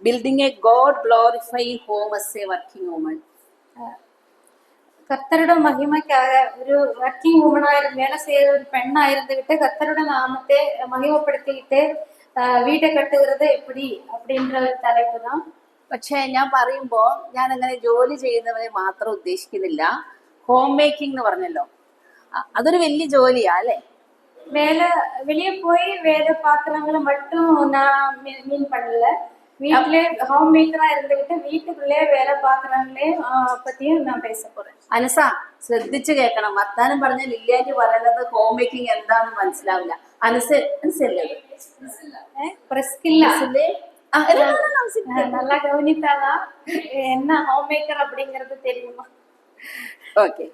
Building a God glorifying home as a working woman. கர்த்தரோட மகிமைக்காக ஒரு ஒர்க்கிங் வுமனா வேலை செய்யற ஒரு பெண்ணா இருந்துகிட்டு கர்த்தரோட நாமத்தை மகிமைப்படுத்திக்கிட்டு வீட்டை கட்டுகிறது எப்படி அப்படின்ற ഒരു தலைப்பு தான். പക്ഷെ ഞാൻ പറയുമ്പോ ഞാൻ അങ്ങനെ ജോലി ചെയ്യുന്നവരെ മാത്രം ഉദ്ദേശിക്കുന്നില്ല. ഹോം മേക്കിംഗ് എന്ന് പറഞ്ഞല്ലോ, അതൊരു വലിയ ജോലിയാ അല്ലെ? வேலை வெளியே போய் வேலை பாக்குறவங்களை மட்டும் நான் மீன் பண்ணல. வீட்டிலே ஹோம் மேக்கரா இருந்துகிட்டு വീട്ടുക്കുள்ளே വേല പാക്കുறവങ്ങളെ പറ്റിയും ഞാൻ പേസ പോறேன். അനസ ശ്രദ്ധിച്ചു കേൾക്കണം. വർത്താനം പറഞ്ഞ ലില്ലിയാൻറ്റി പറയുന്നത് ഹോം മേക്കിംഗ് എന്താണെന്ന് മനസ്സിലാവില്ല. അനസല്ലേ நல்லா கவனித்தாதான் என்ன ஹோம் மேக்கர் அப்படிங்கறது தெரியுமா? ഓക്കെ.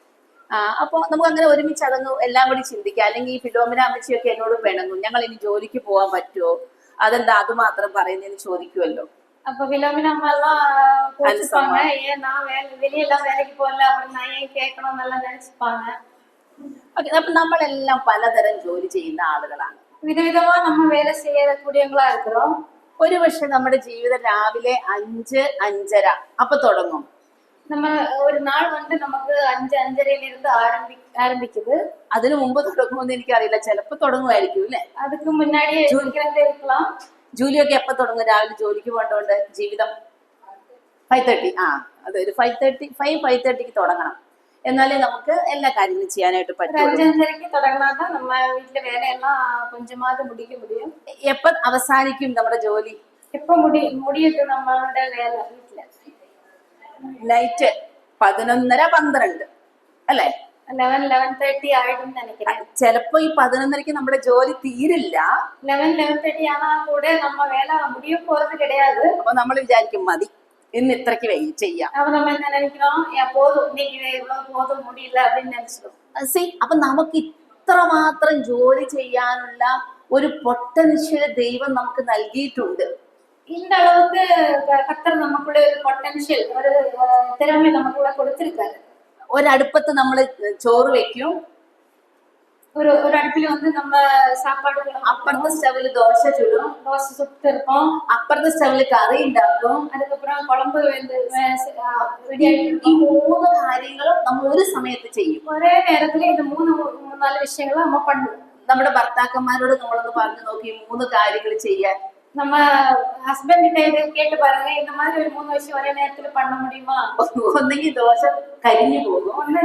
അപ്പൊ നമുക്ക് അങ്ങനെ ഒരുമിച്ച് അതൊന്ന് എല്ലാം കൂടി ചിന്തിക്കാം. അല്ലെങ്കിൽ ഈ ഫിലോമിന അമ്മച്ചിയൊക്കെ എന്നോട് പിണങ്ങും, ഞങ്ങൾ ഇനി ജോലിക്ക് പോകാൻ പറ്റുമോ, അതെന്താ അത് മാത്രം പറയുന്നതിന് ചോദിക്കുമല്ലോ. அப்ப பிலோமினா அம்மா எல்லாம் கோச்சுப்பாங்க, ஏன் நான் வெளியெல்லாம் வேலைக்கு போகல அப்படின்னு நான் ஏன் கேட்கணும் நல்லா நினைச்சுப்பாங்க. അപ്പൊ നമ്മളെല്ലാം പലതരം ജോലി ചെയ്യുന്ന ആളുകളാണ്. വിധവിധമാ നമ്മ വേല ചെയ്യக்கூடிയവങ്ങളാ இருக்கிறோம். ഒരു പക്ഷെ നമ്മുടെ ജീവിതം രാവിലെ 5-5:30 അപ്പൊ തുടങ്ങും. நம்ம ஒரு நாள் வந்து நமக்கு 5-5:30 இருந்து ஆரம்பிக்குது. അതിനു മുമ്പ് തുടങ്ങുമെന്ന് എനിക്കറിയില്ല, ചിലപ്പോ തുടങ്ങുമായിരിക്കും അല്ലെ? அதுக்கு முன்னாடியே இருக்கலாம். ജോലിയൊക്കെ എപ്പോ തുടങ്ങും? രാവിലെ ജോലിക്ക് പോകേണ്ടതുകൊണ്ട് ജീവിതം 5:30. അതൊരു 5:30ക്ക് തുടങ്ങണം, എന്നാലേ നമുക്ക് എല്ലാ കാര്യങ്ങളും ചെയ്യാനായിട്ട് പറ്റും. 5:30க்கு തുടങ്ങാതെ നമ്മ വീട്ടിലെ വേലയെല്ലാം கொஞ்சமாவது முடிக்க முடியும். എപ്പോ അവസാനിക്കും നമ്മുടെ ജോലി? എപ്പോ முடியுது നമ്മളുടെ വേല വീട്ടിലെ? നൈറ്റ് 11-12 അല്ലേ? 11-11:30 ആയിടും നിனைக்கிறேன். ചിലപ്പോ ഈ 11:30ക്ക് നമ്മുടെ ജോലി തീരില്ല. 11-11:30 ആണാ കൂടെ നമ്മ വേല முடிய പോறது கிடையாது. അപ്പൊ നമ്മൾ വിചാരിക്കും മതി, ഇന്ന് ഇത്രക്ക് വെയിറ്റ് ചെയ്യാം. അപ്പൊ നമ്മൾ എന്താ നിனைக்கிறோம், போதும் இன்னைக்கு இவ்வளவு போதுം முடியல அப்படின்னு நினைச்சிடும். അപ്പൊ നമുക്ക് ഇത്രമാത്രം ജോലി ചെയ്യാനുള്ള ഒരു പൊട്ടൻഷ്യൽ ദൈവം നമുക്ക് നൽകിയിട്ടുണ്ട്. இந்த அளவுக்கு கர்த்தர் நமக்குள்ள ஒரு பொட்டன்ஷியல், ஒரு திறமை நமக்குள்ள கொடுத்திருக்காரு. ഒരടുപ്പത്ത് നമ്മൾ ചോറ് വെക്കും, ஒரு அடுப்பில் வந்து நம்ம சாப்பாடு, അപ്പുറത്തെ സ്റ്റവില് ദോശ ചുടും, தோசை சுட்டு இருப்போம், അപ്പുറത്തെ സ്റ്റവില് കറി ഉണ്ടാക്കും, அதுக்கப்புறம் குழம்பு ரெடி ஆகிட்டு. ഈ 3 കാര്യങ്ങളും നമ്മൾ ഒരു സമയത്ത് ചെയ്യും. ഒരേ നേരത്തിൽ ഇത് 3-4 விஷயങ്ങൾ നമ്മ பண்ணுം. നമ്മുടെ ഭർത്താക്കന്മാരോട് നമ്മളൊന്ന് പറഞ്ഞു നോക്കി 3 കാര്യങ്ങൾ ചെയ്യാൻ. நம்ம ஹஸ்பண்ட் கிட்ட இது கேட்டு பாருங்க, இந்த மாதிரி ஒரு 3 விஷயம் ஒரே நேரத்துல பண்ண முடியுமா? ഒന്നെങ്കിൽ ദോശ കരിഞ്ഞു പോകും, ഒന്ന്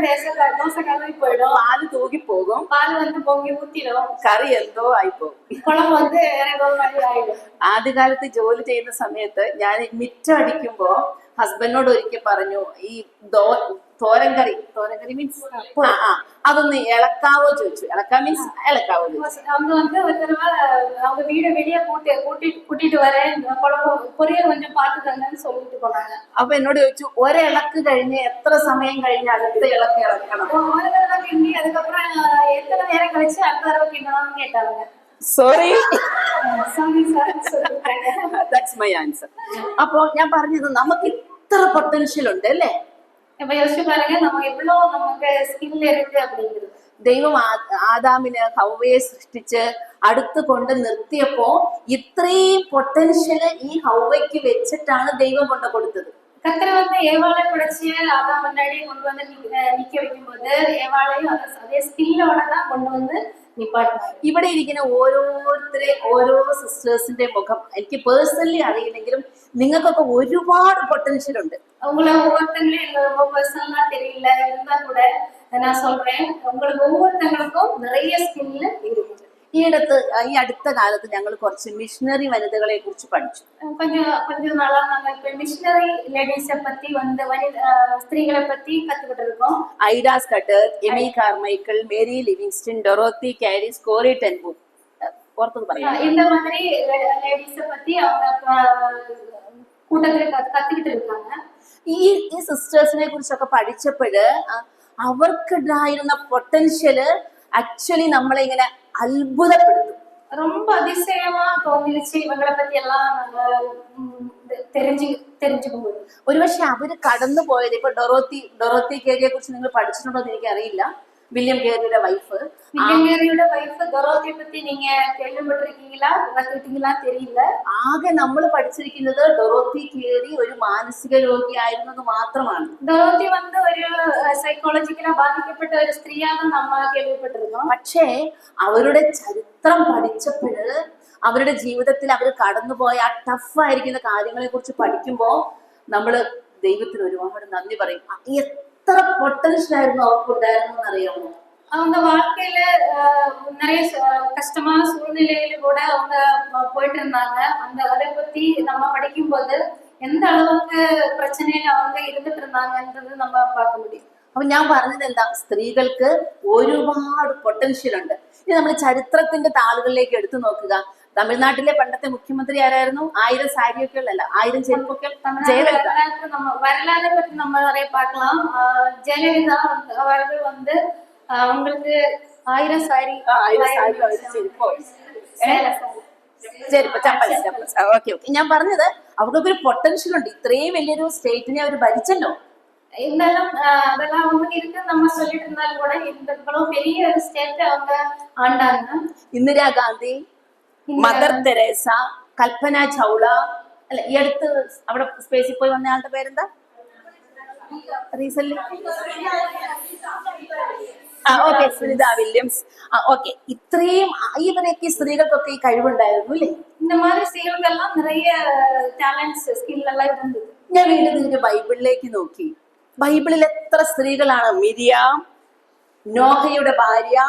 ദോശ കലങ്ങി പോയിടും, പാല് തൂകിപ്പോകും, പാല് வந்து പൊങ്ങി ഊത്തിടും, കറി എന്തോ ആയിപ്പോകും, കുളം வந்து വേറെ ഏതോ വഴി ആയിടും. ആദ്യകാലത്ത് ജോലി ചെയ്യുന്ന സമയത്ത് ഞാൻ മിറ്റം അടിക്കുമ്പോ ഹസ്ബൻഡിനോട് ഒരിക്കൽ പറഞ്ഞു, ഈ തോരൻകറി മീൻസ് അതൊന്ന് ഇളക്കാവോ ചോദിച്ചു. ഇളക്കാൻ മീൻസ് ഇളക്കാവോ ചോദിച്ചു. அவங்க வந்து ஒரு தடவை அவங்க வீடு வெளியே கூட்டிட்டு வரேன், குழம்பு பொரியல் கொஞ்சம் பாத்துக்கங்கன்னு சொல்லிட்டு போனாங்க. അപ്പൊ എന്നോട് ചോദിച്ചു, ഒരിളക്ക് കഴിഞ്ഞ് എത്ര സമയം കഴിഞ്ഞ് അടുത്ത ഇളക്ക് ഇളക്കണം? ஒரு தடவை கிண்டி அதுக்கப்புறம் எத்தனை நேரம் கழிச்சு அடுத்த தடவை கிண்டணும்னு கேட்டாங்க. സോറി சொல்லிட்டாங்க. That's my answer. അപ്പൊ ഞാൻ പറഞ്ഞത് നമുക്ക് ഇത്ര പൊട്ടൻഷ്യൽ ഉണ്ട് അല്ലേ? இப்ப யோசிச்சு பாருங்க, நம்ம எவ்வளவு நமக்கு ஸ்கில் இருக்கு அப்படிங்கிறது. ദൈവം ആദാമിന് ഹവ്വയെ സൃഷ്ടിച്ച് അടുത്ത് കൊണ്ട് നിർത്തിയപ്പോ ഇത്രയും പൊട്ടൻഷ്യല് ഈ ഹവ്വയ്ക്ക് വെച്ചിട്ടാണ് ദൈവം കൊണ്ട് കൊടുത്തത്. கர்த்தர் வந்து ஏவாளை பிடிச்சி அதான் முன்னாடி கொண்டு வந்து நிக்க வைக்கும் போது ஏவாளையும் அதே ஸ்கில்லோட தான் கொண்டு வந்து நிப்பாட்டினார். ഇവിടെ ഇരിക്കുന്ന ഓരോ സിസ്റ്റേഴ്സിന്റെ മുഖം എനിക്ക് പേഴ്സണലി അറിയില്ലെങ്കിലും നിങ്ങൾക്കൊക്കെ ഒരുപാട് പൊട്ടൻഷ്യൽ ഉണ്ട്. உங்களை ஒவ்வொருத்தங்களையும் ரொம்ப பர்சனலா தெரியல இருந்தா கூட நான் சொல்றேன், உங்களுக்கு ஒவ்வொருத்தங்களுக்கும் நிறைய ஸ்கில் இருக்கு. ഈ അടുത്ത കാലത്ത് ഞങ്ങൾ കുറച്ച് മിഷണറി വനിതകളെ കുറിച്ച് പഠിച്ചു. கொஞ்சம் நாளா நாங்க இப்ப மிஷனரி லேடிஸை பத்தி வந்து ஸ்திரீகளை பத்தி கத்துக்கிட்டு இருக்கோம். Ida Scudder, Amy Carmichael, Mary Livingstone, Dorothy Carey's, Corrie ten Boom, പുറത്തു പറയാം. இந்த மாதிரி லேடிஸை பத்தி அவங்க കൂട്ടത്തിൽ കത്തിക്കിട്ട് இருக்காங்க. ഈ സിസ്റ്റേഴ്സിനെ കുറിച്ചൊക്കെ പഠിച്ചപ്പോഴ് അവർക്കുണ്ടായിരുന്ന പൊട്ടൻഷ്യല് ആക്ച്വലി നമ്മളെ ഇങ്ങനെ അത്ഭുതപ്പെടുത്തും. ரொம்ப அதிசயமா தோணிச்சு இவங்களை பத்தி எல்லாம் ഒരുപക്ഷെ അവര് കടന്നു പോയത്, ഇപ്പൊ ഡൊറോത്തി കേരിയെ കുറിച്ച് നിങ്ങൾ പഠിച്ചിട്ടുണ്ടോ എന്ന് എനിക്കറിയില്ല. വില്യം കേറിയുടെ വൈഫ്. வில்லியம் கேரியோட வைஃப் டொரோத்தி பத்தி நீங்க கேள்விப்பட்டிருக்கீங்களா? கத்துக்கிட்டீங்களா தெரியல. ആകെ നമ്മൾ പഠിച്ചിരിക്കുന്നത് ഡൊറോത്തി കേറി ഒരു മാനസിക രോഗിയായിരുന്നത് മാത്രമാണ്. டொரோத்தி வந்து ஒரு சைக்காலஜிக்கலா பாதிக்கப்பட்ட ഒരു സ്ത്രീയാണ് നമ്മൾ കേൾവിപ്പെട്ടിരുന്നു. പക്ഷേ അവരുടെ ചരിത്രം പഠിച്ചപ്പോഴ് അവരുടെ ജീവിതത്തിൽ അവർ കടന്നുപോയ ആ ടഫായിരിക്കുന്ന കാര്യങ്ങളെ കുറിച്ച് പഠിക്കുമ്പോൾ നമ്മള് ദൈവത്തിന് ഒരുപാട് നന്ദി പറയും. എത്ര പൊട്ടൻഷ്യൽ ആയിരുന്നു അവർക്കുണ്ടായിരുന്നു അറിയാമോ? அவங்க வாழ்க்கையில நிறைய கஷ்டமான சூழ்நிலையில கூட அவங்க போயிட்டு இருந்தாங்க. அந்த அதை பத்தி நம்ம படிக்கும்போது எந்த அளவுக்கு பிரச்சனையில அவங்க இருந்துட்டு இருந்தாங்கன்றது நம்ம பார்க்க முடியும். അപ്പൊ ഞാൻ പറഞ്ഞത് എന്താ, സ്ത്രീകൾക്ക് ഒരുപാട് പൊട്ടൻഷ്യൽ ഉണ്ട്. ഇനി നമ്മൾ ചരിത്രത്തിന്റെ താളുകളിലേക്ക് എടുത്തു നോക്കുക. തമിഴ്നാട്ടിലെ പണ്ടത്തെ മുഖ്യമന്ത്രി ആരായിരുന്നു? 1000 സാരിയൊക്കെ ഉള്ളല്ല, 1000 ചെരുപ്പൊക്കെ. ജയലളിത. வரலாறு பத்தி நம்ம நிறைய பார்க்கலாம். ஜெயலலிதா அவர்கள் வந்து அவங்களுக்கு 1000 സാരി ഓക്കെ. ഞാൻ പറഞ്ഞത് അവർക്കൊക്കെ ഒരു പൊട്ടൻഷ്യൽ ഉണ്ട്. ഇത്രയും വലിയൊരു സ്റ്റേറ്റിനെ അവർ ഭരിച്ചല്ലോ. இருந்தாலும் அதெல்லாம் அவங்க இருக்கு நம்ம சொல்லிட்டு இருந்தாலும் கூட இந்த இவ்வளவு பெரிய ஒரு ஸ்டேட் அவங்க ஆண்டாங்க. ഇന്ദിരാഗാന്ധി, മദർ തെരേസ, കൽപ്പന ചൗള, അല്ല ഈ അടുത്ത് അവിടെ സ്പേസിൽ പോയി വന്ന ആളുടെ പേരെന്താ? Recent okay, Sunita Williams. Okay, ഇത്രയും ഇവരൊക്കെ സ്ത്രീകൾക്കൊക്കെ ഈ കഴിവുണ്ടായിരുന്നു അല്ലേ? இந்த மாதிரி ஸ்ത്രീകൾക്കെല്ലാം நிறைய ടാലന്റ്സ് സ്കിൽ എല്ലാം இருந்தது. ഞാൻ വീണ്ടും ഇതിന്റെ ബൈബിളിലേക്ക് നോക്കി. ബൈബിളിൽ എത്ര സ്ത്രീകളാണ്? മിരിയാം, നോഹയുടെ ഭാര്യ,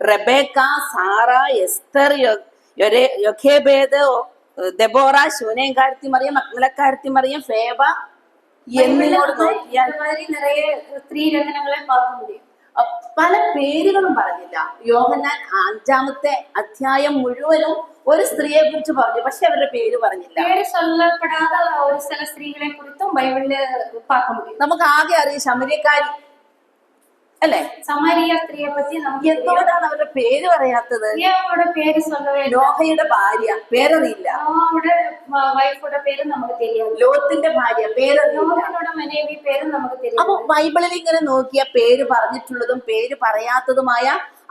Rebecca, Sarah, Esther, Jochebed, Deborah, ശൂനേംകാരത്തി മറിയം, മഗ്ദലക്കാരത്തി മറിയം, ഫേബ എന്നിവരോട് നോക്കിയാൽ நிறைய സ്ത്രീ രചനകളെ பார்க்க முடியும். പല പേരുകളും പറഞ്ഞില്ല. യോഹന്നാൻ 5-ാമത്തെ അധ്യായം മുഴുവനും ഒരു സ്ത്രീയെ കുറിച്ച് പറഞ്ഞു, പക്ഷെ അവരുടെ പേര് പറഞ്ഞില്ല. പേര് சொல்லப்படாத ഒരു ചില സ്ത്രീകളെ കുറിച്ചും ബൈബിളിൽ பார்க்க முடியும். നമുക്ക് ആകെ അറിയാം ശമര്യക്കാരി അല്ലെ? സമാരിയ സ്ത്രീയെ പറ്റി നമുക്ക് എന്തുകൊണ്ടാണ് അവരുടെ പേര് പറയാത്തത്? അവരുടെ പേര് சொல்லவே இல்ல. നോഹയുടെ ഭാര്യ പേരറിയില്ല. അവരുടെ വൈഫോടെ പേര് നമുക്ക് தெரியாது. ലോത്തിന്റെ ഭാര്യ പേരറിയില്ല. ലോത്തിന്റെ മനേവി പേര് നമുക്ക് தெரியாது. അപ്പൊ ബൈബിളിൽ ഇങ്ങനെ നോക്കിയ പേര് പറഞ്ഞിട്ടുള്ളതും പേര് പറയാത്തതുമായ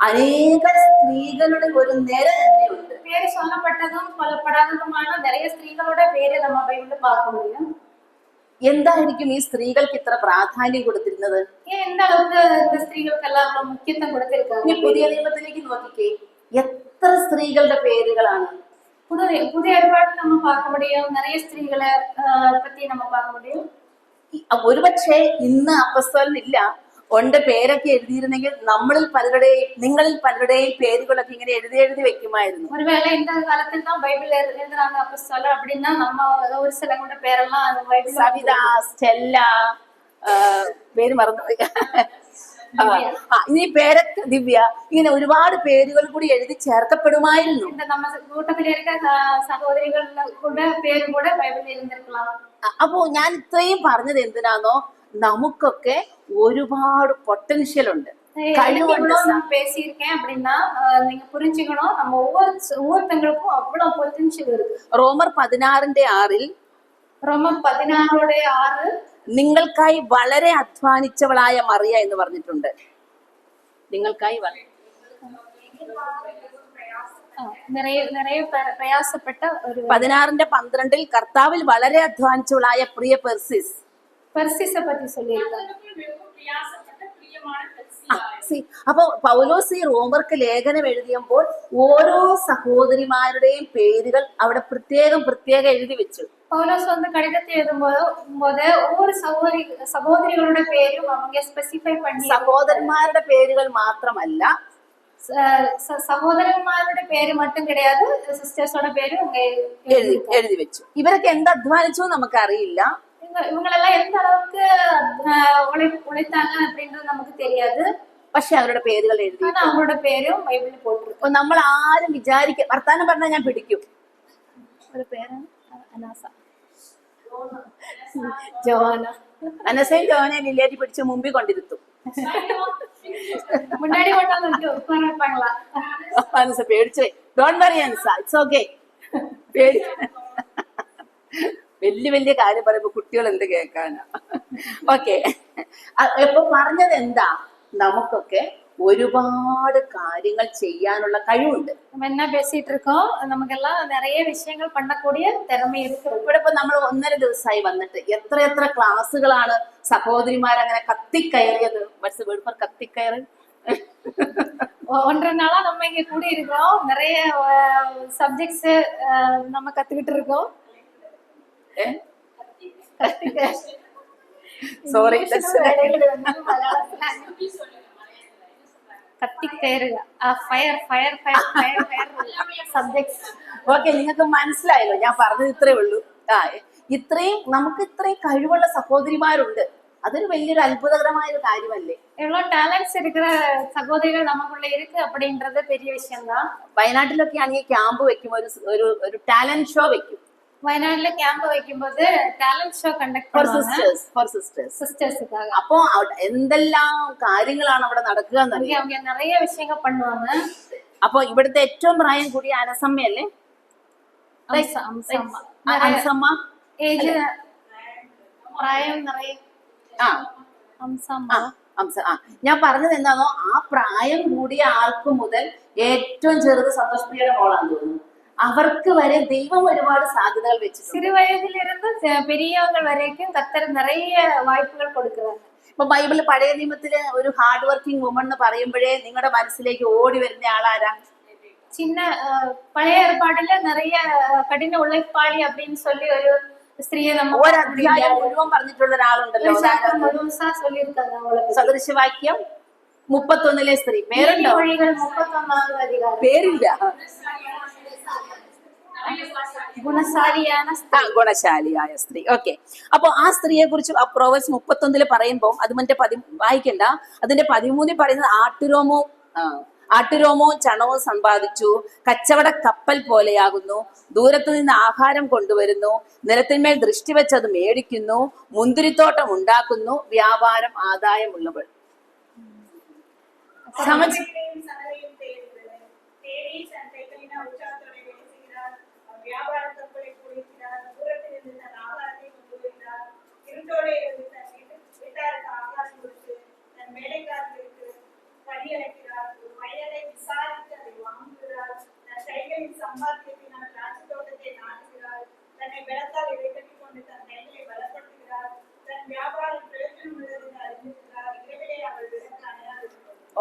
അനേക സ്ത്രീകളുടെ ഒരു നിര തന്നെയുണ്ട്. പേര് சொல்லப்பட்டതും சொல்லப்படாதതുமான நிறைய സ്ത്രീകളുടെ പേര് നമ്മ ബൈബിളിൽ பார்க்க முடியும். എന്തായിരിക്കും ഈ സ്ത്രീകൾക്ക് ഇത്ര പ്രാധാന്യം കൊടുത്തിരുന്നത്? സ്ത്രീകൾക്കെല്ലാം മുഖ്യത്വം കൊടുത്തിരിക്കുന്നത്. ഇനി പുതിയ നിയമത്തിലേക്ക് നോക്കിക്കേ, എത്ര സ്ത്രീകളുടെ പേരുകളാണ്? പുതിയ ഏർപ്പാടിൽ നമ്മൾ பார்க்க முடியும். நிறைய സ്ത്രീകളെ പറ്റി നമ്മൾ பார்க்க முடியும். ഒരുപക്ഷെ ഇന്ന് അപ്പസ്തോലനില്ല, ഉണ്ട് പേരൊക്കെ എഴുതിയിരുന്നെങ്കിൽ നിങ്ങളിൽ പലരുടെയും പേരുകളൊക്കെ ഇങ്ങനെ എഴുതി വെക്കുമായിരുന്നു. ഒരുവേള இந்த காலத்துல தான் பைபிள் எழுதுறாங்க அப்போஸ்தலர் அப்படினா நம்ம ஒரு சிலரோட பேரெல்லாம் பைபிள் സവിത, സ്റ്റെല്ല, പേര് മറന്നുപോയി. ഇനി പേരൊക്കെ ദിവ്യ, ഇങ്ങനെ ഒരുപാട് പേരുകൾ കൂടി എഴുതി ചേർക്കപ്പെടുമായിരുന്നു. നമ്മ കൂട്ടത്തിലിരിക്ക സഹോദരികളുടെ പേരും കൂടെ ബൈബിളിൽ എഴുതിയിരിക്കണം. അപ്പോ ഞാൻ ഇത്രയും പറഞ്ഞത് എന്തിനാണോ, നമുക്കൊക്കെ ഒരുപാട് പൊട്ടൻഷ്യൽ ഉണ്ട്, കഴിവുണ്ട്. பேசியிருக்கேன் அப்படின்னா நீங்க புரிஞ்சுக்கணும், நம்ம ஒவ்வொருத்தங்களுக்கும் அவ்வளவு பொட்டன்ஷியல் இருக்கு. റോമർ 16:6 റോമർ 16:6 നിങ്ങൾക്കായി വളരെ അധ്വാനിച്ചവളായ മറിയ എന്ന് പറഞ്ഞിട്ടുണ്ട്. നിങ്ങൾക്കായി நிறைய പ്രയാസപ്പെട്ട ഒരു 16:12 കർത്താവിൽ വളരെ അധ്വാനിച്ചവളായ പ്രിയ പെർസിസ്. പെർസിസെ പറ്റി சொல்லியிருக்காங்க. അപ്പൊ പൗലോസ് ഈ റോമർക്ക് ലേഖനം എഴുതിയപ്പോൾ ഓരോ സഹോദരിമാരുടെയും പേരുകൾ അവിടെ പ്രത്യേകം എഴുതി വെച്ചു. പൗലോസ് வந்து കടിതത്തെ എഴുതുമ്പോൾ ഒவ்வொரு സഹോദരികളുടെ പേരും அவங்க സ്പെസിഫൈ பண்ணி, സഹോദരന്മാരുടെ പേരുകൾ മാത്രമല്ല, സഹോദരന്മാരുടെ പേര് മറ്റും കിടയാതെ സിസ്റ്റേഴ്സോടെ പേരും എഴുതി വെച്ചു. ഇവരൊക്കെ എന്ത് അധ്വാനിച്ചു നമുക്കറിയില്ല. இவங்களெல்லாம் எந்த அளவுக்கு உழைத்தாங்க அப்படின்றது நமக்கு தெரியாது. പക്ഷെ അവരുടെ പേരുകൾ എഴുതി, അവരുടെ പേരും ബൈബിളിൽ പോയിട്ടുണ്ട്. നമ്മൾ ആരും വിചാരിക്കും, വർത്താനം പറഞ്ഞാൽ ഞാൻ പിടിക്കും. ഒരു പേരാണ് അനാസ, ജോന. അനസയും ജോനയും ലില്ലേറ്റി പിടിച്ച് മുമ്പിൽ കൊണ്ടിരുത്തും. മുന്നാടി കൊണ്ടുവന്നിട്ട് അനസ പേടിച്ചു, don't worry Anas, it's okay. വലിയ കാര്യം പറയുമ്പോ കുട്ടികൾ എന്ത് കേൾക്കാനാ. ഓക്കെ, ഇപ്പൊ പറഞ്ഞത് എന്താ, നമുക്കൊക്കെ ഒരുപാട് കാര്യങ്ങൾ ചെയ്യാനുള്ള കഴിവുണ്ട്. நம்ம என்ன பேசிட்டு இருக்கோம், நமக்கெல்லாம் நிறைய விஷயங்கள் பண்ணக்கூடிய திறமை இருக்கு. ഇവിടെ ഇപ്പൊ നമ്മൾ 1.5 ദിവസമായി വന്നിട്ട് എത്ര ക്ലാസ്സുകളാണ് സഹോദരിമാർ അങ്ങനെ കത്തിക്കയറിയത്. കത്തിക്കയറി 1.5 நாளா நம்ம இங்க கூடி இருக்கோம். நிறைய சப்ஜெக்ட்ஸ் நம்ம கத்துக்கிட்டு இருக்கோம். സോറി, കത്തിക്കയറുക, ഫയർ സബ്ജക്ട്സ്. ഓക്കെ, നിങ്ങൾക്ക് മനസ്സിലായല്ലോ ഞാൻ പറഞ്ഞത് ഇത്രേ ഉള്ളൂ. നമുക്ക് ഇത്രയും കഴിവുള്ള സഹോദരിമാരുണ്ട്. അതൊരു വലിയൊരു അത്ഭുതകരമായ ഒരു കാര്യമല്ലേ? எவ்வளவு டேலண்ட்ஸ் இருக்கிற சகோதரிகள் நமக்குள்ள இருக்கு அப்படின்றது பெரிய விஷயம் தான். വയനാട്ടിലൊക്കെ ആണെങ്കിൽ ക്യാമ്പ് വെക്കുമ്പോൾ ഒരു ടാലന്റ് ഷോ വെക്കും. വയനാട്ടിലെ ക്യാമ്പ് വെക്കുമ്പോൾ ടാലന്റ് ഷോ കണ്ടക്ട് ഫോർ பண்ணுவாங்க സിസ്റ്റേഴ്സുക്കാக. അപ്പോ എന്തെല്ലാം കാര്യങ്ങളാണ് അവിടെ നടക്കുക എന്നറിയാം. அவங்க நிறைய விஷயங்கள் பண்ணுவாங்க. അപ്പൊ ഇവിടുത്തെ ഏറ്റവും പ്രായം കൂടിയ അനസമ്മയല്ലേ? അനസമ്മ ഏജ് പ്രായം നിറയെ ഞാൻ പറഞ്ഞത് എന്താണോ, ആ പ്രായം കൂടിയ ആൾക്ക് മുതൽ ഏറ്റവും ചെറുത് സന്തോഷപ്രിയയുടെ മോളാന്ന് തോന്നുന്നു. അവർക്ക് വരെ ദൈവം ഒരുപാട് സാധ്യതകൾ വെച്ചിട്ടുണ്ട്. சிறுவயதிலிருந்து பெரியவங்க வரைக்கும் கர்த்தர் நிறைய வாய்ப்புகள் கொடுக்கிறாங்க. ഇപ്പൊ ബൈബിള് പഴയ നിയമത്തില് ഒരു ഹാർഡ് വർക്കിംഗ് വുമൺ എന്ന് പറയുമ്പോഴേ നിങ്ങളുടെ മനസ്സിലേക്ക് ഓടി വരുന്ന ആളാരാ? சின்ன பழைய ஏற்பாடுல நிறைய கடின உழைப்பாளி அப்படின்னு சொல்லி ஒரு സ്ത്രീയെ ഒരധ്യായം മുഴുവൻ പറഞ്ഞിട്ടുള്ള ഒരാളുണ്ടല്ലോ, സദൃശവാക്യം 31 സ്ത്രീ. പേരുണ്ടോ? പേരില്ല. ഗുണശാലിയായ സ്ത്രീ. ഓക്കെ, അപ്പൊ ആ സ്ത്രീയെ കുറിച്ച് പ്രോവേഴ്സ് 31 പറയുമ്പോ അത് മറ്റേ വായിക്കണ്ട, അതിന്റെ 13 പറയുന്നത് ആട്ടുരോമവും ചണവും സമ്പാദിച്ചു, കച്ചവട കപ്പൽ പോലെയാകുന്നു, ദൂരത്തു നിന്ന് ആഹാരം കൊണ്ടുവരുന്നു, നിലത്തിന്മേൽ ദൃഷ്ടി വെച്ച് അത് മേടിക്കുന്നു, മുന്തിരിത്തോട്ടം ഉണ്ടാക്കുന്നു, വ്യാപാരം ആദായമുള്ളവൾ.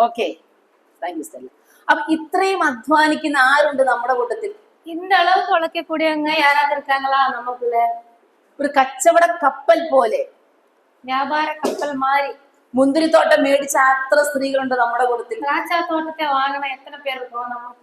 Okay, thank you Stella. അപ്പൊ ഇത്രയും അധ്വാനിക്കുന്ന ആരുണ്ട് നമ്മുടെ കൂട്ടത്തിൽ? இந்த அளவுக்கு உழைக்கக்கூடியவங்க யாராவது இருக்காங்களா நமக்குள்ள? ഒരു കച്ചവട കപ്പൽ പോലെ, വ്യാപാര കപ്പൽ മാറി മുന്തിരിത്തോട്ടം മേടിച്ച അത്ര സ്ത്രീകളുണ്ട് നമ്മുടെ കൂട്ടത്തിൽ. திராட்சை தோட்டத்தை வாங்கின எத்தனை பேர் இருக்கோம் நமக்கு?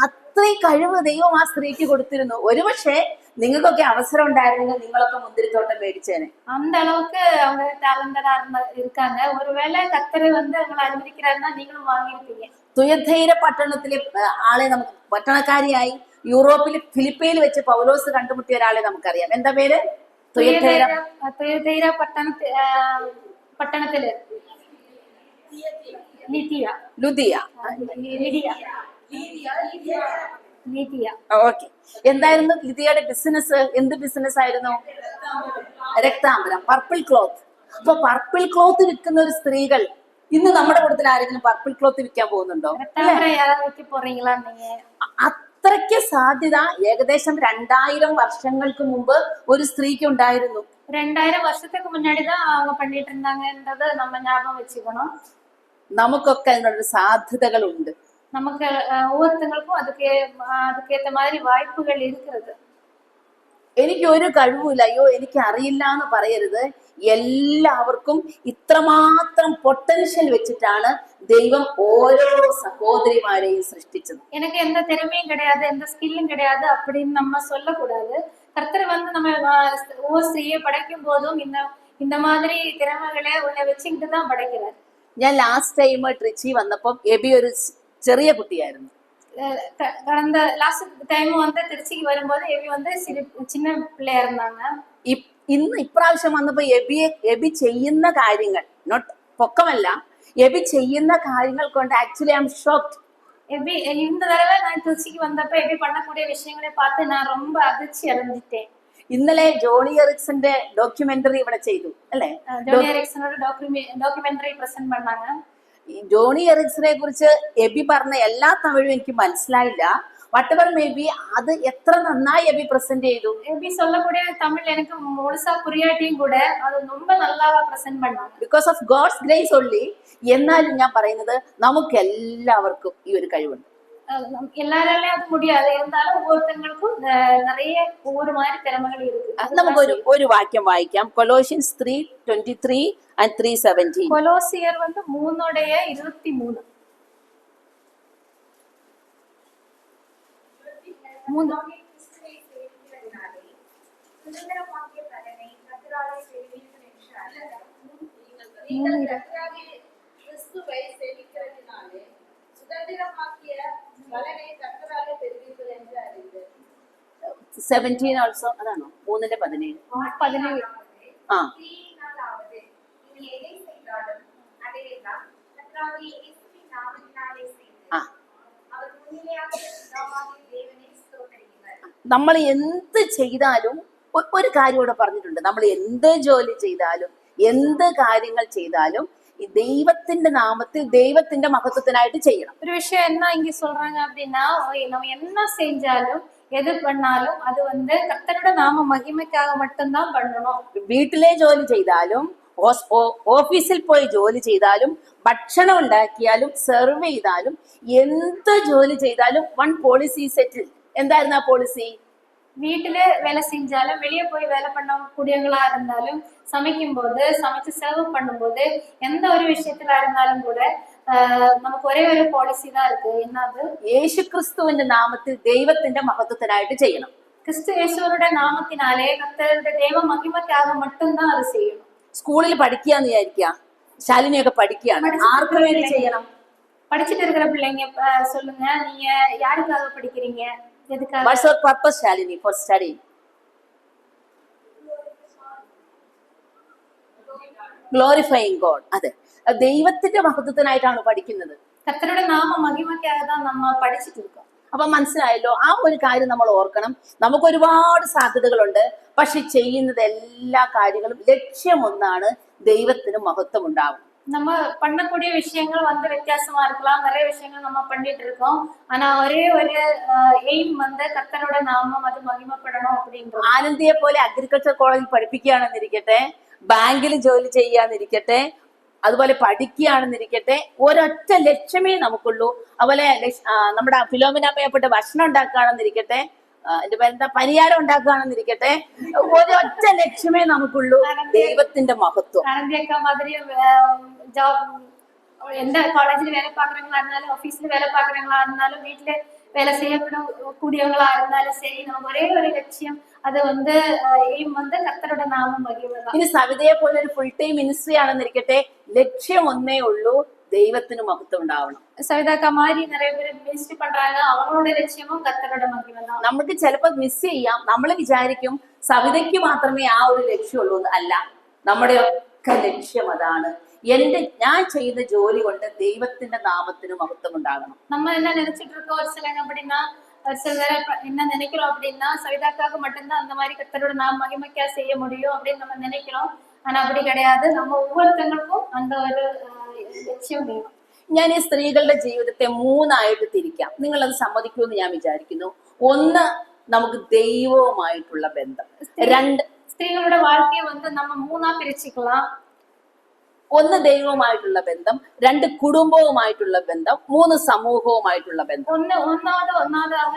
അത്രയും കഴിവ് ദൈവം ആ സ്ത്രീക്ക് കൊടുത്തിരുന്നു. ഒരുപക്ഷെ നിങ്ങൾക്കൊക്കെ അവസരം ഉണ്ടായിരുന്നെങ്കിൽ നിങ്ങളൊക്കെ മുന്തിരിത്തോട്ടം മേടിച്ചേനെ. அந்த அளவுக்கு அவங்க டேலண்டடா இருக்காங்க. ஒருவேளை கர்த்தர் வந்து உங்களை அனுமதிக்கிறாருன்னா நீங்களும் வாங்கியிருப்பீங்க. തുയഥൈര പട്ടണത്തിലെ ആളെ നമുക്ക്, പട്ടണക്കാരിയായി യൂറോപ്പിൽ ഫിലിപ്പയിൽ വെച്ച് പൗലോസ് കണ്ടുമുട്ടിയ ഒരാളെ നമുക്കറിയാം. എന്താ പേര്? തുയഥൈര പട്ടണത്തില് ലുദിയ. ഓക്കെ, എന്തായിരുന്നു ലിദിയയുടെ ബിസിനസ്? എന്ത് ബിസിനസ് ആയിരുന്നു? രക്താംബരം, പർപ്പിൾ ക്ലോത്ത്. അപ്പൊ പർപ്പിൾ ക്ലോത്ത് വിൽക്കുന്ന ഒരു സ്ത്രീകൾ ഇന്ന് നമ്മുടെ കൂട്ടത്തിൽ ആരെങ്കിലും പർപ്പിൾ ക്ലോത്ത് വിൽക്കാൻ പോകുന്നുണ്ടോ? അത്രയ്ക്ക് സാധ്യത ഏകദേശം 2000 വർഷങ്ങൾക്ക് മുമ്പ് ഒരു സ്ത്രീക്ക് ഉണ്ടായിരുന്നു. 2000 வருஷத்துக்கு முன்னாடிதான் அவங்க பண்ணிட்டு இருந்தாங்கன்றது நம்ம ஞாபகம் வச்சுக்கணும். നമുക്കൊക്കെ അതിനുള്ള സാധ്യതകളുണ്ട്. നമുക്ക് ஒவ்வொருத்தங்களுக்கும் அதுக்கேத்த மாதிரி வாய்ப்புகள் இருக்கிறது. എനിക്ക് ഒരു കഴിവുമില്ല, അയ്യോ എനിക്ക് അറിയില്ല എന്ന് പറയരുത്. എല്ലാവർക്കും ഇത്രമാത്രം പൊട്ടൻഷ്യൽ വെച്ചിട്ടാണ് ദൈവം ഓരോ സഹോദരിമാരെയും സൃഷ്ടിച്ചത്. எனக்கு எந்த திறமையும் கிடையாது, எந்த ஸ்கில்லும் கிடையாது அப்படின்னு நம்ம சொல்லக்கூடாது. கர்த்தர் வந்து நம்ம ஒவ்வொரு ஸ்திரீயை படைக்கும் போதும் இந்த மாதிரி திறமைகளை உள்ள வச்சுக்கிட்டு தான் படைக்கிறார். ഞാൻ ലാസ്റ്റ് ടൈം ട്രിച്ചി വന്നപ്പം എബി ഒരു ചെറിയ കുട്ടിയായിരുന്നു. கடந்த லாஸ்ட் டைம் வந்து திருச்சிக்கு வரும்போது எபி வந்து சின்ன பிள்ளையா இருந்தாங்க. ഇപ്രാവശ്യം വന്നപ്പോ എബി ചെയ്യുന്ന കാര്യങ്ങൾ, നോട്ട് പൊക്കമല്ല, എബി ചെയ്യുന്ന കാര്യങ്ങൾ കൊണ്ട് ആക്ച്വലി ഐ ആം ഷോക്ഡ്. எபி இந்த தடவை நான் திருச்சிக்கு வந்தப்ப எபி பண்ணக்கூடிய விஷயங்களை பார்த்து நான் ரொம்ப அதிர்ச்சி அடைஞ்சிட்டேன். ഇന്നലെ ജോണി എറിക്സന്റെ ഡോക്യുമെന്ററി ഇവിടെ ചെയ്തു അല്ലെ? ஜோனி எரிக்சனோட டாக்குமெண்ட்ரி பிரசன்ட் பண்ணாங்க. ഈ ജോണി എറിക്സനെ കുറിച്ച് എബി പറഞ്ഞ എല്ലാ തമിഴും എനിക്ക് മനസ്സിലായില്ല. വട്ടെവർ മേ ബി അത് എത്ര നന്നായി എബി പ്രസന്റ് ചെയ്തു. எப்படி சொல்லக்கூடிய தமிழ் எனக்கு முழுசா புரியாட்டியும் கூட அது ரொம்ப நல்லாவா பிரசன்ட் பண்ணாங்க. Because of God's grace only. എന്നാലും ഞാൻ പറയുന്നത് നമുക്ക് എല്ലാവർക്കും ഈ ഒരു കഴിവുണ്ട്. எல்லாராலையும் அது முடியாது, இருந்தாலும் ஒவ்வொருத்தங்களுக்கும் நிறைய ஒவ்வொரு மாதிரி திறமைகள் இருக்கு. നമുക്ക് ഒരു വാക്യം വായിക്കാം. Colossians 3:23 and 3:17. കൊലോസിയർ 3:23. ഓൾസോ അതാണോ? 3:17. ആ നമ്മൾ എന്ത് ചെയ്താലും ഒരു കാര്യം ഇവിടെ പറഞ്ഞിട്ടുണ്ട്. നമ്മൾ എന്ത് ജോലി ചെയ്താലും എന്ത് കാര്യങ്ങൾ ചെയ്താലും ഈ ദൈവത്തിന്റെ നാമത്തിൽ ദൈവത്തിന്റെ മഹത്വത്തിനായിട്ട് ചെയ്യണം. ഒരു விஷயம் என்ன இங்க சொல்றாங்க அப்படின்னா, நம்ம என்ன செஞ்சாலும் எது பண்ணாலும் அது கர்த்தரோட நாம மகிமைக்காக மட்டும்தான் பண்ணணும். വീട്ടിലെ ജോലി ചെയ്താലും ഓഫീസിൽ പോയി ജോലി ചെയ്താലും ഭക്ഷണം ഉണ്ടാക്കിയാലും സെർവ് ചെയ്താലും എന്ത് ജോലി ചെയ്താലും വൺ പോളിസി സെറ്റിൽ. എന്തായിരുന്നു ആ പോളിസി? வீட்டுல வேலை செஞ்சாலும் வெளியே போய் வேலை பண்ணக்கூடியவங்களா இருந்தாலும் சமைக்கும் போது சமைச்சு சர்வ் பண்ணும்போது எந்த ஒரு விஷயத்துல இருந்தாலும் கூட നമുക്ക് ഒരേ ഒരു പോളിസി தான் இருக்கு. என்னது? യേശു ക്രിസ്തുവിന്റെ നാമത്തിൽ ദൈവത്തിന്റെ മഹത്വത്തിനായിട്ട് ചെയ്യണം. ക്രിസ്തു യേശുവിന്റെ നാമത്തിനാലേ കർത്തരുടെ ദൈവ മഹിമയ്ക്കാக மட்டும்தான் അത് ചെയ്യണം. സ്കൂളിൽ പഠിക്കാന്ന് വിചാരിക്കുക, ശാലിനിയൊക്കെ പഠിക്കുകയാണ്, ആർക്ക് വേണ്ടി ചെയ്യണം? படிச்சிட்டு இருக்கிற பிள்ளைங்க சொல்லுங்க, நீங்க யாருக்காக படிக்கிறீங்க? எதுக்காக? What's your purpose, Shalini, for studying? Glorifying God. അതെ, ദൈവത്തിന്റെ മഹത്വത്തിനായിട്ടാണ് പഠിക്കുന്നത്. കർത്തരുടെ നാമ മഹിമയ്ക്കാக தான் நம்ம പഠിച്ചിട്ട് இருக்கோம். അപ്പൊ മനസ്സിലായല്ലോ? ആ ഒരു കാര്യം നമ്മൾ ഓർക്കണം. നമുക്ക് ഒരുപാട് സാധ്യതകളുണ്ട്, പക്ഷെ ചെയ്യുന്നത് എല്ലാ കാര്യങ്ങളും ലക്ഷ്യം ഒന്നാണ്, ദൈവത്തിന് മഹത്വം ഉണ്ടാവും. நம்ம பண்ணக்கூடிய விஷயங்கள் வித்தியாசமா இருக்கலாம், நிறைய விஷயங்கள் நம்ம பண்ணிட்டு இருக்கோம். ஆனா ஒரே ஒரு எய்ம் கர்த்தரோட நாமம் அது மகிமைப்படணும் அப்படின்றது. ആനന്ദിയെ പോലെ അഗ്രികൾച്ചർ കോളേജിൽ പഠിപ്പിക്കുകയാണെന്നിരിക്കട്ടെ, ബാങ്കിൽ ജോലി ചെയ്യാന്നിരിക്കട്ടെ, അതുപോലെ പഠിക്കുകയാണെന്നിരിക്കട്ടെ, ഒരൊറ്റ ലക്ഷ്യമേ നമുക്കുള്ളൂ. അതുപോലെ നമ്മുടെ ഫിലോമിനാമയപ്പെട്ട് ഭക്ഷണം ഉണ്ടാക്കുകയാണെന്നിരിക്കട്ടെ, എന്റെ പേരെന്താ, പരിഹാരം ഉണ്ടാക്കുകയാണെന്നിരിക്കട്ടെ, ഒരൊറ്റ ലക്ഷ്യമേ നമുക്കുള്ളൂ, ദൈവത്തിന്റെ മഹത്വം. ആനന്ദിയക്ക മാതിരി ஜாப் எந்த காலேஜ்ல வேலை பாக்குறவங்களா இருந்தாலும், ஆபீஸ்ல வேலை பாக்குறவங்களா இருந்தாலும், வீட்டுல வேலை செய்யக்கூடியவங்களா இருந்தாலும் சரி, நமக்கு ஒரே ஒரு லட்சியம் அது எய்ம் கர்த்தரோட நாமம் மகிமைதான். ഇനി സവിതയെ പോലെ ഒരു ഫുൾ ടൈം മിനിസ്ട്രി ആണെന്നിരിക്കട്ടെ, ലക്ഷ്യം ഒന്നേ ഉള്ളൂ, ദൈവത്തിന് മഹത്വം ഉണ്ടാവണം. സവിതാക്ക മാതിരി நிறைய പേര് മിനിസ്ട്രി പண்றாங்க, അവങ്ങളുടെ ലക്ഷ്യവും കർത്തരുടെ മഹിമதான். നമുക്ക് ചിലപ്പോൾ മിസ് ചെയ്യാം. നമ്മൾ വിചാരിക്കും സവിതയ്ക്ക് മാത്രമേ ആ ഒരു ലക്ഷ്യമുള്ളൂ. അല്ല, നമ്മുടെ ഒക്കെ ലക്ഷ്യം അതാണ്. ഞാൻ ചെയ്യുന്ന ജോലി കൊണ്ട് ദൈവത്തിന്റെ നാമത്തിന് മഹത്വം ഉണ്ടാകണം. நம்ம என்ன நினைச்சிட்டு இருக்கோம், ஒரு சிலங்க அப்படின்னா, ஒரு சில என்ன நினைக்கிறோம் அப்படின்னா, சவிதாக்காக மட்டும்தான் அந்த மாதிரி கர்த்தரோட நாம மகிமைக்கா செய்ய முடியும் அப்படின்னு நம்ம நினைக்கிறோம். ஆனா அப்படி கிடையாது. நம்ம ஒவ்வொருத்தங்களுக்கும் அந்த ஒரு ലക്ഷ്യം വേണം. ഞാൻ ഈ സ്ത്രീകളുടെ ജീവിതത്തെ 3ആയിട്ട് തിരിക്കാം. നിങ്ങൾ അത് സമ്മതിക്കുമെന്ന് ഞാൻ വിചാരിക്കുന്നു. ഒന്ന്, നമുക്ക് ദൈവവുമായിട്ടുള്ള ബന്ധം. രണ്ട്, സ്ത്രീകളുടെ வாழ்க்கையை நம்ம 3ஆ பிரிச்சுக்கலாம். ഒന്ന്, ദൈവവുമായിട്ടുള്ള ബന്ധം. രണ്ട്, കുടുംബവുമായിട്ടുള്ള ബന്ധം. മൂന്ന്, സമൂഹവുമായിട്ടുള്ള ബന്ധം. ஒன்னாவதாக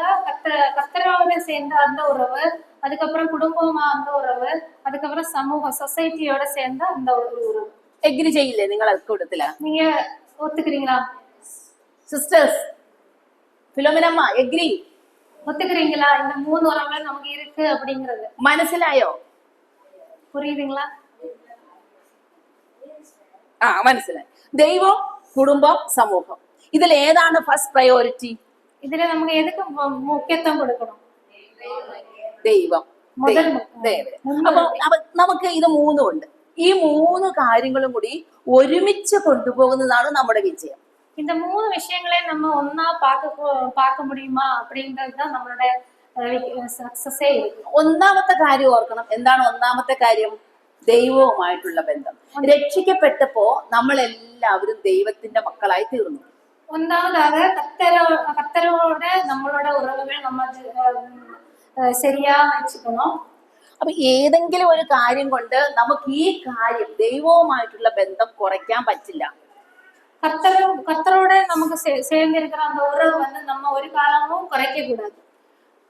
கர்த்தரோட சேர்ந்த அந்த உறவு, அதுக்கப்புறம் குடும்பமா அந்த உறவு, அதுக்கப்புறம் சமூக சொசைட்டியோட சேர்ந்த அந்த ஒரு உறவு. എഗ്രി ചെയ്യില്ലേ നിങ്ങൾ അത് കൂട്ടത്തില്? நீங்க ஒத்துக்கிறீங்களா സിസ്റ്റേഴ്സ്? ഫിലോമിനമ്മ എഗ്രി? ஒத்துக்கிறீங்களா? இந்த 3 உறவுகள் நமக்கு இருக்கு அப்படிங்கிறது മനസ്സിലായോ? புரியுதுங்களா? മനസ്സിലായി. ദൈവം, കുടുംബം, സമൂഹം, ഇതിൽ ഏതാണ് ഫസ്റ്റ് പ്രയോറിറ്റി? ഇതില് നമുക്ക് ഏതൊക്കെ മുഖ്യത്വം കൊടുക്കണം? ദൈവം. അപ്പൊ നമുക്ക് ഇത് 3 ഉണ്ട്. ഈ 3 കാര്യങ്ങളും കൂടി ഒരുമിച്ച് കൊണ്ടുപോകുന്നതാണ് നമ്മുടെ വിജയം. இந்த 3 விஷயங்களே நம்ம ஒன்னா பார்க்க முடியுமா அப்படின்றதுதான் நம்மளோட സക്സസേ ഇരിക്കും. ഒന്നാമത്തെ കാര്യം ഓർക്കണം. എന്താണ് ഒന്നാമത്തെ കാര്യം? ദൈവവുമായിട്ടുള്ള ബന്ധം. രക്ഷിക്കപ്പെട്ടപ്പോ നമ്മളെല്ലാവരും ദൈവത്തിന്റെ മക്കളായി തീർന്നു. ഒന്നാമதாக கர்த்தரோட நம்மளோட உறவுகள் நம்ம சரியா வச்சுக்கணும். അപ്പൊ ഏതെങ്കിലും ഒരു കാര്യം കൊണ്ട് നമുക്ക് ഈ കാര്യം ദൈവവുമായിട്ടുള്ള ബന്ധം കുറയ്ക്കാൻ പറ്റില്ല. கர்த்தரோட நமக்கு சேர்ந்து இருக்கிற அந்த உறவு வந்து நம்ம ஒரு காலமும் குறைக்க கூடாது.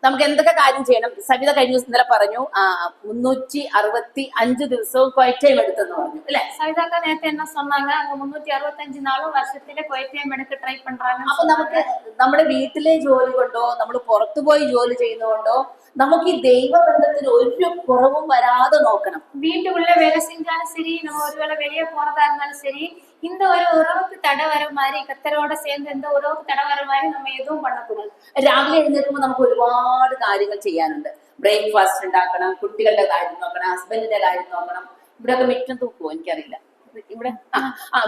നമുക്ക് എന്തൊക്കെ കാര്യം ചെയ്യണം? സവിത കഴിഞ്ഞ ദിവസം ഇന്നലെ പറഞ്ഞു 365 ദിവസവും ക്വയറ്റ് ടൈം എടുത്തെന്ന് പറഞ്ഞു അല്ലെ? സവിതാക്ക നേരത്തെ എന്നാ சொன்னாங்க, அங்க 365 നാളും വർഷത്തിലെ ക്വയറ്റ് ടൈം എടുത്ത് ട്രൈ പண்றாங்க. അപ്പൊ നമുക്ക് നമ്മുടെ വീട്ടിലെ ജോലി കൊണ്ടോ നമ്മൾ പുറത്തുപോയി ജോലി ചെയ്യുന്നതുകൊണ്ടോ നമുക്ക് ഈ ദൈവബന്ധത്തിന് ഒരു കുറവും വരാതെ നോക്കണം. வீட்டுக்குள்ள வேலை செஞ்சாலும் சரி, நம்ம ஒருவேளை வெளியே போறதா இருந்தாலும் சரி, இந்த ஒரு உறவுக்கு தடை வர மாதிரி, கர்த்தரோட சேர்ந்து இந்த உறவுக்கு தடை வர மாதிரி நம்ம எதுவும் பண்ணக்கூடாது. രാവിലെ എഴുന്നേൽക്കുമ്പോൾ നമുക്ക് ഒരുപാട് കാര്യങ്ങൾ ചെയ്യാനുണ്ട്. ബ്രേക്ക്ഫാസ്റ്റ് ഉണ്ടാക്കണം, കുട്ടികളുടെ കാര്യം നോക്കണം, ഹസ്ബൻഡിന്റെ കാര്യം നോക്കണം. ഇവിടെയൊക്കെ മിറ്റം തൂക്കുമോ എനിക്കറിയില്ല. ഇവിടെ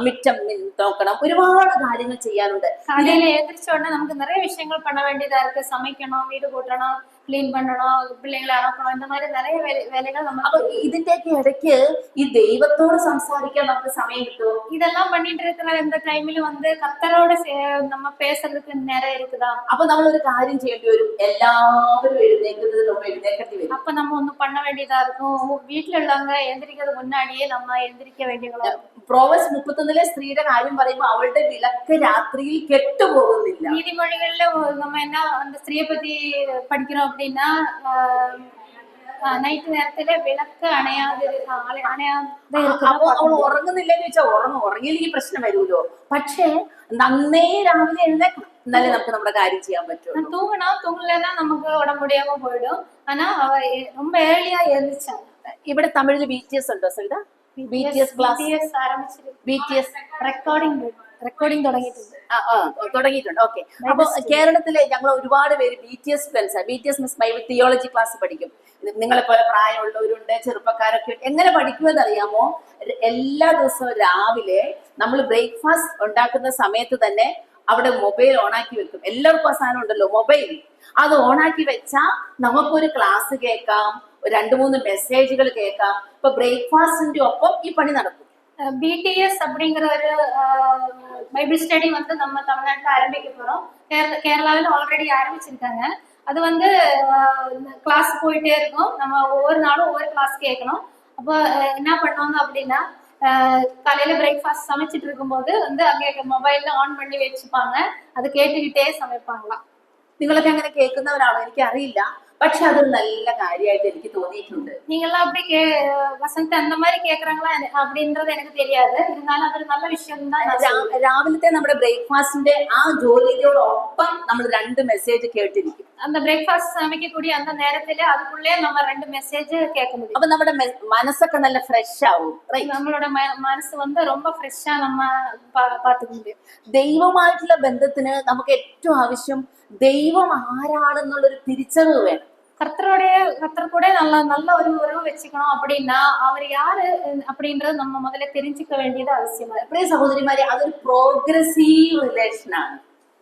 മിറ്റം നോക്കണം, ഒരുപാട് കാര്യങ്ങൾ ചെയ്യാനുണ്ട്. காலையில எழுந்திரிச்ச உடனே நமக்கு நிறைய விஷயங்கள் பண்ண வேண்டியதா இருக்கு. சமைக்கணும், வீடு கூட்டணும், கிளீன் பண்ணணும், பிள்ளைங்களை அனுப்பணும், இந்த மாதிரி நிறைய வேலைகள் நம்ம. അപ്പൊ ഇതിന്റെയൊക്കെ ഇടയ്ക്ക് ഈ ദൈവത്തോട് സംസാരിക്കാൻ നമുക്ക് സമയം കിട്ടുമോ? இதெல்லாம் பண்ணிட்டு இருக்கிற இந்த டைம்ல வந்து கர்த்தரோட நம்ம பேசுறதுக்கு நேரம் இருக்குதா? അപ്പൊ നമ്മൾ ഒരു കാര്യം ചെയ്യേണ്ടി വരും. എല്ലാവരും എഴുന്നേൽക്കുന്നതിന് മുമ്പ് എഴുന്നേൽക്കേണ്ടി വരും. அப்ப நம்ம ஒண்ணும் பண்ண வேண்டியதா இருக்கும். வீட்டுல உள்ளவங்க எந்திரிக்கிறது முன்னாடியே நம்ம எந்திரிக்க வேண்டியவங்களா. പ്രോവെർബ്സ് 31 സ്ത്രീയുടെ കാര്യം പറയുമ്പോൾ അവളുടെ വിളക്ക് രാത്രിയിൽ കെട്ടുപോകുന്നില്ല. நீதிமொழிகள்ல நம்ம என்ன அந்த ஸ்திரியை பத்தி படிக்கிறோம் அப்படின்னா, നൈറ്റ് നേരത്തില് വിളക്ക് അണയാതെ അപ്പൊ അവൾ ഉറങ്ങുന്നില്ലെന്ന് വെച്ചാൽ ഉറങ്ങിയില്ലെങ്കിൽ പ്രശ്നം വരുമല്ലോ. പക്ഷേ നന്നേ രാവിലെ എഴുന്നേക്കണം, എന്നാലേ നമുക്ക് നമ്മുടെ കാര്യം ചെയ്യാൻ പറ്റുള്ളൂ. தூங்கலன்னா നമുക്ക് உடம்பு முடியாம போயிடும். ஆனா அவ ரொம்ப ஏர்லியா எழுந்திரிச்சாங்க. ഇവിടെ തമിഴില് BTS ഉണ്ടോ സവിത? BTS ക്ലാസ് ആരംഭിച്ചിട്ടുണ്ട്. BTS റെക്കോർഡിംഗ് തുടങ്ങിയിട്ടുണ്ട്. ഓക്കെ. അപ്പൊ കേരളത്തിലെ ഞങ്ങൾ ഒരുപാട് പേര് BTS friends. BTS miss Bible theology class പഠിക്കും. നിങ്ങളെ പോലെ പ്രായമുള്ളവരുണ്ട്, ചെറുപ്പക്കാരൊക്കെ. എങ്ങനെ പഠിക്കുമെന്ന് അറിയാമോ? എല്ലാ ദിവസവും രാവിലെ നമ്മൾ ബ്രേക്ക്ഫാസ്റ്റ് ഉണ്ടാക്കുന്ന സമയത്ത് തന്നെ അവിടെ മൊബൈൽ ഓണാക്കി വെക്കും. എല്ലാവർക്കും ആ സാധനം ഉണ്ടല്ലോ, മൊബൈൽ. അത് ഓണാക്കി വെച്ചാൽ നമുക്കൊരു ക്ലാസ് കേൾക്കാം, 2-3 മെസ്സേജുകൾ കേൾക്കാം. ഇപ്പൊ ബ്രേക്ക്ഫാസ്റ്റിന്റെ ഒപ്പം ഈ പണി നടക്കും. BTS அப்படிங்கிற ஒரு பைபிள் ஸ்டடி வந்து நம்ம தமிழ்நாட்டில் ஆரம்பிக்க போறோம். கேரளாவில் ஆல்ரெடி ஆரம்பிச்சிருக்காங்க. அது வந்து கிளாஸ் போயிட்டே இருக்கும். நம்ம ஒவ்வொரு நாளும் ஒவ்வொரு கிளாஸ் கேட்கணும். அப்போ என்ன பண்ணுவாங்க அப்படின்னா, காலையில பிரேக்ஃபாஸ்ட் சமைச்சிட்டு இருக்கும்போது வந்து அங்கே மொபைல்ல ஆன் பண்ணி வச்சுப்பாங்க. அது கேட்டுக்கிட்டே சமைப்பாங்களாம். നിങ്ങളൊക്കെ അങ്ങനെ കേൾക്കുന്നവരാണോ എനിക്ക് അറിയില്ല. പക്ഷെ അതൊരു നല്ല കാര്യമായിട്ട് എനിക്ക് തോന്നിയിട്ടുണ്ട്. நீங்கெல்லாம் அப்படி வசந்த் அந்த மாதிரி கேக்குறாங்களா அப்படின்றது எனக்கு தெரியாது. இருந்தாலும் അതൊരു നല്ല വിഷയം தான். രാവിലത്തെ നമ്മുടെ ബ്രേക്ക്ഫാസ്റ്റിന്റെ ആ ജോലിയോടൊപ്പം നമ്മൾ 2 മെസ്സേജ് കേട്ടിരിക്കും. அந்த பிரேக்ஃபாஸ்ட் சமைக்கக்கூடிய அந்த நேரத்துல அதுக்குள்ளே நம்ம 2 மெசேஜ் கேட்க முடியும். അപ്പൊ നമ്മുടെ മനസ്സൊക്കെ നല്ല ഫ്രഷ് ആവും. நம்மளோட മനസ്സ് வந்து ரொம்ப ഫ്രഷാ நம்ம പാത്തുக்க முடியும். ദൈവമായിട്ടുള്ള ബന്ധത്തിന് നമുക്ക് ഏറ്റവും ആവശ്യം ദൈവം ആരാണെന്നുള്ളൊരു തിരിച്ചറിവ് വേണം. கர்த்தர் கூட நல்ல ஒரு உறவு வச்சுக்கணும். அப்படின்னா அவர் யாரு அப்படின்றது நம்ம முதல்ல தெரிஞ்சுக்க வேண்டியது அவசியமா இருக்கு. പ്രിയ സഹോദരിമാരെ, അതൊരു പ്രോഗ്രസീവ് റിലേഷൻ ആണ്.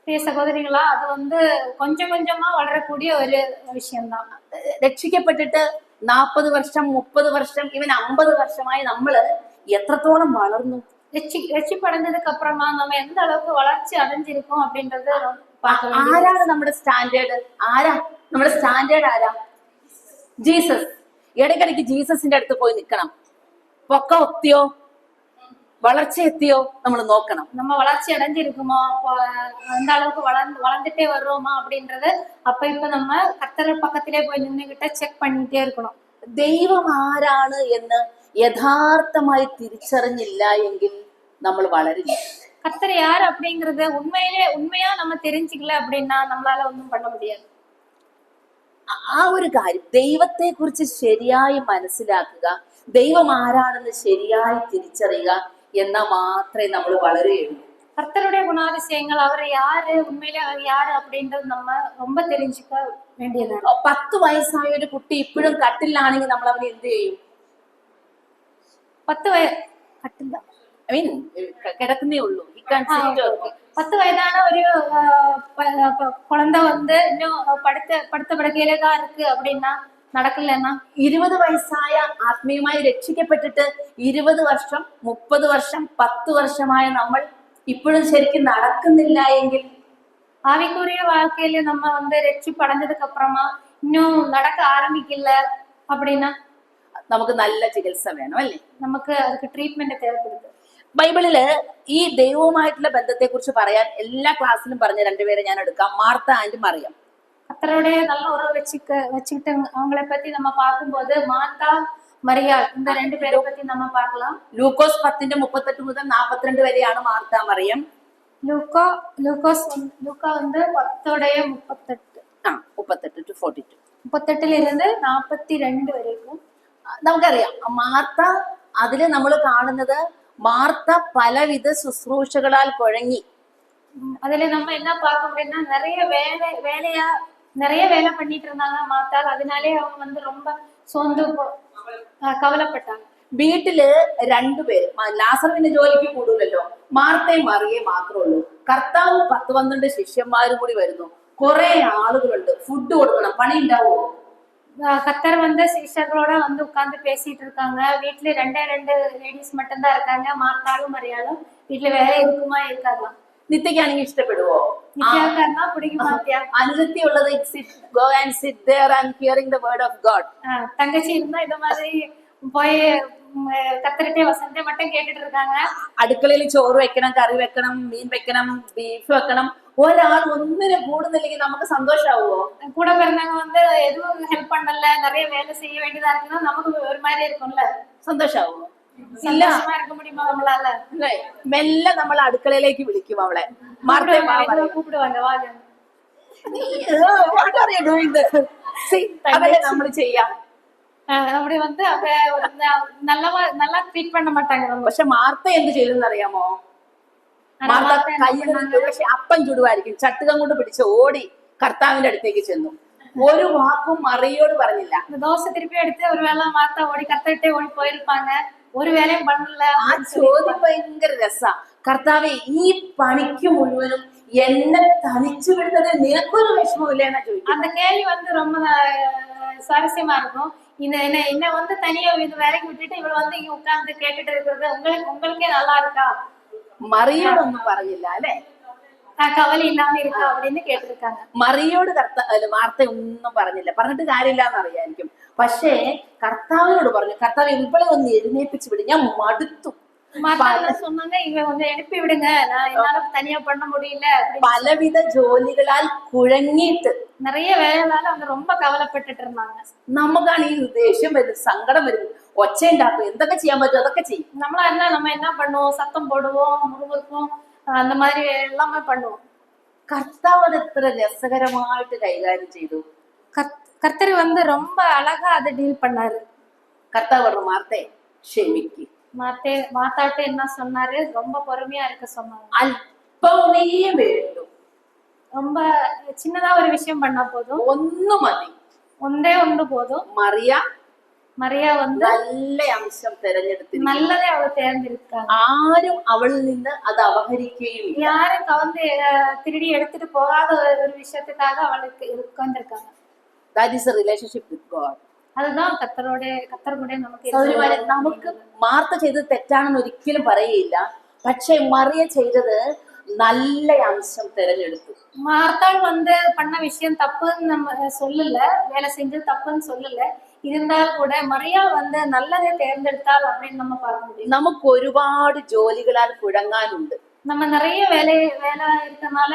പ്രിയ സഹോദരികളാ, അത് வந்து கொஞ்சம் கொஞ்சமா വളരக்கூடிய ഒരു വിഷയംதான். രക്ഷിക്കപ്പെട്ടിട്ട് 40 വർഷം 30 വർഷം ഇവൻ 50 വർഷമായി നമ്മള് എത്രത്തോളം വളർന്നു? രക്ഷിപ്പടഞ്ഞதுக்கு അപ്പുറமா நம்ம எந்த அளவுக்கு வளர்ச்சி அடைஞ்சிருக்கோம் அப்படின்றது ആരാണ് നമ്മുടെ സ്റ്റാൻഡേർഡ്? നമ്മുടെ സ്റ്റാൻഡേർഡ് ആരാ? ജീസസ്. ഇടയ്ക്കിടയ്ക്ക് ജീസസിന്റെ അടുത്ത് പോയി നിൽക്കണം. പൊക്കം എത്തിയോ, വളർച്ച എത്തിയോ നമ്മൾ നോക്കണം. நம்ம வளர்ச்சி அடைஞ்சிருக்குமோ, அந்த அளவுக்கு வளர்ந்துட்டே வர்றோமா அப்படின்றது அப்ப இப்ப நம்ம கர்த்தர் பக்கத்திலே போய் நின்னுகிட்ட செக் பண்ணிட்டே இருக்கணும். ദൈവം ആരാണ് എന്ന് യഥാർത്ഥമായി തിരിച്ചറിഞ്ഞില്ല എങ്കിൽ നമ്മൾ വളരില്ല. கர்த்தர் யார் அப்படிங்கறது உண்மையா நம்ம தெரிஞ்சுக்கல அப்படின்னா நம்மளால ஒன்றும் பண்ண முடியாது. ആ ഒരു കാര്യം ദൈവത്തെ കുറിച്ച് ശരിയായി മനസ്സിലാക്കുക, ദൈവം ആരാണെന്ന് ശരിയായി തിരിച്ചറിയുക എന്നാൽ മാത്രമേ നമ്മൾ വളരുകയുള്ളൂ. கர்த்தருடைய குணாதிசயங்கள், அவர் யாரு, உண்மையிலே அவர் யாரு அப்படின்றது நம்ம ரொம்ப தெரிஞ்சுக்க வேண்டியது. 10 വയസ്സായ ഒരു കുട്ടി ഇപ്പോഴും കട്ടിലാണെങ്കിൽ നമ്മൾ അവനെ എന്ത് ചെയ്യും? 10 കട്ടില്ല ഐ മീൻ കിടക്കുന്നേ ഉള്ളൂ. He can't sit. okay. 10 வயதான ஒரு குழந்தை வந்து இன்னும் படுத்த படுக்கையிலே தான் இருக்கு அப்படின்னா നടക്കില്ലെന്നാ. 20 വയസ്സായ ആത്മീയമായി രക്ഷിക്കപ്പെട്ടിട്ട് 20 വർഷം 30 വർഷം 10 വർഷമായ നമ്മൾ ഇപ്പോഴും ശരിക്കും നടക്കുന്നില്ല എങ്കിൽ, ஆவிக்குரிய வாழ்க்கையில நம்ம வந்து ரட்சிப்பு அடைஞ்சதுக்கு அப்புறமா இன்னும் நடக்க ஆரம்பிக்கல அப்படின்னா നമുക്ക് നല്ല ചികിത്സ വേണം അല്ലേ? നമുക്ക് அதுக்கு ட்ரீட்மெண்ட் தேவைப்படுது. ബൈബിളില് ഈ ദൈവവുമായിട്ടുള്ള ബന്ധത്തെ കുറിച്ച് പറയാൻ എല്ലാ ക്ലാസ്സിലും പറഞ്ഞ രണ്ടുപേരെ ഞാൻ എടുക്കാം, മാർത്ത ആൻഡ് മറിയം. கர்த்தருடைய நல்ல உறவு வச்சுக்கிட்டு அவங்கள பத்தி நம்ம பார்க்கும்போது மார்த்தா மரியாள் இந்த 2 பேரை பத்தி நம்ம பார்க்கலாம். ലൂക്കോസ് 10:38 മുതൽ 42 വരെയാണ് മാർത്ത മറിയം. ലൂക്കാ வந்து 10:38 38 to 42. 38 42 വരേക്കും നമുക്കറിയാം. മാർത്ത, അതില് നമ്മൾ കാണുന്നത് മാർത്ത പലവിധ ശുശ്രൂഷകളാൽ കുഴങ്ങി. அதுல நம்ம என்ன பார்க்க முடியும்னா நிறைய வேலை பண்ணிட்டு இருந்தாங்க மாத்தாள். அதனாலே அவங்க வந்து ரொம்ப சோர்ந்து കവലപ്പെട്ടാണ്. വീട്ടില് രണ്ടുപേര്, ലാസറിന് ജോലിക്ക് കൂടുതലല്ലോ, മാർത്തയും മറിയേ മാത്രമേ ഉള്ളൂ. കർത്താവ് 10-12 ശിഷ്യന്മാരും കൂടി വരുന്നു, കുറെ ആളുകളുണ്ട്, ഫുഡ് കൊടുക്കണം, പണി ഉണ്ടാവുമോ? கத்தர் வந்து சிஷ்யர்களோட வந்து உட்கார்ந்து பேசிட்டு இருக்காங்க. வீட்டுல 2 லேடிஸ் மட்டும்தான் இருக்காங்க, மார்த்தாலும் மரியாளும். வீட்டுல வேலை இருக்குமா இருக்காதான்? നിത്യക്കാണെങ്കിൽ ഇഷ്ടപ്പെടുവോ? നിത്യക്കാരനാ പിടിക്കുமா? അനുജത്തി ഉള്ളത് go and sit there and hearing the word of God. தங்கச்சி இருந்தா இந்த மாதிரி போய் கத்தரிட்டே வசந்தே மட்டும் கேட்டுட்டு இருக்காங்க. അടുക്കളയിൽ ചോറ് വെക്കണം, കറി വെക്കണം, മീൻ വെക്കണം, ബീഫ് വെക്കണം. ഒരാൾ ഒന്നിനും കൂടുന്നില്ലെങ്കിൽ നമുക്ക് സന്തോഷാവുമോ? கூட பிறந்தவங்க வந்து எதுவும் ஹெல்ப் பண்ணல, நிறைய வேலை செய்ய வேண்டியதா இருக்குன்னா நமக்கு ஒரு மாதிரி இருக்கும்ல, സന്തോഷാവുമോ? സന്തോഷமா இருக்க முடியுமா நம்மளால? മെല്ലെ നമ്മൾ അടുക്കളയിലേക്ക് വിളിക്കും അവളെ. கூப்பிடுவாங்க, வாங்க. അവളെ നമ്മൾ ചെയ്യാം. அப்படி வந்து நல்லா ட்ரீட் பண்ண மாட்டாங்க. പക്ഷെ മാർത്ത എന്ത് ചെയ്തെന്ന് അറിയാമോ? മാർത്ത കയ്യിൽ പക്ഷെ അപ്പം ചുടുവായിരിക്കും, ചട്ടുകം കൊണ്ട് പിടിച്ച് ഓടി കർത്താവിന്റെ അടുത്തേക്ക് ചെന്നു. ഒരു വാക്കും മറിയോട് പറഞ്ഞില്ല. தோசை திருப்பி எடுத்து ஒரு வேளை மாத்தா ஓடி கத்தரிட்டே ஓடி போயிருப்பாங்க, ഒരു വേലയും പണില്ല. ആ ചോദ്യം ഭയങ്കര രസാ. കർത്താവെ, ഈ പണിക്ക് മുഴുവനും എന്നെ തനിച്ചു വിടുന്നത് നിനക്കൊരു വിഷമമില്ല എന്നാ ചോദിക്കും. அந்த கேள்வி வந்து ரொம்ப சுவாரஸ்யமா இருக்கும். என்ன வந்து தனியா இது வேலைக்கு விட்டுட்டு இவள் வந்து இங்க உட்கார்ந்து கேட்டுட்டு இருக்கிறது உங்களுக்கே நல்லா இருக்கா? മറിയോടൊന്നും പറഞ്ഞില്ല അല്ലെ? കവല ഇല്ലാമ இருக்கா அப்படின்னு കേട്ടിருக்காங்க. മറിയോട് വാർത്ത ഒന്നും പറഞ്ഞില്ല. പറഞ്ഞിട്ട് കാര്യമില്ല എന്നറിയായിരിക്കും. പക്ഷേ കർത്താവിനോട് പറഞ്ഞു, കർത്താവ് ഇവളെ ഒന്ന് എഴുന്നേപ്പിച്ചു വിടും, ഞാൻ മടുത്തു. சொன்னாங்க, இவ கொஞ்சம் எழுப்பி விடுங்க, நான் என்னால தனியா பண்ண முடியல. പലവിധ ജോലികളാൽ കുഴങ്ങിയിട്ട് நிறைய வேலையால அவங்க ரொம்ப கவலைப்பட்டுட்டு இருந்தாங்க. നമുക്കാണ് ഈ ദേഷ്യം വരുന്നത്, സങ്കടം വരുന്നത്, ഒച്ച ഉണ്ടാക്കും, എന്തൊക്കെ ചെയ്യാൻ പറ്റും അതൊക്കെ ചെയ്യും. നമ്മളാ இருந்தா நம்ம என்ன பண்ணுவோம்? சத்தம் போடுவோம், முறுமுறுப்போம், அந்த மாதிரி எல்லாமே பண்ணுவோம். കർത്താവ് അത് എത്ര രസകരമായിട്ട് കൈകാര്യം ചെയ്തു. கர்த்தர் வந்து ரொம்ப அழகா அதை டீல் பண்ணாரு. കർത്താവ് പറഞ്ഞു, മാർത്തേ ക്ഷമിക്ക്. மாத்தாட்ட என்ன சொன்னாரு? ரொம்ப பொறுமையா இருக்க சொன்னாரு. അല്പമേ വേണ്ടു, ரொம்ப சின்னதா ஒரு விஷயம் பண்ணா போதும், ഒന്ന് മതി, ஒன்றே ஒன்று போதும். மரியா வந்து നല്ല അംശം തെരഞ്ഞെടുത്തു, நல்லதே அவ தேர்ந்தெடுத்தாங்க. ആരും അവളിൽ നിന്ന് അത് അപഹരിക്കുകയും யாரும் கவர்ந்து திருடி எடுத்துட்டு போகாத ஒரு விஷயத்துக்காக அவளுக்கு உட்கார்ந்துருக்காங்க. That is a relationship with God. அதுதான் கத்தர் கூட നമുക്ക് മാർത്ത ചെയ്തത് തെറ്റാണെന്ന് ഒരിക്കലും പറയില്ല. പക്ഷെ മറിയ ചെയ്തത് நல்ல அம்சம் തെരഞ്ഞെടുത്തു. மார்த்தாள் வந்து பண்ண விஷயம் தப்புன்னு நம்ம சொல்லல, வேலை செஞ்சது தப்புன்னு சொல்லல. இருந்தால் கூட மரியா வந்து நல்லதை தேர்ந்தெடுத்தாள் அப்படின்னு நம்ம பார்க்க முடியும். നമുക്ക് ഒരുപാട് ജോലികളാൽ കുഴങ്ങാനുണ്ട്. நம்ம நிறைய வேலை இருக்கனால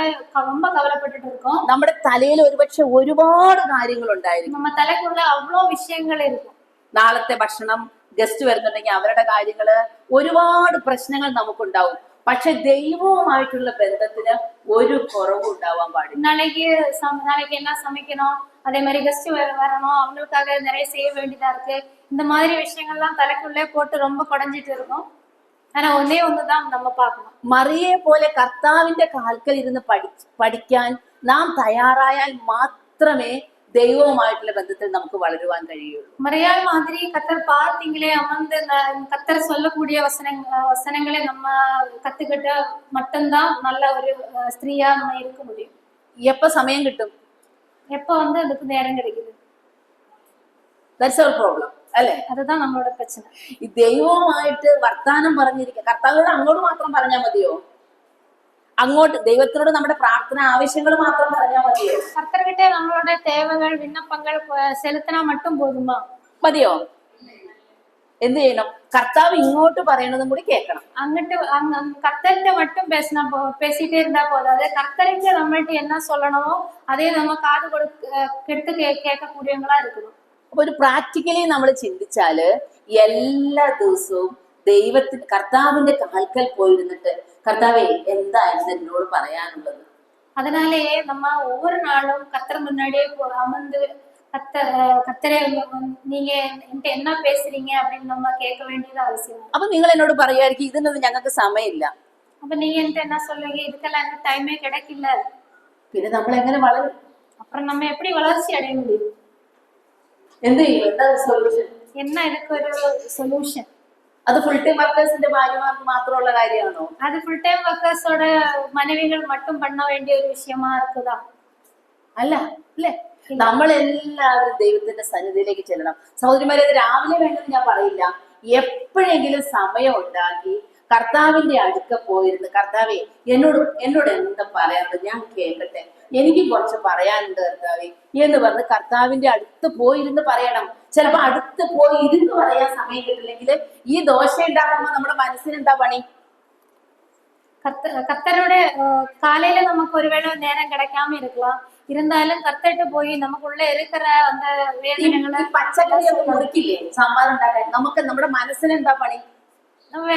ரொம்ப கவலைப்பட்டுட்டு இருக்கோம். നമ്മുടെ തലയിൽ ഒരുപക്ഷെ ഒരുപാട് കാര്യങ്ങൾ ഉണ്ടായിരിക്കും. நம்ம தலைக்குள்ள அவ்வளோ விஷயங்கள் இருக்கும். നാളത്തെ ഭക്ഷണം, ഗസ്റ്റ് വരുന്നുണ്ടെങ്കിൽ അവരുടെ കാര്യങ്ങള്, ഒരുപാട് പ്രശ്നങ്ങൾ നമുക്കുണ്ടാവും. പക്ഷെ ദൈവവുമായിട്ടുള്ള ബന്ധത്തിന് ഒരു കുറവും ഉണ്ടാവാൻ പാടില്ല. நாளைக்கு என்ன சமைக்கணும், அதே மாதிரி கெஸ்ட் வரணும், அவங்களுக்காக நிறைய செய்ய வேண்டியதா இருக்கு. இந்த மாதிரி விஷயங்கள்லாம் தலைக்குள்ளே போட்டு ரொம்ப குறைஞ்சிட்டு இருக்கும். ஆனா ஒன்னே ஒண்ணுதான் நம்ம பார்க்கணும். മറിയെ പോലെ കർത്താവിന്റെ കാൽക്കൽ ഇരുന്ന് പഠിക്കാൻ നാം തയ്യാറായാൽ മാത്രമേ ദൈവവുമായിട്ടുള്ള ബന്ധത്തിൽ നമുക്ക് വളരുവാൻ കഴിയുള്ളൂ. மரியாள் மாதிரி கத்தர் பாத்தீங்களே அமர்ந்து கத்தர் சொல்லக்கூடிய வசனங்களை நம்ம கத்துக்கிட்ட மட்டும்தான் நல்ல ஒரு ஸ்திரீயா நம்ம இருக்க முடியும். എപ്പോ സമയം കിട്ടും? எப்ப அதுக்கு நேரம் கிடைக்குது? ദാറ്റ്സ് അവർ പ്രോബ്ലം അല്ലെ? அதுதான் நம்மளோட பிரச்சனை. ഈ ദൈവവുമായിട്ട് വർത്താനം പറഞ്ഞിരിക്കുക, കർത്താവിനോട് അങ്ങോട്ട് മാത്രം പറഞ്ഞാൽ മതിയോ? അങ്ങോട്ട് ദൈവത്തിനോട് നമ്മുടെ പ്രാർത്ഥന ആവശ്യങ്ങൾ മാത്രം പറഞ്ഞാൽ മതിയോ? கர்த்தர்கிட்ட நம்மளோட தேவைகள் விண்ணப்பங்கள் செலுத்தினா மட்டும் போதுமா? മതിയോ? എന്ത് ചെയ്യണം? കർത്താവ് ഇങ്ങോട്ട് പറയണതും കൂടി കേൾക്കണം. அங்கிட்டு கர்த்தர்கிட்ட மட்டும் பேசிட்டே இருந்தா போதாது. கர்த்தருக்கு நம்மள்ட்ட என்ன சொல்லணுமோ அதே நம்ம காது கெடுத்து கேட்கக்கூடியவங்களா இருக்கணும். അപ്പൊ ഒരു പ്രാക്ടിക്കലി നമ്മൾ ചിന്തിച്ചാല് എല്ലാ ദിവസവും ദൈവത്തിന് കർത്താവിന്റെ കാൽക്കൽ പോയിരുന്നിട്ട് കർത്താവേ എന്തായിരുന്നു എന്നോട് പറയാനുള്ളത്? அதனாலேயே நம்ம ஒவ்வொரு நாளும் கர்த்தர் முன்னாடியே அமர்ந்து கர்த்தரே நீங்க என்கிட்ட என்ன பேசுறீங்க அப்படின்னு நம்ம கேட்க வேண்டியது அவசியம். അപ്പൊ നിങ്ങൾ എന്നോട് പറയുമായിരിക്കും ഇതിനൊന്നും ഞങ്ങൾക്ക് സമയമില്ല. அப்ப நீங்க என்கிட்ட என்ன சொல்லுவீங்க? இதுக்கெல்லாம் எனக்கு டைமே கிடைக்கல. പിന്നെ നമ്മൾ എങ്ങനെ വളരും? அப்புறம் நம்ம எப்படி வளர்ச்சி அடைய முடியும்? എന്ത് ചെയ്യും? എന്താ സൊല്യൂഷൻ? என்ன இதுக்கு ഒരു സൊല്യൂഷൻ? അത് ഫുൾ ടൈം വർക്കേഴ്സിന്റെ ഭാര്യമാർക്ക് മാത്രമുള്ള കാര്യമാണോ? அது ஃபுல் டைம் வர்க்கர்ஸோட மனைவிகள் மட்டும் பண்ண வேண்டிய ஒரு விஷயமா இருக்குதா? അല്ല അല്ലേ? നമ്മളെല്ലാവരും ദൈവത്തിന്റെ സന്നിധിയിലേക്ക് ചെല്ലണം. സഹോദരിമാരെ, ഇത് രാവിലെ വേണമെന്ന് ഞാൻ പറയില്ല. എപ്പോഴെങ്കിലും സമയം ഉണ്ടാക്കി കർത്താവിന്റെ അടുക്ക പോയിരുന്ന് കർത്താവേ എന്നോട് എന്താ പറയാനുള്ളത്, ഞാൻ കേൾക്കട്ടെ, എനിക്ക് കുറച്ച് പറയാനുണ്ട് കർത്താവേ എന്ന് പറഞ്ഞ് കർത്താവിന്റെ അടുത്ത് പോയിരുന്ന് പറയണം. ചിലപ്പോ അടുത്ത് പോയി ഇരുന്ന് പറയാൻ സമയം കിട്ടില്ലെങ്കിൽ ഈ ദോശ ഉണ്ടാക്കുമ്പോ നമ്മുടെ മനസ്സിന് എന്താ പണി? கர்த்தரோட காலையில நமக்கு ஒருவேளை நேரம் கிடைக்காம இருக்கலாம். இருந்தாலும் கர்த்தர்கிட்ட போய் நமக்குள்ள இருக்கிற அந்த வேதனைகளை പച്ചക്കറിയൊക്കെ മുറിക്കില്ലേ സാമ്പാർ ഉണ്ടാക്കാൻ? നമുക്ക് നമ്മുടെ മനസ്സിന് എന്താ പണി? நம்ம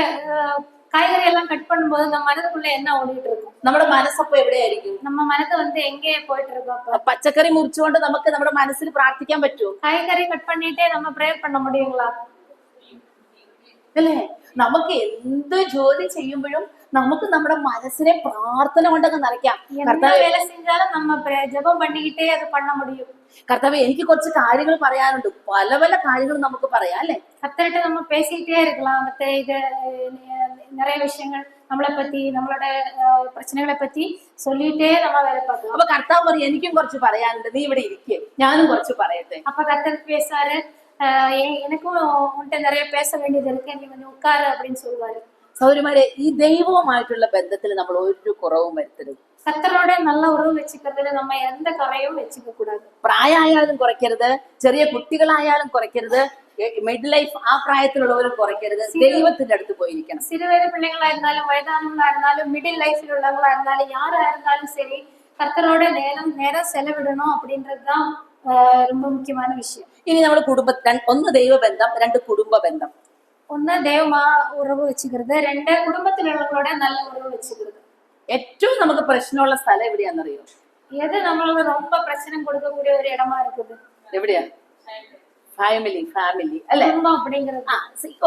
காய்கறி எல்லாம் கட் பண்ணும்போது நம்ம மனதுக்குள்ள என்ன ஓடிட்டு இருக்கும்? നമ്മുടെ മനസ്സപ്പോ എവിടെയായിരിക്കും? நம்ம மனது எங்கே போயிட்டு இருக்கோம்? அப்ப പച്ചക്കറി മുറിച്ചുകൊണ്ട് നമുക്ക് നമ്മുടെ മനസ്സിൽ പ്രാർത്ഥിക്കാൻ പറ്റുമോ? காய்கறி கட் பண்ணிட்டே நம்ம ப்ரேயர் பண்ண முடியுங்களா? അല്ലേ? നമുക്ക് എന്ത് ജോലി ചെയ്യുമ്പോഴും നമുക്ക് നമ്മുടെ മനസ്സിനെ പ്രാർത്ഥന കൊണ്ടൊക്കെ നിറയ്ക്കാം. என்ன வேலை செஞ்சாலும் நம்ம ஜெபம் பண்ணிக்கிட்டே அது பண்ண முடியும். കർത്താവേ എനിക്ക് കുറച്ച് കാര്യങ്ങൾ പറയാനുണ്ട്. പല പല കാര്യങ്ങൾ നമുക്ക് പറയാം അല്ലെ? கர்த்தர்கிட்ட நம்ம பேசிக்கிட்டே இருக்கலாம். மத்த இது நிறைய விஷயங்கள் നമ്മളെ പറ്റി നമ്മളோட പ്രശ്നങ്ങളെ പറ്റി சொல்லிட்டே நம்ம வேலை பார்க்கலாம். അപ്പൊ കർത്താവ് പറയും എനിക്കും കുറച്ച് പറയാനുണ്ട്, നീ ഇവിടെ ഇരിക്കേ, ഞാനും കുറച്ച് പറയട്ടെ. அப்ப கர்த்தர் பேசாரு, எனக்கும் உன்கிட்ட நிறைய பேச வேண்டியது இருக்கு, நீ வந்து உட்காரு அப்படின்னு சொல்லுவாரு. സൗരന്മാരെ, ഈ ദൈവവുമായിട്ടുള്ള ബന്ധത്തിൽ നമ്മൾ ഒരു കുറവും വരുത്തരുത്. கர்த்தரோட நல்ல உறவு வச்சுக்கிறதுல நம்ம எந்த குறையும் வச்சுக்க கூடாது. പ്രായമായാലും കുറയ്ക്കരുത്, ചെറിയ കുട്ടികളായാലും കുറയ്ക്കരുത്, മിഡ് ലൈഫ് ആ പ്രായത്തിലുള്ളവരും കുറയ്ക്കരുത്. ദൈവത്തിന്റെ അടുത്ത് പോയിരിക്കണം. சிறுவயது பிள்ளைங்களா இருந்தாலும் வயதானவங்களா இருந்தாலும் மிடில் லைஃப்ல உள்ளவங்களா இருந்தாலும் யாரா இருந்தாலும் சரி கர்த்தரோட நேரம் செலவிடணும் அப்படின்றதுதான் ரொம்ப முக்கியமான விஷயம். ഇനി നമ്മൾ ഒന്ന് ദൈവബന്ധം, രണ്ട് കുടുംബ ബന്ധം. ഒന്ന് ദൈവമാ ഉറവ് വെച്ചുക്கிறது, രണ്ട് കുടുംബത്തിലുള്ളവരോட നല്ല ഉറവ് വെച്ചുக்கிறது. ഏറ്റവും നമുക്ക് പ്രശ്നമുള്ള സ്ഥലം എവിടെയാണെന്നറിയോ? எது நம்மளுக்கு ரொம்ப பிரச்சனை கொடுக்கக்கூடிய ஒரு இடமா இருக்குது? എവിടെയാ? ഫാമിലി അല്ലെ? കുടുംബം அப்படிங்கிறது.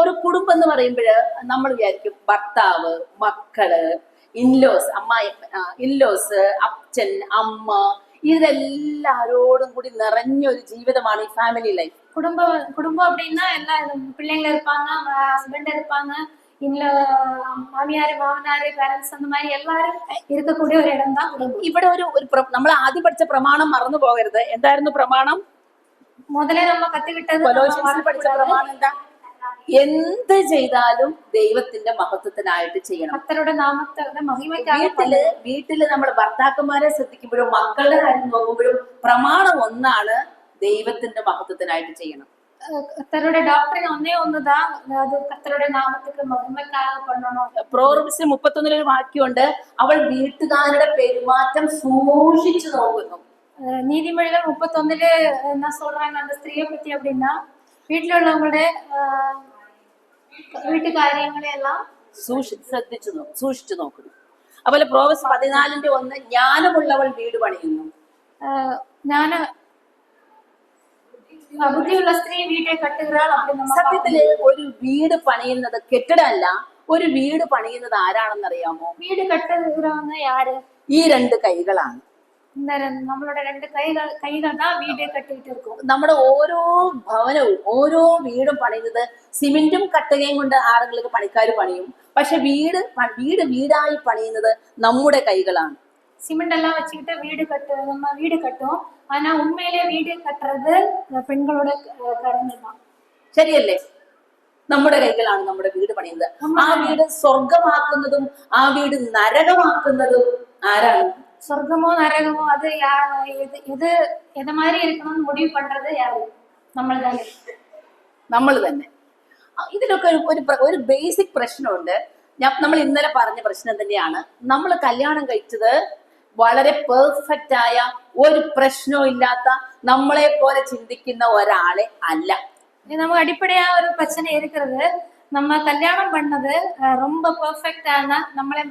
ഒരു കുടുംബം എന്ന് പറയുമ്പോഴ് നമ്മൾ വിചാരിക്കും ഭർത്താവ്, മക്കള്, ഇൻലോസ്, അച്ഛൻ, അമ്മ, ഇതെല്ലാരോടും കൂടി നിറഞ്ഞൊരു ജീവിതമാണ് ഈ ഫാമിലി ലൈഫ്. குடும்பம் அப்படின்னா எல்லா பிள்ளைங்க இருப்பாங்க, ஹஸ்பண்ட் இருப்பாங்க, இல்ல மாமியாரு மாமனாரு பேரண்ட்ஸ் அந்த மாதிரி எல்லாரும் இருக்கக்கூடிய ஒரு இடம் தான் குடும்பம். ഇവിടെ ഒരു നമ്മൾ ആദ്യം പഠിച്ച പ്രമാണം മറന്നു പോകരുത്. എന്തായിരുന്നു പ്രമാണം? முதல்ல நம்ம கத்துக்கிட்டது കൊലോസ്യൻസിൽ പഠിച്ച പ്രമാണം എന്താ? എന്ത് ചെയ്താലും ദൈവത്തിന്റെ മഹത്വത്തിനായിട്ട് ചെയ്യണം. കർത്തരുടെ നാമത്തിന്റെ മഹിമയ്ക്കായി. വീട്ടില് നമ്മൾ ഭർത്താക്കന്മാരെ ശ്രദ്ധിക്കുമ്പോഴും മക്കളുടെ കാര്യം നോക്കുമ്പോഴും പ്രമാണം ഒന്നാണ്, ദൈവത്തിന്റെ മഹത്വത്തിനായിട്ട് ചെയ്യണം. കർത്തരുടെ ഡോക്ടറിന് ഒന്നേ ഒന്നുതാ, അത് കർത്തരുടെ നാമത്തിക്ക് മഹിമയ്ക്കായി പണ്ണണം. പ്രോവർബ്സ് 31 ഒരു വാക്യമുണ്ട്, അവൾ വീട്ടുകാരുടെ പെരുമാറ്റം സൂക്ഷിച്ചു നോക്കുന്നു. நீதிமொழிகள் 31 என்ன சொல்றாங்க அந்த ஸ்திரீயை பத்தி அப்படின்னா, வீட்டுல உள்ளவங்களுடைய വീട്ടു കാര്യങ്ങളെല്ലാം സൂക്ഷിച്ചു നോക്കുന്നു. അതുപോലെ പ്രോവർബ്സ് 14:1 ജ്ഞാനമുള്ളവൾ വീട് പണിയുന്നു. ബുദ്ധിയുള്ള സ്ത്രീ വീട്ടെ കട്ടുகிறாൾ. സത്യത്തില് ഒരു വീട് പണിയുന്നത് കെട്ടിടമല്ല, ഒരു വീട് പണിയുന്നത് ആരാണെന്നറിയാമോ? വീട് കട്ടുகிறവന്ന് യാര്? ഈ രണ്ട് കൈകളാണ്. இந்த நம்மளோட ரெண்டு கைகள் தான் வீடு கட்டிட்டு இருக்கும். നമ്മുടെ ഓരോ ഭവനവും ഓരോ വീടും പണിയുന്നത് സിമെന്റും കട്ടകയും കൊണ്ട് ആരെങ്കിലും പണിക്കാർ പണിയും. പക്ഷെ വീടായി പണിയുന്നത് നമ്മുടെ കൈകളാണ്. சிமெண்ட் எல்லாம் வச்சுக்கிட்டு நம்ம வீடு கட்டும். ஆனா உண்மையிலே வீடு கட்டுறது பெண்களோட கரங்கள் தான். ശരിയല്ലേ? നമ്മുടെ കൈകളാണ് നമ്മുടെ വീട് പണിയുന്നത്. ആ വീട് സ്വർഗമാക്കുന്നതും ആ വീട് നരകമാക്കുന്നതും ആരാണ്? சொர்க்கமோ நரகமோ அது எது மாதிரி இருக்கணும்னு முடிவு பண்றது யாரு? നമ്മൾ തന്നെ. ഇതിലൊക്കെ ഒരു ബേസിക് പ്രശ്നമുണ്ട്. നമ്മൾ ഇന്നലെ പറഞ്ഞ പ്രശ്നം തന്നെയാണ്. നമ്മൾ കല്യാണം കഴിച്ചത് വളരെ പെർഫെക്റ്റ് ആയ ഒരു പ്രശ്നവും ഇല്ലാത്ത നമ്മളെ പോലെ ചിന്തിക്കുന്ന ഒരാളെ അല്ല. நமக்கு அடிப்படையா ஒரு பிரச்சனை இருக்கிறது, நம்ம கல்யாணம் பண்ணது ரொம்ப பெர்ஃபெக்டான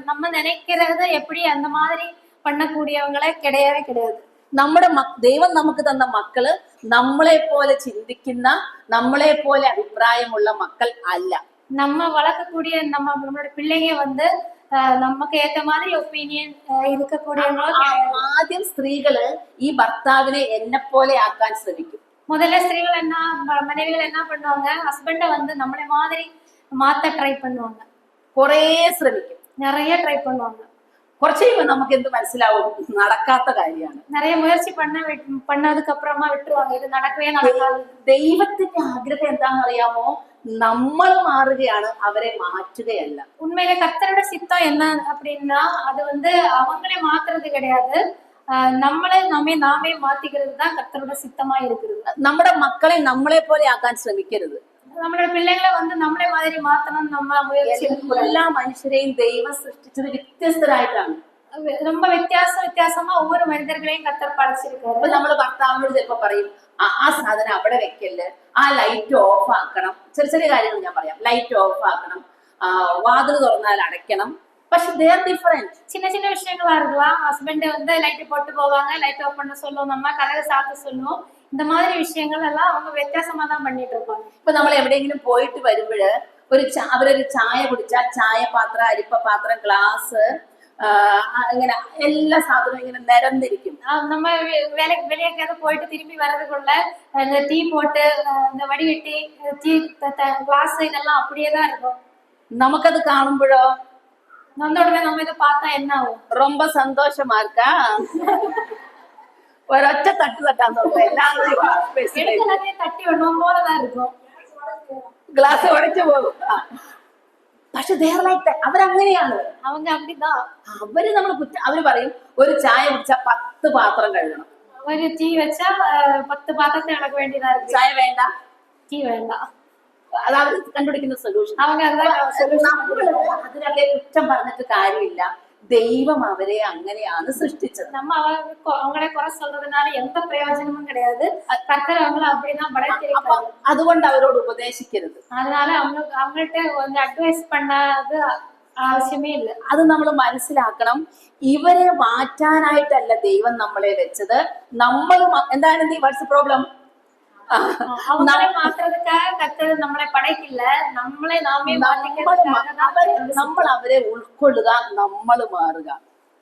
நம்ம நினைக்கிறது எப்படி அந்த மாதிரி பண்ணக்கூடியவங்களே கிடையவே கிடையாது. നമ്മുടെ ദൈവം നമുക്ക് തന്ന മക്കള് നമ്മളെ പോലെ ചിന്തിക്കുന്ന നമ്മളെ പോലെ അഭിപ്രായമുള്ള മക്കൾ അല്ല. நம்ம வளர்க்கக்கூடிய நம்மளோட பிள்ளைங்க வந்து നമുക്ക് ஏத்த மாதிரி ഒപ്പീനിയൻ இருக்கக்கூடியவங்களோ. ആദ്യം സ്ത്രീകള് ഈ ഭർത്താവിനെ എന്നെ പോലെ ആക്കാൻ ശ്രമിക്കും. முதல்ல ஸ்திரீகள் மனைவிகள் என்ன பண்ணுவாங்க, ஹஸ்பண்ட வந்து நம்மளை மாதிரி மாத்த ட்ரை பண்ணுவாங்க. കുറേ ശ്രമിക്കും, நிறைய ட்ரை பண்ணுவாங்க. കുറച്ച് കഴിയുമ്പോൾ നമുക്ക് എന്ത് മനസ്സിലാവും? നടക്കാത്ത കാര്യമാണ്. நிறைய முயற்சி பண்ணதுக்கு அப்புறமா விட்டுருவாங்க, ഇത് നടക്കவே നടക്കാது. ദൈവത്തിന്റെ ആഗ്രഹം എന്താണെന്ന് അറിയാമോ? നമ്മൾ മാറുകയാണ്, അവരെ മാറ്റുകയല്ല. உண்மையிலே கர்த்தரோட சித்தம் என்ன அப்படின்னா அது வந்து அவங்களே மாத்துறது கிடையாது, நாமே மாத்திக்கிறது தான் கர்த்தரோட சித்தமா இருக்கிறது. നമ്മുടെ മക്കളെ നമ്മളെ പോലെ ആക്കാൻ ശ്രമിക്കരുത്. நம்மளோட பிள்ளைகளை வந்து நம்மளே மாதிரி மாத்தணும் நம்ம முயற்சி. എല്ലാ മനുഷ്യരെയും ദൈവം സൃഷ്ടിച്ചത് വ്യത്യസ്തരായിട്ടാണ്. ரொம்ப வித்தியாசமா ஒவ்வொரு மனிதர்களையும் கர்த்தர் படைச்சிருக்காரு. അപ്പൊ നമ്മള് ഭർത്താവിനോട് ചിലപ്പോ പറയും, ആ സാധനം അവിടെ വെക്കല്ല്, ആ ലൈറ്റ് ഓഫ് ആക്കണം. ചെറിയ കാര്യങ്ങൾ ഞാൻ പറയാം. ലൈറ്റ് ഓഫ് ആക്കണം, വാതിൽ തുറന്നാൽ അടയ്ക്കണം. പക്ഷെ they are different. சின்ன விஷயங்களா இருக்கலாம். ஹஸ்பண்ட் வந்து லைட் போட்டு போவாங்க, லைட் ஆஃப் பண்ண சொல்லுவோம், நம்ம கதவை சாத்த சொல்லுவோம். இந்த மாதிரி விஷயங்கள் எல்லாம் அவங்க വ്യത്യാസமா தான் பண்ணிட்டு இருப்பாங்க. ഇപ്പൊ നമ്മൾ എവിടെയെങ്കിലും പോയിട്ട് വരുമ്പോഴ് അവരൊരു ചായ കുടിച്ചാൽ ചായ പാത്രം, അരിപ്പ പാത്രം, ഗ്ലാസ്, ഇങ്ങനെ എല്ലാ സാധനവും ഇങ്ങനെ നിരന്നിരിക്കും. நம்ம வெளியே போயிட்டு திரும்பி வர்றதுக்குள்ள இந்த டீ போட்டு இந்த வடிகட்டி டீ கிளாஸ் இதெல்லாம் அப்படியே தான் இருக்கும். നമുക്കത് കാണുമ്പോഴോ வந்த உடனே நம்ம இதை பார்த்தா என்ன ஆகும்? ரொம்ப சந்தோஷமா இருக்கா? ഒരൊറ്റ തട്ട് തട്ടാൻ നോക്കും, എല്ലാവരും തട്ടി വിടണം പോലെதான் இருக்கும். ഗ്ലാസ് ഉടച്ചു പോകും. പക്ഷെ അവരങ്ങനെയാണ്. அவங்க அப்படிதான். അവര് പറയും ഒരു ചായ കുടിച്ചാൽ 10 പാത്രം കഴുകണം. ഒരു ടീ വെച്ചാ 10 പാത്രത്തെ ഇളക വേണ്ടിയതാ இருக்கு. ചായ വേണ്ട, ടീ വേണ്ട. അത് അവർ കണ്ടുപിടിക്കുന്ന സൊല്യൂഷൻ. അതിനവരെ കുറ്റം പറഞ്ഞിട്ട് കാര്യമില്ല. ദൈവം അവരെ അങ്ങനെയാണ് സൃഷ്ടിച്ചത്. நம்ம அவங்களே குறை சொல்றதுனால எந்த பிரயோஜனமும் கிடையாது. கர்த்தர் அவங்கள அப்படிதான் படைத்திருக்காரு. അതുകൊണ്ട് അവരോട് ഉപദേശിക്കരുത്. அதனால அவங்கள்ட்ட கொஞ்சம் அட்வைஸ் பண்ணது ആവശ്യമേ ഇല്ല. അത് നമ്മൾ മനസ്സിലാക്കണം. ഇവരെ മാറ്റാനായിട്ടല്ല ദൈവം നമ്മളെ വെച്ചത്. നമ്മൾ എന്താണ് വാട്ട്സ് പ്രോബ്ലം? அவங்களே மாத்துறதுக்காக கர்த்தர் നമ്മളെ പടയ്ക്കില്ല, നമ്മളെ നാമേ നമ്മൾ അവരെ ഉൾക്കൊള്ളുക, നമ്മൾ മാറുക.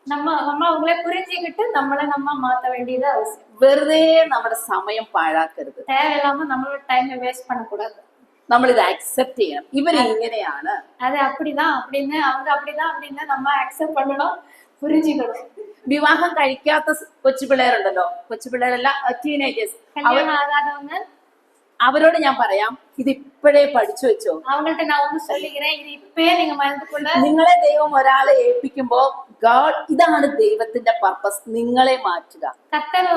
நம்ம அவங்களെ புரிஞ்சுக்கிட்டு நம்ம மாத்த வேண்டியது அவசியம். വെറുതെ നമ്മുടെ സമയം പാഴാക്കരുത്. தேவையில்லாம நம்மளோட டைமை வேஸ்ட் பண்ணக்கூடாது. നമ്മൾ ഇത് അക്സെപ്റ്റ് ചെയ്യണം. ഇവര് ഇങ്ങനെയാണ്, அது அப்படிதான் அப்படின்னு அவங்க அப்படிதான் அப்படின்னு நம்ம അക്സെപ്റ്റ് பண்ணணும், പുരിஞ்சுக்கணும். വിവാഹം കഴിക്കാത്ത കൊച്ചു പിള്ളേരുണ്ടല്ലോ, കൊച്ചു പിള്ളേരല്ല, ടീനേജേഴ്സ്, ஆகாதவங்க, അവരോട് ഞാൻ പറയാം, ഇത് ഇപ്പോഴേ പഠിച്ചു വെച്ചോ. அவங்கள்ட்ட நான் ஒண்ணு சொல்லிக்கிறேன், இது இப்பயே நீங்க மறந்துக்கொள்ள. നിങ്ങളെ ദൈവം ഒരാളെ ഏൽപ്പിക്കുമ്പോ ഇതാണ് ദൈവത്തിന്റെ പർപ്പസ്, നിങ്ങളെ മാറ്റുക. கர்த்தர்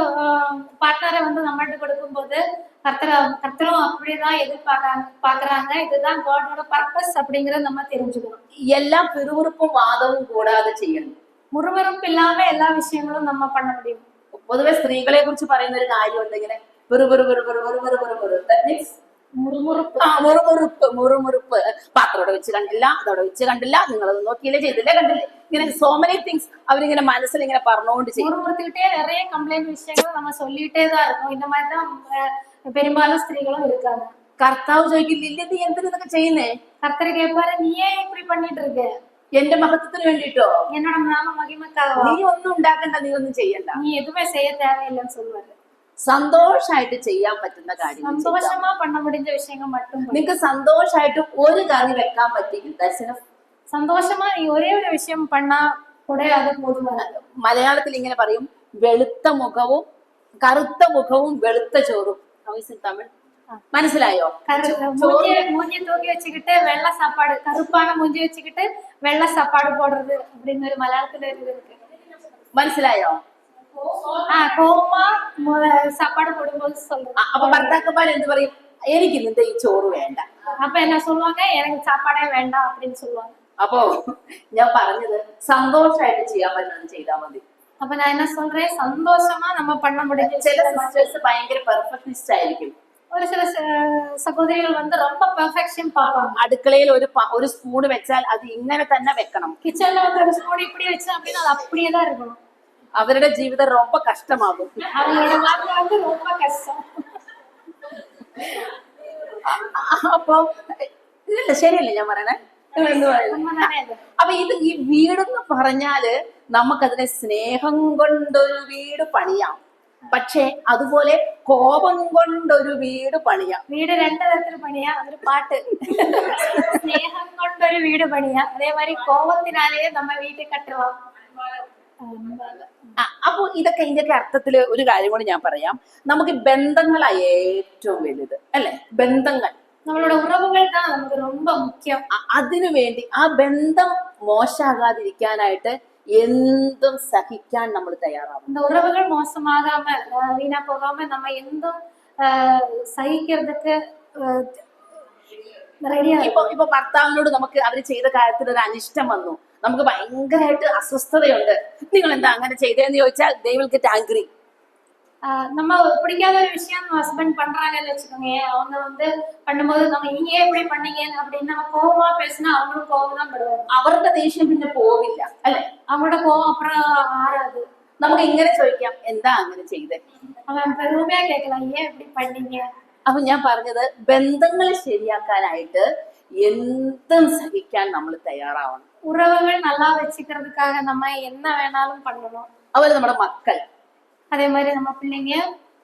பார்ட்னரை வந்து நம்மள்ட்ட கொடுக்கும்போது கர்த்தரும் அப்படிதான் எதிர்பார்க்கறாங்க. இதுதான் காடோட பர்பஸ் அப்படிங்கறத நம்ம தெரிஞ்சுக்கணும். എല്ലാം പിറുപിറുപ്പും വാദവും കൂടാതെ ചെയ്യണം. മുറുമുറുപ്പ് ഇല്ലാമ എല്ലാ വിഷയങ്ങളും നമ്മ பண்ண முடியும். പൊതുവെ സ്ത്രീകളെ കുറിച്ച് പറയുന്ന ഒരു കാര്യമുണ്ട്, ഇങ്ങനെ മുറുമുറുപ്പ്. പാത്രോടെ വെച്ച് കണ്ടില്ല, അതോടെ വെച്ച് കണ്ടില്ല, നിങ്ങളത് നോക്കിയില്ലേ, ചെയ്തില്ലേ, കണ്ടില്ലേ, ഇങ്ങനെ സോ മെനി തിങ്സ് അവരിങ്ങനെ മനസ്സിൽ ഇങ്ങനെ പറഞ്ഞുകൊണ്ട് ചെയ്യും. முறுமுறுத்துக்கிட்டே நிறைய கம்ப்ளைண்ட் விஷயங்கள் நம்ம சொல்லிட்டே தான் இருக்கோம். இந்த மாதிரி தான் பெரும்பாலும் ஸ்திரீகளும் இருக்காங்க. കർത്താവ് ചോദിക്കില്ല, നീ എന്തിനാ ഇതൊക്കെ ചെയ്യുന്നേ? கர்த்தர் கேட்பாரு, நீ ஏன் இப்படி பண்ணிட்டு இருக்க? എന്റെ മഹത്വത്തിന് வேண்டிட்டோ என்னோட நாம மகிமைக்காக നീ ഒന്നും ഉണ്ടാക്കണ്ട, നീ ഒന്നും ചെയ്യണ്ട. நீ எதுவுமே செய்ய தேவையில்லைன்னு சொல்லுவாரு. സന്തോഷായിട്ട് ചെയ്യാൻ പറ്റുന്ന കാര്യങ്ങൾ சந்தோஷமா பண்ண முடிஞ்ச விஷயங்கள் மட்டும் பண்ணு. നിങ്ങൾക്ക് സന്തോഷായിട്ട് ഒരു കറി വെക്കാൻ പറ്റിയെങ്കിൽ that's enough. சந்தோஷமா நீ ஒரே ஒரு விஷயம் பண்ணா கூட அது போதுமானது. മലയാളത്തിൽ ഇങ്ങനെ പറയും, വെളുത്ത മുഖവും കറുത്ത മുഖവും വെളുത്ത ചോറും. തമിഴ് മനസ്സിലായോ? மூஞ்சி தூக்கி வச்சுக்கிட்டு வெள்ளை சாப்பாடு, கருப்பான மூஞ்சி வச்சுக்கிட்டு வெள்ளை சாப்பாடு போடுறது அப்படின்னு ஒரு மலையாளத்துல ஒரு இது இருக்கு. മനസ്സിലായോ? கோவமா சாப்பாடு போடும்போது சொல்றது. അപ്പൊ ഭർത്താക്കന്മാർ എന്ത് പറയും? എനിക്ക് നിന്റെ ഈ ചോറ് വേണ്ട. அப்ப என்ன சொல்லுவாங்க? எனக்கு சாப்பாடே வேண்டாம் அப்படின்னு சொல்லுவாங்க. അപ്പോ ഞാൻ പറഞ്ഞത് സന്തോഷമായിട്ട് ചെയ്യാൻ പറ്റുന്നത് ചെയ്താൽ മതി. அப்ப நான் என்ன சொல்றேன், சந்தோஷமா நம்ம பண்ண முடிஞ்ச. ചില സിസ്റ്റേഴ്സ് ഭയങ്കര പെർഫെക്ഷനിസ്റ്റ് ആയിരിക്കും. ஒரு சில சகோதரிகள் வந்து ரொம்ப பெர்ஃபெக்ஷன் பார்ப்பாங்க. അടുക്കളയിൽ ഒരു സ്പൂൺ വെച്ചാൽ അത് ഇങ്ങനെ തന്നെ വെക്കണം. கிச்சன்ல வந்து ஒரு ஸ்பூன் இப்படி வச்சா அப்படின்னா அது அப்படியே தான் இருக்கணும். അവരുടെ ജീവിതം ரொம்ப കഷ്ടമാകും. அவங்களோட வாழ்க்கை வந்து ரொம்ப கஷ்டம். അപ്പൊ ഇല്ല, ശരിയല്ലേ ഞാൻ പറയണേ? അപ്പൊ ഇത് ഈ വീടെന്ന് പറഞ്ഞാല് നമുക്കതിനെ സ്നേഹം കൊണ്ടൊരു വീട് പണിയാം, പക്ഷെ അതുപോലെ കോപം കൊണ്ടൊരു വീട് പണിയാം. വീട് രണ്ടു തരത്തിൽ പണിയാം. അതൊരു പാട്ട്. സ്നേഹം കൊണ്ടൊരു വീട് പണിയാം, അതേമാതിരി കോപത്തിനാലേ നമ്മ വീട്ടിൽ കട്ടலாம். അപ്പൊ ഇതിന്റെയൊക്കെ അർത്ഥത്തില് ഒരു കാര്യം കൂടി ഞാൻ പറയാം. നമുക്ക് ബന്ധങ്ങളാ ഏറ്റവും വലുത്, അല്ലെ? ബന്ധങ്ങൾ, நம்மளோட உறவுகள் தான் நமக்கு ரொம்ப முக்கியம். അതിനു വേണ്ടി ആ ബന്ധം മോശമാകാതിരിക്കാനായിട്ട് എന്തും സഹിക്കാൻ നമ്മൾ തയ്യാറാവും. இந்த உறவுகள் மோசமாகாம வீணா போகாம நம்ம എന്തും സഹിக்கிறதுக்கு റെഡിയാ. ഇപ്പൊ ഭർത്താവിനോട് നമുക്ക് അവര് ചെയ്ത കാര്യത്തിൽ ഒരു അനിഷ്ടം വന്നു, നമുക്ക് ഭയങ്കരമായിട്ട് അസ്വസ്ഥതയുണ്ട്. നിങ്ങൾ എന്താ അങ്ങനെ ചെയ്തേന്ന് ചോദിച്ചാൽ they will get angry. நம்ம பிடிக்காத ஒரு விஷயம் ஹஸ்பண்ட் பண்றாங்கன்னு வச்சுக்கோங்க, அவங்க வந்து பண்ணும்போது நம்ம நீங்க எப்படி பண்ணீங்க அப்படின்னு நம்ம கோவமா பேசினா அவங்களும் கோவம் தான் படுவாங்க. അവരുടെ ദേഷ്യം പിന്നെ പോവില്ല, അല്ലെ? அவங்களோட கோவம் அப்புறம் ஆறாது. നമുക്ക് ഇങ്ങനെ ചോദിക്കാം, എന്താ അങ്ങനെ ചെയ്തേ? அவன் பெருமையா கேட்கலாம், ஏன் இப்படி பண்ணீங்க. അപ്പൊ ഞാൻ പറഞ്ഞത്, ബന്ധങ്ങൾ ശരിയാക്കാനായിട്ട് എന്തും സഹിക്കാൻ നമ്മൾ തയ്യാറാവണം. உறவுகள் நல்லா வச்சுக்கிறதுக்காக நம்ம என்ன வேணாலும் பண்ணணும். അതുപോലെ നമ്മുടെ മക്കൾ, அதே மாதிரி நம்ம பிள்ளைங்க,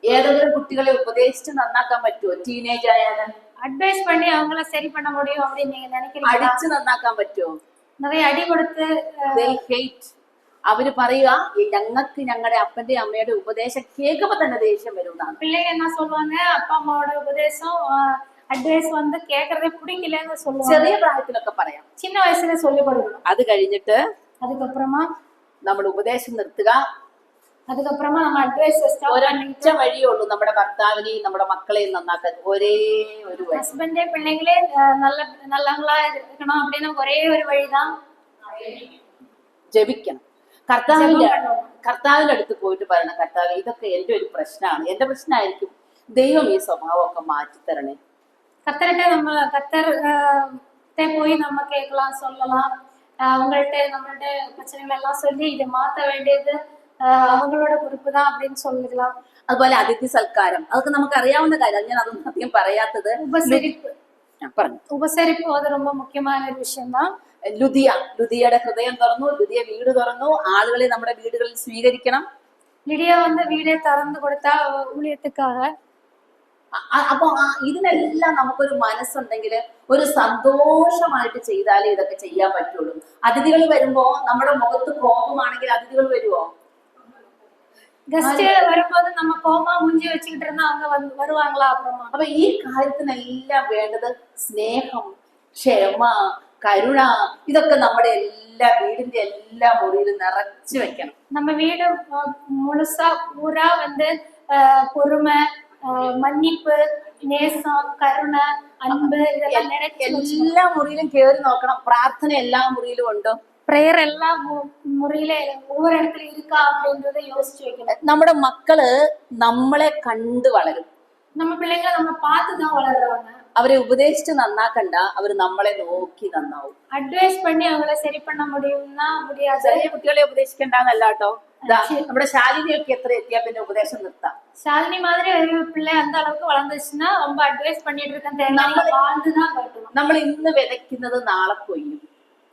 ഏതെങ്കിലും കുട്ടികളെ ഉപദേശിച്ച് നന്നാക്കാൻ പറ്റുമോ? ടീനേജ് ആയാലും அட்வைஸ் பண்ணி அவங்கள சரி பண்ண முடியும் அப்படின்னு நீங்க நினைக்கிறீங்க? അടിച്ച് നന്നാക്കാൻ പറ്റുമോ? நிறைய அடி கொடுத்து അവര് പറയുക, ഞങ്ങൾക്ക് ഞങ്ങളുടെ അപ്പന്റെ അമ്മയുടെ ഉപദേശം കേൾക്കുമ്പോ തന്നെ ദേഷ്യം വരുന്നതാണ്. பிள்ளைங்க என்ன சொல்லுவாங்க, அப்பா அம்மாவோட உபதேசம் அட்வைஸ் வந்து கேட்கறதே பிடிக்கலன்னு சொல்லுவாங்க. ചെറിയ പ്രായത്തിലൊക്കെ പറയാം, சின்ன வயசுல சொல்லி கொடுக்கணும். അത് കഴിഞ്ഞിട്ട് அதுக்கப்புறமா നമ്മൾ ഉപദേശം നിർത്തുക. அதுக்கப்புறமா நம்ம அட்வைஸ் ഒരൊറ്റ വഴിയേ ഉള്ളൂ നമ്മുടെ ഭർത്താവിനെയും നമ്മുടെ മക്കളെയും നന്നാക്കാൻ. ഒരേ ഒരു വഴി. ஹஸ்பண்டே பிள்ளைங்களே நல்லவங்களா இருக்கணும் அப்படின்னு ஒரே ஒரு வழிதான், ജപിക്കണം. കർത്താവിന്റെ അടുത്ത് പോയിട്ട് പറയണം, കർത്താവ് ഇതൊക്കെ എന്റെ ഒരു പ്രശ്നമാണ്, എന്റെ പ്രശ്നമായിരിക്കും, ദൈവം ഈ സ്വഭാവമൊക്കെ മാറ്റിത്തരണേ. கர்த்தர்கிட்ட நம்ம கர்த்தர்கிட்ட போய் நம்ம கேட்கலாம், சொல்லலாம். அவங்கள்ட்ட நம்மள்ட்ட பிரச்சனைகள் எல்லாம் சொல்லி இதை மாத்த வேண்டியது அவங்களோட பொறுப்பு தான் அப்படின்னு சொல்லிக்கலாம். അതുപോലെ അതിഥി സൽക്കാരം, അതൊക്കെ നമുക്ക് അറിയാവുന്ന കാര്യം, ഞാൻ അതൊന്നും അധികം പറയാത്തത്. ഉപസരിപ്പ് അത് ரொம்ப മുഖ്യമായ ഒരു വിഷയം தான். ലുദിയയുടെ ഹൃദയം തുറന്നു, ലുദിയ വീട് തുറന്നു, ആളുകളെ നമ്മുടെ വീടുകളിൽ സ്വീകരിക്കണം. ലിഡിയ வந்து വീടേ തുറന്നു കൊടുത്ത ഊഴിയத்துக்காக. അപ്പൊ ഇതിനെല്ലാം നമുക്കൊരു മനസ്സുണ്ടെങ്കിൽ ഒരു സന്തോഷമായിട്ട് ചെയ്താലേ ഇതൊക്കെ ചെയ്യാൻ പറ്റുള്ളൂ. അതിഥികൾ വരുമ്പോ നമ്മുടെ മുഖത്ത് കോപമാണെങ്കിൽ അതിഥികൾ വരുമോ? ഗസ്റ്റ് വരുമ്പോൾ നമ്മ കോപമാ മൂഞ്ചി വെച്ചിട്ട് ഇരുന്നാ அவங்க വരുവാங்களா അപ്പുറമാ? അപ്പൊ ഈ കാര്യത്തിനെല്ലാം വേണ്ടത് സ്നേഹം, ക്ഷമ, കരുണ, ഇതൊക്കെ നമ്മുടെ എല്ലാ വീടിന്റെ എല്ലാ മുറിയിലും നിറച്ചു വെക്കണം. நம்ம வீடு முழுசா பூரா வந்து பொறுமை, മன்னிപ്പ്, നേസം, കരുണ, അൻപ് ഇതെല്ലാം എല്ലാ മുറിയിലും കേറി നോക്കണം. പ്രാർത്ഥന എല്ലാ മുറിയിലും ഉണ്ടോ? പ്രേയർ എല്ലാ മുറിയിലെ ഒவ்வொரு இடத்துல இருக்கா அப்படின்றத யோசிச்சு வைக்கணும். നമ്മുടെ മക്കള് നമ്മളെ കണ്ടു വളരും. நம்ம பிள்ளைங்களை நம்ம பார்த்துதான் வளர்றாங்க. അവരെ ഉപദേശിച്ച് നന്നാക്കണ്ട, അവര് നമ്മളെ നോക്കി നന്നാവും. അഡ്വൈസ് பண்ணி അവങ്ങളെ ശരി பண்ண முடியும்னா முடியாது. ചെറിയ കുട്ടികളെ ഉപദേശിക്കണ്ടെന്നല്ല കേട്ടോ. നമ്മുടെ ശാലിനിയൊക്കെ എത്ര എത്തിയാ പിന്നെ ഉപദേശം നിർത്താം. ശാലിനി மாதிரி ഒരു പിള്ളை அந்த அளவுக்கு വളർந்துச்சுன்னா ரொம்ப அட்வைஸ் பண்ணிட்டு இருக்கேன், வாழ்ந்துதான் காட்டணும். നമ്മൾ ഇന്ന് വിതയ്ക്കുന്നത് നാളെ കൊയ്യും.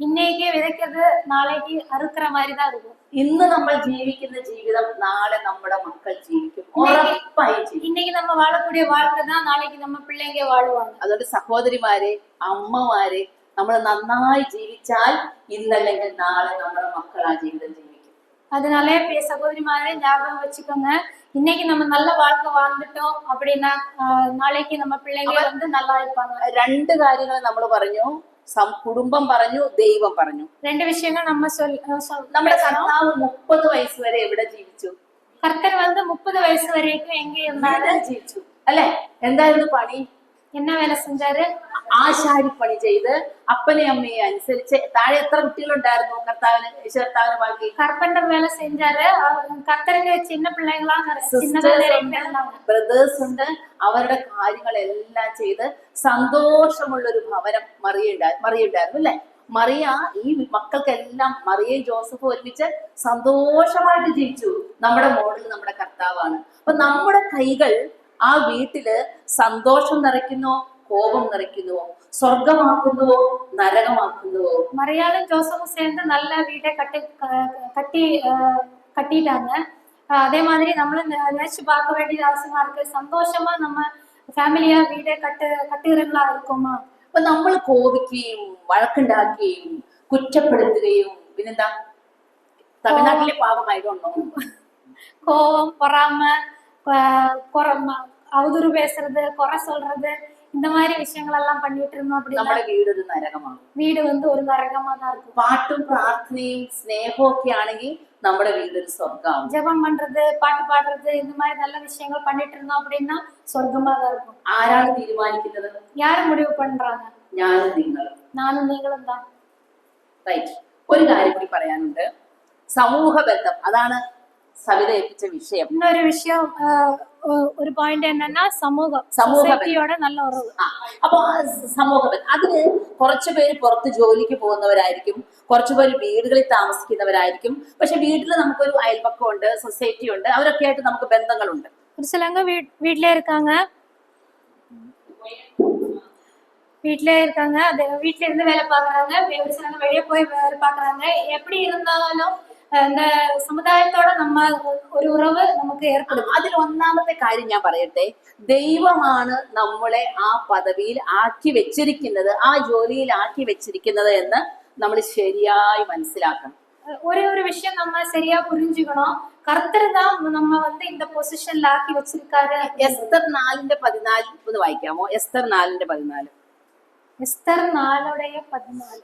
இன்னைக்கு விதைக்கிறது நாளைக்கு அறுக்கிற மாதிரி தான் இருக்கும். ഇന്ന് നമ്മൾ ജീവിക്കുന്ന ജീവിതം നാളെ നമ്മുടെ മക്കൾ ജീവിക്കും, ഉറപ്പായി ജീവിക്കും. இன்னைக்கு நம்ம வாழக்கூடிய வாழ்க்கை தான் நாளைக்கு நம்ம பிள்ளைங்க வாழுவாங்க. അതുകൊണ്ട് സഹോദരിമാരെ, അമ്മമാരെ, നമ്മൾ നന്നായി ജീവിച്ചാൽ ഇന്നല്ലെങ്കിൽ നാളെ നമ്മുടെ മക്കൾ ആ ജീവിതം ജീവിക്കും. அதனால சகோதரிமாரே ஞாபகம் வச்சுக்கோங்க, இன்னைக்கு நம்ம நல்ல வாழ்க்கை வாழ்ந்துட்டோம் அப்படின்னா நாளைக்கு நம்ம பிள்ளைங்க வந்து நல்லா இருப்பாங்க. രണ്ട് കാര്യങ്ങൾ നമ്മൾ പറഞ്ഞു, കുടുംബം പറഞ്ഞു, ദൈവം പറഞ്ഞു. രണ്ട് വിഷയങ്ങൾ നമ്മ നമ്മുടെ കർത്താവ് 30 വയസ്സ് വരെ എവിടെ ജീവിച്ചു? കർത്തർ வந்து 30 വയസ്സ് വരേക്കും എങ്ക இருந்தாரு, ജീവിച്ചു അല്ലെ? എന്തായിരുന്നു പണി? என்ன வேலை செஞ்சாரு? ആശാരിപ്പണി ചെയ്ത് അപ്പനെ അമ്മയെ അനുസരിച്ച്. താഴെ എത്ര കുട്ടികളുണ്ടായിരുന്നു കർത്താവിന്, കർത്താവിന് ബാക്കി? കർപ്പന്റർ വേല സെഞ്ചാரு. കർത്തർക്ക് ചിന്ന പിള്ളേങ്ങളാ, ബ്രദേഴ്സ് ഉണ്ട്. അവരുടെ കാര്യങ്ങളെല്ലാം ചെയ്ത് സന്തോഷമുള്ളൊരു ഭവനം മറിയുണ്ടായിരുന്നു അല്ലെ? മറിയ ഈ മക്കൾക്കെല്ലാം, മറിയയും ജോസഫും ഒരുമിച്ച് സന്തോഷമായിട്ട് ജീവിച്ചു. നമ്മുടെ മോഡൽ നമ്മുടെ കർത്താവാണ്. അപ്പൊ നമ്മുടെ കൈകൾ ആ വീട്ടില് സന്തോഷം നിറയ്ക്കുന്നോ കോപം നിറയ്ക്കുന്നുവോ, സ്വർഗമാക്കുന്നുവോ നരകമാക്കുന്നുവോ? മറിയാളും ജോസഫും சேர்ந்து நல்ல வீட்டை கட்டிட்டாங்க. அதே மாதிரி நம்மளும் நினைச்சு பார்க்க வேண்டியது அவசியமா இருக்கு. சந்தோஷமா நம்ம ஃபேமிலியா வீட்டை கட்டுகிறவங்களா இருக்கோமா? അപ്പൊ നമ്മൾ കോപിക്കുകയും വഴക്കുണ്ടാക്കുകയും കുറ്റപ്പെടുത്തുകയും പിന്നെന്താ, തമിഴ്നാട്ടിലെ പാപമായതുകൊണ്ടോ கோபம், பொறாமை, அவதூறு பேசுறது, குறை சொல்றது, இந்த மாதிரி விஷயங்கள் எல்லாம் பண்ணிட்டு இருந்தோம் அப்படின்னா നമ്മുടെ വീട് ഒരു നരകമാണ്. വീട് வந்து ஒரு നരകமா தான் இருக்கும். പാട്ടും പ്രാർത്ഥനയും സ്നേഹവും ഒക്കെ ആണെങ്കിൽ നമ്മുടെ വീട് ഒരു സ്വർഗമാണ്. ஜெபம் பண்றது, பாட்டு பாடுறது, இந்த மாதிரி நல்ல விஷயங்கள் பண்ணிட்டு இருந்தோம் அப்படின்னா சொர்க்கமா தான் இருக்கும். ആരാണ് തീരുമാനിക്കുന്നത്? யாரு முடிவு பண்றாங்க? ഞാനും നിങ്ങളും. நானும் நீங்களும் தான். റൈറ്റ്. ഒരു കാര്യം കൂടി പറയാനുണ്ട്, സമൂഹ ബന്ധം. അതാണ് സവിത ഏൽപ്പിച്ച വിഷയം. இன்னொரு விஷயம், ഒരു പോയിന്റ് என்னன்னா സമൂഹത്തോட നല്ല ഉറവ്. അപ്പൊ സമൂഹ ബന്ധം, അതിന് കുറച്ചു പേര് പുറത്ത് ജോലിക്ക് പോകുന്നവരായിരിക്കും, കുറച്ചു പേര് വീടുകളിൽ താമസിക്കുന്നവരായിരിക്കും. പക്ഷെ വീട്ടിൽ നമുക്കൊരു അയൽപക്കം ഉണ്ട്, സൊസൈറ്റി ഉണ്ട്, അവരൊക്കെ ആയിട്ട് നമുക്ക് ബന്ധങ്ങളുണ്ട്. ஒரு சிலங்க வீட்லயே இருக்காங்க, அது வீட்டுல இருந்து வேலை பாக்குறாங்க. ஒரு சிலங்க வெளியே போய் வேலை பாக்குறாங்க. எப்படி இருந்தாலும் இந்த സമുദായത്തോടെ നമ്മ ഒരു ഉറവ് നമുക്ക് ഏർപ്പെടും. അതിൽ ഒന്നാമത്തെ കാര്യം ഞാൻ പറയട്ടെ, ദൈവമാണ് നമ്മളെ ആ പദവിയിൽ ആക്കി വെച്ചിരിക്കുന്നത്, ആ ജോലിയിൽ ആക്കി വെച്ചിരിക്കുന്നത് എന്ന് നമ്മൾ ശരിയായി മനസ്സിലാക്കണം. ഒരു വിഷയം നമ്മ ശരിയാ പുരിஞ்சுக்கணும். കർത്തർ தான் നമ്മ வந்து இந்த പൊസിഷനിൽ ആക്കി വെച്ചിരിക്കാரு. എസ്തർ 4:14 ഒന്ന് വായിക്കാമോ? എസ്തർ 4:14. എസ്തർ 4:14.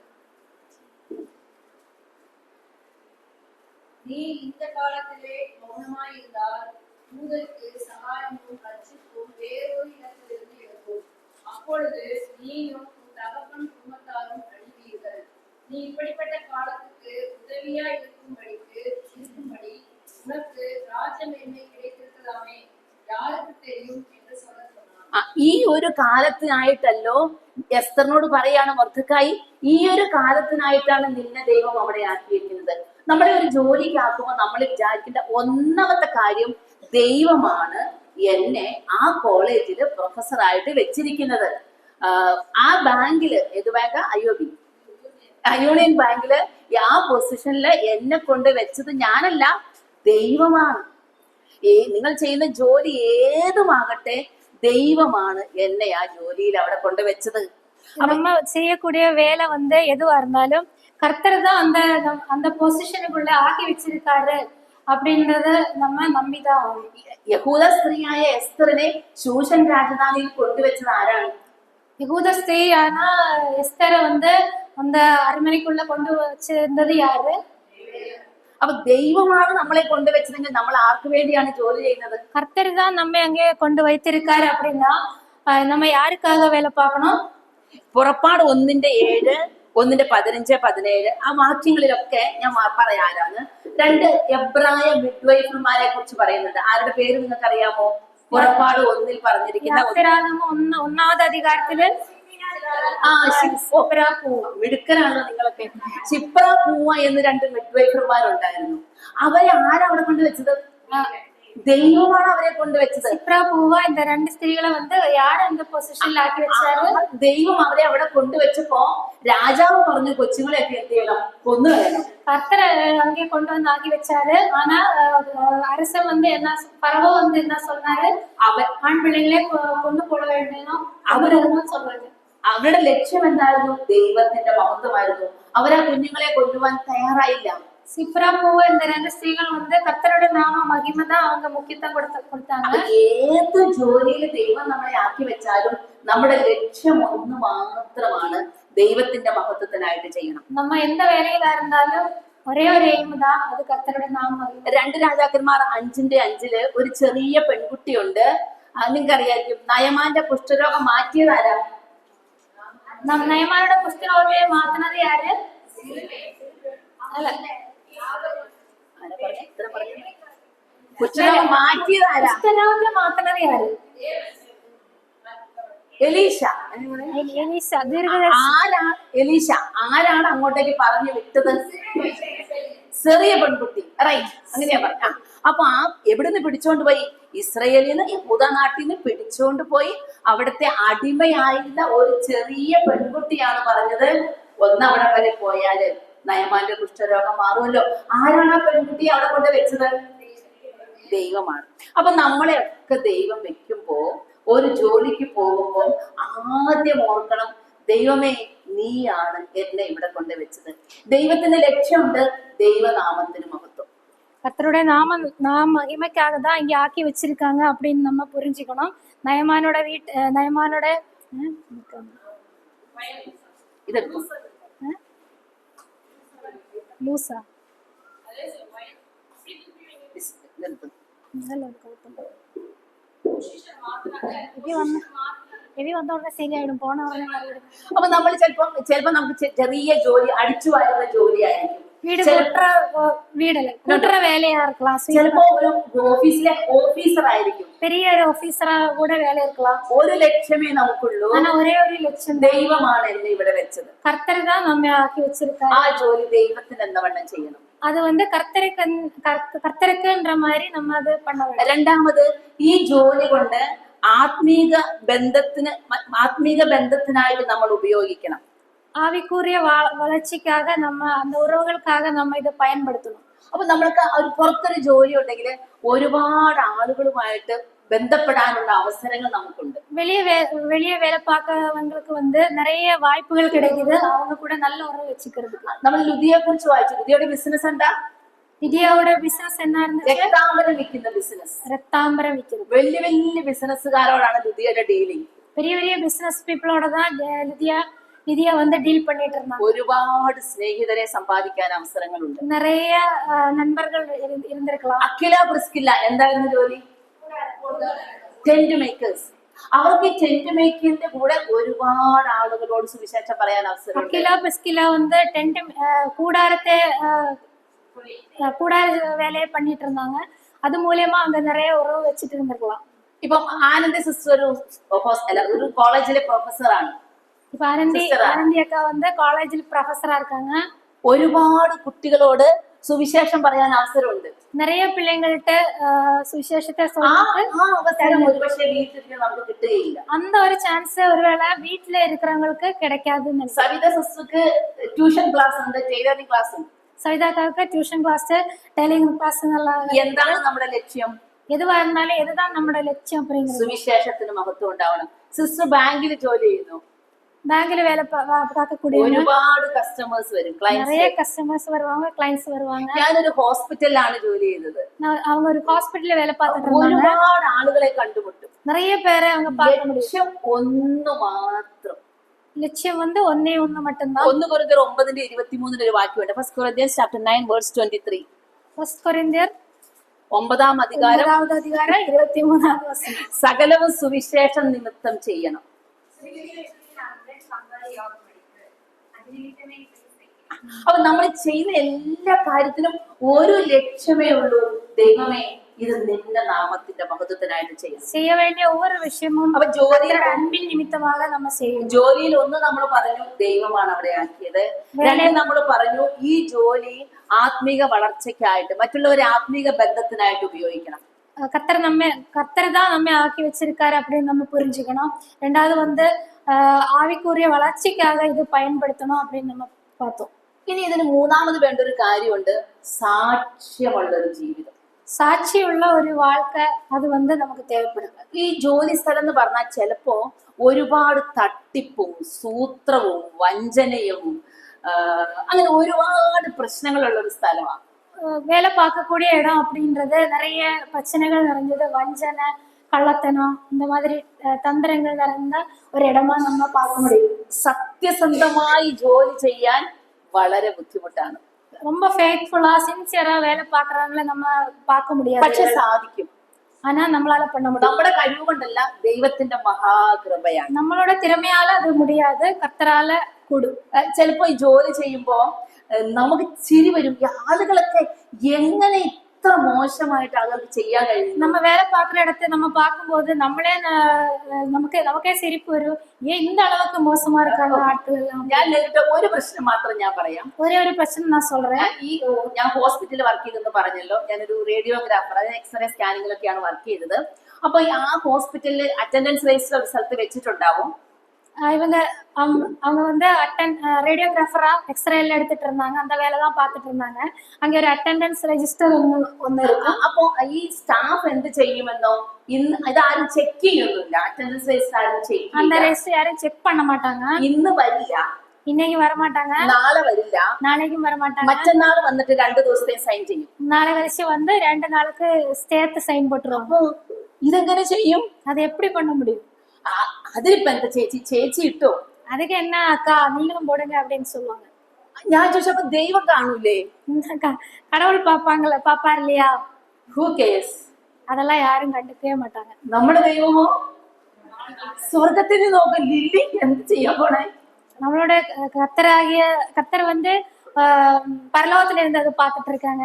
நீ இந்த காலத்திலே மௌனமாயிருந்தால் தூதருக்கு சகாயமும் ரட்சிப்பும் வேறொரு இடத்திலிருந்து இருக்கும். அப்பொழுது நீயும் உன் தகப்பன் குடும்பத்தாரும் அழிவீர்கள். நீ இப்படிப்பட்ட காலத்துக்கு உதவியா இருக்கும்படி உனக்கு ராஜமேன்மை கிடைத்திருக்கலாமே, யாருக்கு தெரியும் என்று சொல்ல சொன்னான். ഈ ഒരു കാലത്തിനായിട്ടല്ലോ എസ്തറിനോട് പറയാണ് മൊർദെഖായി, ഈ ഒരു കാലത്തിനായിട്ടാണ് നിന്നെ ദൈവം അവിടെ ആക്കിയിരിക്കുന്നത്. നമ്മളെ ഒരു ജോലിക്ക് ആക്കുമ്പോൾ നമ്മൾ വിചാരിക്കേണ്ട ഒന്നാമത്തെ കാര്യം, ദൈവമാണ് എന്നെ ആ കോളേജിൽ പ്രൊഫസറായിട്ട് വെച്ചിരിക്കുന്നത്. ആ ബാങ്കില്, ഏത് ബാങ്കാ? യൂണിയൻ ബാങ്കില് ആ പൊസിഷനില് എന്നെ കൊണ്ട് വെച്ചത് ഞാനല്ല, ദൈവമാണ്. നിങ്ങൾ ചെയ്യുന്ന ജോലി ഏതുമാകട്ടെ, ദൈവമാണ് എന്നെ ആ ജോലിയിൽ അവിടെ കൊണ്ടുവച്ചത്. நம்ம செய்யக்கூடிய வேலை வந்து எதுவா இருந்தாலும் கர்த்தர் தான் அந்த பொசிஷனுக்குள்ள ஆக்கி வச்சிருக்காரு அப்படின்றத நம்ம நம்பிதான். യഹൂദ സ്ത്രീയായ എസ്തറിനെ ശൂഷൻ രാജധാനിയിൽ കൊണ്ടുവച്ചത് ആരാണ്? யகூத ஸ்திரீ. ஆனா எஸ்தரை வந்து அந்த அரண்மனைக்குள்ள கொண்டு வச்சிருந்தது யாரு? അപ്പൊ ദൈവമാണ് നമ്മളെ കൊണ്ടുവച്ചതെങ്കിൽ നമ്മൾ ആർക്ക് വേണ്ടിയാണ് ജോലി ചെയ്യുന്നത്? கர்த்தர் தான் நம்ம அங்கே கொண்டு வைத்திருக்காரு அப்படின்னா நம்ம யாருக்காக வேலை பார்க்கணும்? പുറപ്പാട് 1:7, 1:15, 17 ആ വാക്യങ്ങളിലൊക്കെ ഞാൻ പറയാനാണ് 2 എബ്രായ മിഡ്വൈഫർമാരെ കുറിച്ച് പറയുന്നുണ്ട്. ആരുടെ പേര് നിങ്ങൾക്ക് അറിയാമോ? പുറപ്പാട് 1 പറഞ്ഞിരിക്കുന്ന ഒന്നാമത് അധികാരത്തില് മിടുക്കനാണല്ലോ നിങ്ങളൊക്കെ. ശിപ്ര പൂവ എന്ന് 2 മിഡ്വൈഫർമാരുണ്ടായിരുന്നു. അവരെ ആരവിടെ കൊണ്ട് വെച്ചത്? ദൈവമാണ് അവരെ കൊണ്ടുവച്ചത്. சிப்ரா பூவா இந்த 2 ஸ்திரீகளை வந்து யார் அந்த பொசிஷன்ல ஆக்கி வச்சாரு? ദൈവം അവരെ അവിടെ കൊണ്ടുവച്ചപ്പോ രാജാവ് പറഞ്ഞു കൊച്ചുങ്ങളെയൊക്കെ എന്ത് ചെയ്യണം, കൊന്നുകളയണം. கர்த்தர் அங்கே கொண்டு வந்து ஆக்கி வச்சாரு. ஆனா அரசன் வந்து என்ன, பரவோ வந்து என்ன சொன்னாரு, ஆண் பிள்ளைகளே கொண்டு போட வேண்டும் அவரும் சொல்றாரு. അവരുടെ ലക്ഷ്യം എന്തായിരുന്നു? ദൈവത്തിന്റെ മഹത്വമായിരുന്നു. അവരാ കുഞ്ഞുങ്ങളെ കൊല്ലുവാൻ തയ്യാറായില്ല. சிப்ரா பூவா இந்த 2 ஸ்திரீகள் வந்து கர்த்தரோட நாம மகிமை தான் அவங்க முக்கியத்துவம் கொடுத்தாங்க. ഏത് ജോലിയിൽ ദൈവം നമ്മളെ ആക്കി വെച്ചാലും നമ്മുടെ ലക്ഷ്യം ഒന്ന് മാത്രമാണ്, ദൈവത്തിന്റെ മഹത്വത്തിനായിട്ട് ചെയ്യണം. நம்ம எந்த வேலையில இருந்தாலும் ஒரே ஒரு எய்ம் தான், அது கர்த்தரோட நாம மகிமை. 2 രാജാക്കന്മാർ 5:5 ഒരു ചെറിയ പെൺകുട്ടിയുണ്ട്. നിങ്ങൾക്ക് അറിയായിരിക്കും, നയമാന്റെ കുഷ്ഠരോഗം മാറ്റിയതാരാ? നയമാരുടെ കുഷ്ഠരോഗത്തെ മാറ്റുന്നത് ആര്? അല്ല, കുഷ്ഠരോഗം മാറ്റിയതാരാ? കുഷ്ഠരോഗത്തെ മാറ്റുന്നത് ആര്? എലീശ. എലീശ ദീർഘദർശി. എലീശ ആരാണ് അങ്ങോട്ടേക്ക് പറഞ്ഞു വിട്ടത്? ചെറിയ പെൺകുട്ടി, റൈറ്റ്, അങ്ങനെയാ പറഞ്ഞ. അപ്പൊ എവിടുന്ന് പിടിച്ചോണ്ട് പോയി? ഇസ്രയേലിൽ നിന്ന്, യഹൂദ നാട്ടിൽ നിന്ന് പിടിച്ചോണ്ട് പോയി അവിടുത്തെ അടിമയായിരുന്ന ഒരു ചെറിയ പെൺകുട്ടിയാണ് പറഞ്ഞത്, ഒന്നവിടെ വരെ പോയാല് നയമാന്റെ കുഷ്ഠരോഗം മാറുമല്ലോ. ആരാണ് ആ പെൺകുട്ടിയെ അവിടെ കൊണ്ട് വെച്ചത്? ദൈവമാണ്. അപ്പൊ നമ്മളെയൊക്കെ ദൈവം വെക്കുമ്പോ, ഒരു ജോലിക്ക് പോകുമ്പോ ആദ്യം ഓർക്കണം, ദൈവമേ നീയാണ് എന്നെ ഇവിടെ കൊണ്ട് വെച്ചത്. ദൈവത്തിന്റെ ലക്ഷ്യമുണ്ട്, ദൈവനാമത്തിന് മഹത്വം. கர்த்தருடைய நாம மகிமைக்காக தான் இங்க ஆக்கி வச்சிருக்காங்க அப்படின்னு நம்ம புரிஞ்சுக்கணும். நயமானோட ഇതെടുക്കും லூசா ഇതെടുക്കും. എവി വന്ന ഉടനെ ശരിയായിടും, പോണ ഉടനെ. അപ്പൊ നമ്മൾ ചിലപ്പോ നമുക്ക് ചെറിയ ജോലി, അടിച്ചു വാരുന്ന ജോലിയായിരിക്കും. வீடு வீடல கூட்டுற வேலையா இருக்கலாம். ചിലപ്പോ ഒരു ഓഫീസിലെ ഓഫീസർ ആയിരിക്കും. பெரிய ஒரு ஆபீசரா கூட வேலை இருக்கலாம். ഒരു ലക്ഷ്യമേ നമുക്കുള്ളൂ, ஆனா ஒரே ஒரு லட்சம், ദൈവമാണ് എന്നെ ഇവിടെ വെച്ചത്. கர்த்தர் தான் நம்ம ஆக்கி வச்சிருக்காரு. ആ ജോലി ദൈവത്തിന് എന്നവണ്ണം ചെയ്യണം. அது வந்து கர்த்தருக்குன்ற மாதிரி நம்ம அது பண்ண வேண்டும். രണ്ടാമത്, ഈ ജോലി കൊണ്ട് ആത്മീക ബന്ധത്തിനായിട്ട് നമ്മൾ ഉപയോഗിക്കണം. ஆவிக்குரிய வளர்ச்சிக்காக நம்ம அந்த உறவுகளுக்காக நம்ம இதை பயன்படுத்தணும். അപ്പൊ നമ്മൾക്ക് ഒരു പുറത്തൊരു ജോലി ഉണ്ടെങ്കിൽ ഒരുപാട് ആളുകളുമായിട്ട് ബന്ധപ്പെടാനുള്ള അവസരങ്ങൾ നമുക്കുണ്ട്. வெளியே வேலை பார்க்கறவங்களுக்கு வந்து நிறைய வாய்ப்புகள் கிடைக்குது, அவங்க கூட நல்ல உறவு வச்சுக்கிறது. നമ്മൾ ലുദിയെ കുറിച്ച് വായിച്ചു. ലുദിയുടെ ബിസിനസ് എന്താ? ലിദിയയുടെ ബിസിനസ് എന്നായിരുന്നു? രക്താംബരം വിൽക്കുന്ന ബിസിനസ്. രക്താംബരം വിൽക്കുന്നത്. വലിയ വലിയ ബിസിനസ്സുകാരോടാണ് ലുദിയുടെ ഡീലിംഗ്. பெரிய பெரிய பிசினஸ் பீப்புளோட தான் ലിദിയ வந்து டீல் பண்ணிட்டு இருந்தாங்க. ഒരുപാട് സ്നേഹിതരെ സമ്പാദിക്കാൻ അവസരങ്ങളുണ്ട്. நிறைய நண்பர்கள் இருந்திருக்கலாம். അഖില പ്രിസ്കില്ല എന്തായിരുന്നു ജോലി? Tent makers. അവർക്ക് ടെന്റ് മേക്കിന്റെ കൂടെ ഒരുപാട് ആളുകളോട് സുവിശേഷം പറയാൻ അവസരം. അഖില പ്രിസ്കില്ല வந்து ടെന്റ് கூடார வேலையை பண்ணிட்டு இருந்தாங்க. அது மூலமா அங்க நிறைய உறவு வச்சுட்டு இருந்திருக்கலாம். ഇപ്പം ആനന്ദ സിസ്റ്റർ ഒരു കോളേജിലെ പ്രൊഫസറാണ്. ഇപ്പൊ ആനന്ദി അക്ക வந்து കോളേജിൽ പ്രൊഫസറാ இருக்காங்க. ഒരുപാട് കുട്ടികളോട് സുവിശേഷം പറയാൻ അവസരമുണ്ട്. நிறைய பிள்ளைங்கள்ட்ட சுவிசேஷத்தை അവസരം ഒരുപക്ഷെ വീട്ടിൽ നമുക്ക് കിട്ടുകയില്ല. அந்த ஒரு சான்ஸ் ஒருவேளை வீட்டுல இருக்கிறவங்களுக்கு கிடைக்காதுன்னு. സവിത സിസ്റ്റർക്ക് ട്യൂഷൻ ക്ലാസ് ഉണ്ട്, ടൈലറിംഗ് ക്ലാസ് ഉണ്ട്. സവിതാക്കാർക്ക് ട്യൂഷൻ ക്ലാസ്, ടൈലറിംഗ് ക്ലാസ്. എന്താണ് നമ്മുടെ ലക്ഷ്യം? എതുവാ இருந்தாலும் എതുதான் നമ്മുടെ ലക്ഷ്യം அப்படிங்கிறது. സുവിശേഷത്തിന് മഹത്വം ഉണ്ടാവണം. സിസ്റ്റർ ബാങ്കിൽ ജോലി ചെയ്യുന്നു. ബാങ്കിൽ വേല பார்க்கக்கூடிய ഒരുപാട് കസ്റ്റമേഴ്സ് വരും, நிறைய கஸ்டமர்ஸ் வருவாங்க, கிளையன்ட்ஸ் வருவாங்க. ഞാനൊരു ഹോസ്പിറ്റലിലാണ് ജോലി ചെയ്തത്. அவங்க ஒரு ஹாஸ்பிடல்ல வேலை பார்த்துட்டு இருந்தாங்க. ഒരുപാട് ആളുകളെ കണ്ടുമുട്ടും. நிறைய பேரை அவங்க பார்க்க முடியும். ലക്ഷ്യം ഒന്ന് മാത്രം. ലക്ഷ്യം வந்து ഒന്നേ ഒന്ന് மட்டும்தான். 1 കൊരിന്ത്യർ 9:23 ഒരു വാക്യമുണ്ട്. 1 Corinthians chapter 9 verse 23. 1 കൊരിന്ത്യർ 9-ാം അധികാരം 23-ാം വചനം. സകലവും സുവിശേഷം നിമിത്തം ചെയ്യണം. അപ്പൊ നമ്മൾ ചെയ്യുന്ന എല്ലാ കാര്യത്തിനും ഒരു ലക്ഷ്യമേ ഉള്ളൂ, ദൈവമേ ഇത് നിന്റെ നാമത്തിന്റെ മഹത്വത്തിനായിട്ട് ചെയ്യ വേണ്ടിയ ഒവ്വൊരു വിഷയവും അപ്പൊ ജോലിയിൽ അൻപിൻ നിമിത്തமாக നമ്മൾ ചെയ്യും. ജോലിയിൽ ഒന്ന് നമ്മൾ പറഞ്ഞു ദൈവമാണ് അവിടെ ആക്കിയത്. രണ്ട് നമ്മൾ പറഞ്ഞു ഈ ജോലി ആത്മീക വളർച്ചയ്ക്കായിട്ട്, മറ്റുള്ളവരെ ആത്മീക ബന്ധത്തിനായിട്ട് ഉപയോഗിക്കണം. கர்த்தர் தான் நம்ம ஆக்கி வச்சிருக்காரு அப்படின்னு நம்ம புரிஞ்சுக்கணும். ரெண்டாவது வந்து ஆவிக்குரிய வளர்ச்சிக்காக இது பயன்படுத்தணும் அப்படின்னு நம்ம பார்த்தோம். ഇനി ഇതിന് മൂന്നാമത് വേണ്ട ഒരു കാര്യമുണ്ട്, സാക്ഷ്യമുള്ള ഒരു ജീവിതം. സാക്ഷിയുള്ള ഒരു வாழ்க்கை അത് வந்து നമുക്ക് தேவைപ്പെടും. ഈ ജോലി സ്ഥലം എന്ന് പറഞ്ഞാൽ ചിലപ്പോ ഒരുപാട് തട്ടിപ്പും സൂത്രവും വഞ്ചനയും അങ്ങനെ ഒരുപാട് പ്രശ്നങ്ങളുള്ള ഒരു സ്ഥലമാണ്. வேலை பார்க்கக்கூடிய இடம் அப்படின்றது நிறைய பிரச்சனைகள் நிறைஞ்சது, வஞ்சனை, கள்ளத்தனம், இந்த மாதிரி தந்திரங்கள் நிறைந்த ஒரு இடமா நம்ம பார்க்க முடியும். സത്യസന്ധമായി ജോലി ചെയ്യാൻ വളരെ ബുദ്ധിമുട്ടാണ്. ரொம்ப ஃபேத்ஃபுல்லா சின்சியரா வேலை பார்க்கறவங்கள நம்ம பார்க்க முடியாது. പക്ഷെ സാധിക്കും. ஆனா நம்மளால பண்ண முடியும். നമ്മുടെ കഴിവ് കൊണ്ടല്ല, ദൈവത്തിന്റെ മഹാകൃപയാണ്. நம்மளோட திறமையால அது முடியாது, கர்த்தரால കൂടും. ചിലപ്പോ ഈ ജോലി ചെയ്യുമ്പോ നമുക്ക് ചിരി വരും. ഈ ആളുകളൊക്കെ എങ്ങനെ ഇത്ര മോശമായിട്ട് ആളുകൾക്ക് ചെയ്യാൻ കഴിയും. நம்ம வேலை பார்க்குற இடத்தை நம்ம பார்க்கும்போது நமக்கே சிரிப்பு வரும். ஏன் இந்த அளவுக்கு மோசமா இருக்காங்க ஆட்கள். ഞാൻ നേരിട്ട ഒരു പ്രശ്നം മാത്രം ഞാൻ പറയാം. ஒரே ஒரு பிரச்சனை நான் சொல்றேன். ഞാൻ ഹോസ്പിറ്റലിൽ വർക്ക് ചെയ്തെന്ന് പറഞ്ഞല്ലോ. ഞാനൊരു റേഡിയോഗ്രാഫർ, അതായത് എക്സ്റേ സ്കാനിങ്ങിലൊക്കെയാണ് വർക്ക് ചെയ്തത്. അപ്പൊ ആ ഹോസ്പിറ്റലിൽ അറ്റൻഡൻസ് രജിസ്റ്റർ ഒരു സ്ഥലത്ത് വെച്ചിട്ടുണ്ടാവും. அவங்க வந்து ரேடியோகிராஃபரா எக்ஸ்ரேல எடுத்துட்டு இருந்தாங்க, அந்த வேலை தான் பார்த்துட்டு இருந்தாங்க. அங்க ஒரு அட்டெண்டன்ஸ் ரெஜிஸ்டர் ஒன்னு இருக்கும். അപ്പൊ ഈ സ്റ്റാഫ് എന്ത് ചെയ്യുമെന്നോ, ഇന്ന് ഇതാരും ചെക്ക് ചെയ്യൊന്നുമില്ല. അറ്റൻഡൻസ് രജിസ്റ്റർ ആരും ചെക്ക് அந்த ரெஜிஸ்டர் யாரும் செக் பண்ண மாட்டாங்க. ഇന്ന് വരില്ല, இன்னைக்கு வர மாட்டாங்க, നാളെ വരില്ല, நாளைக்கும் வர மாட்டாங்க, മറ്റന്നാൾ വന്നിട്ട് 2 ദിവസത്തെ സൈൻ ചെയ്യും. நாளை கழிச்சு வந்து 2 நாளுக்கு சேர்த்து சைன் போட்டுருவாங்க. ഇതെങ്ങനെ ചെയ്യും? அது எப்படி பண்ண முடியும்? അതിലിപ്പോ എന്താ ചേച്ചി ഇട്ടോ? அதுக்கு என்ன அக்கா நீங்களும் போடுங்க அப்படின்னு சொல்லுவாங்க. ഞാൻ ചോദിച്ചപ്പോ ദൈവം കാണൂലേ? கடவுள் பாப்பார் இல்லையா? Who CARES? அதெல்லாம் யாரும் கண்டுக்கவே மாட்டாங்க. നമ്മുടെ ദൈവമോ സ്വർഗത്തിൽ നോക്കാൻ ലില്ലി എന്ത് ചെയ്യാൻ പോണേ? நம்மளோட கர்த்தர் வந்து பரலோகத்துல இருந்து அதை பார்த்துட்டு இருக்காங்க.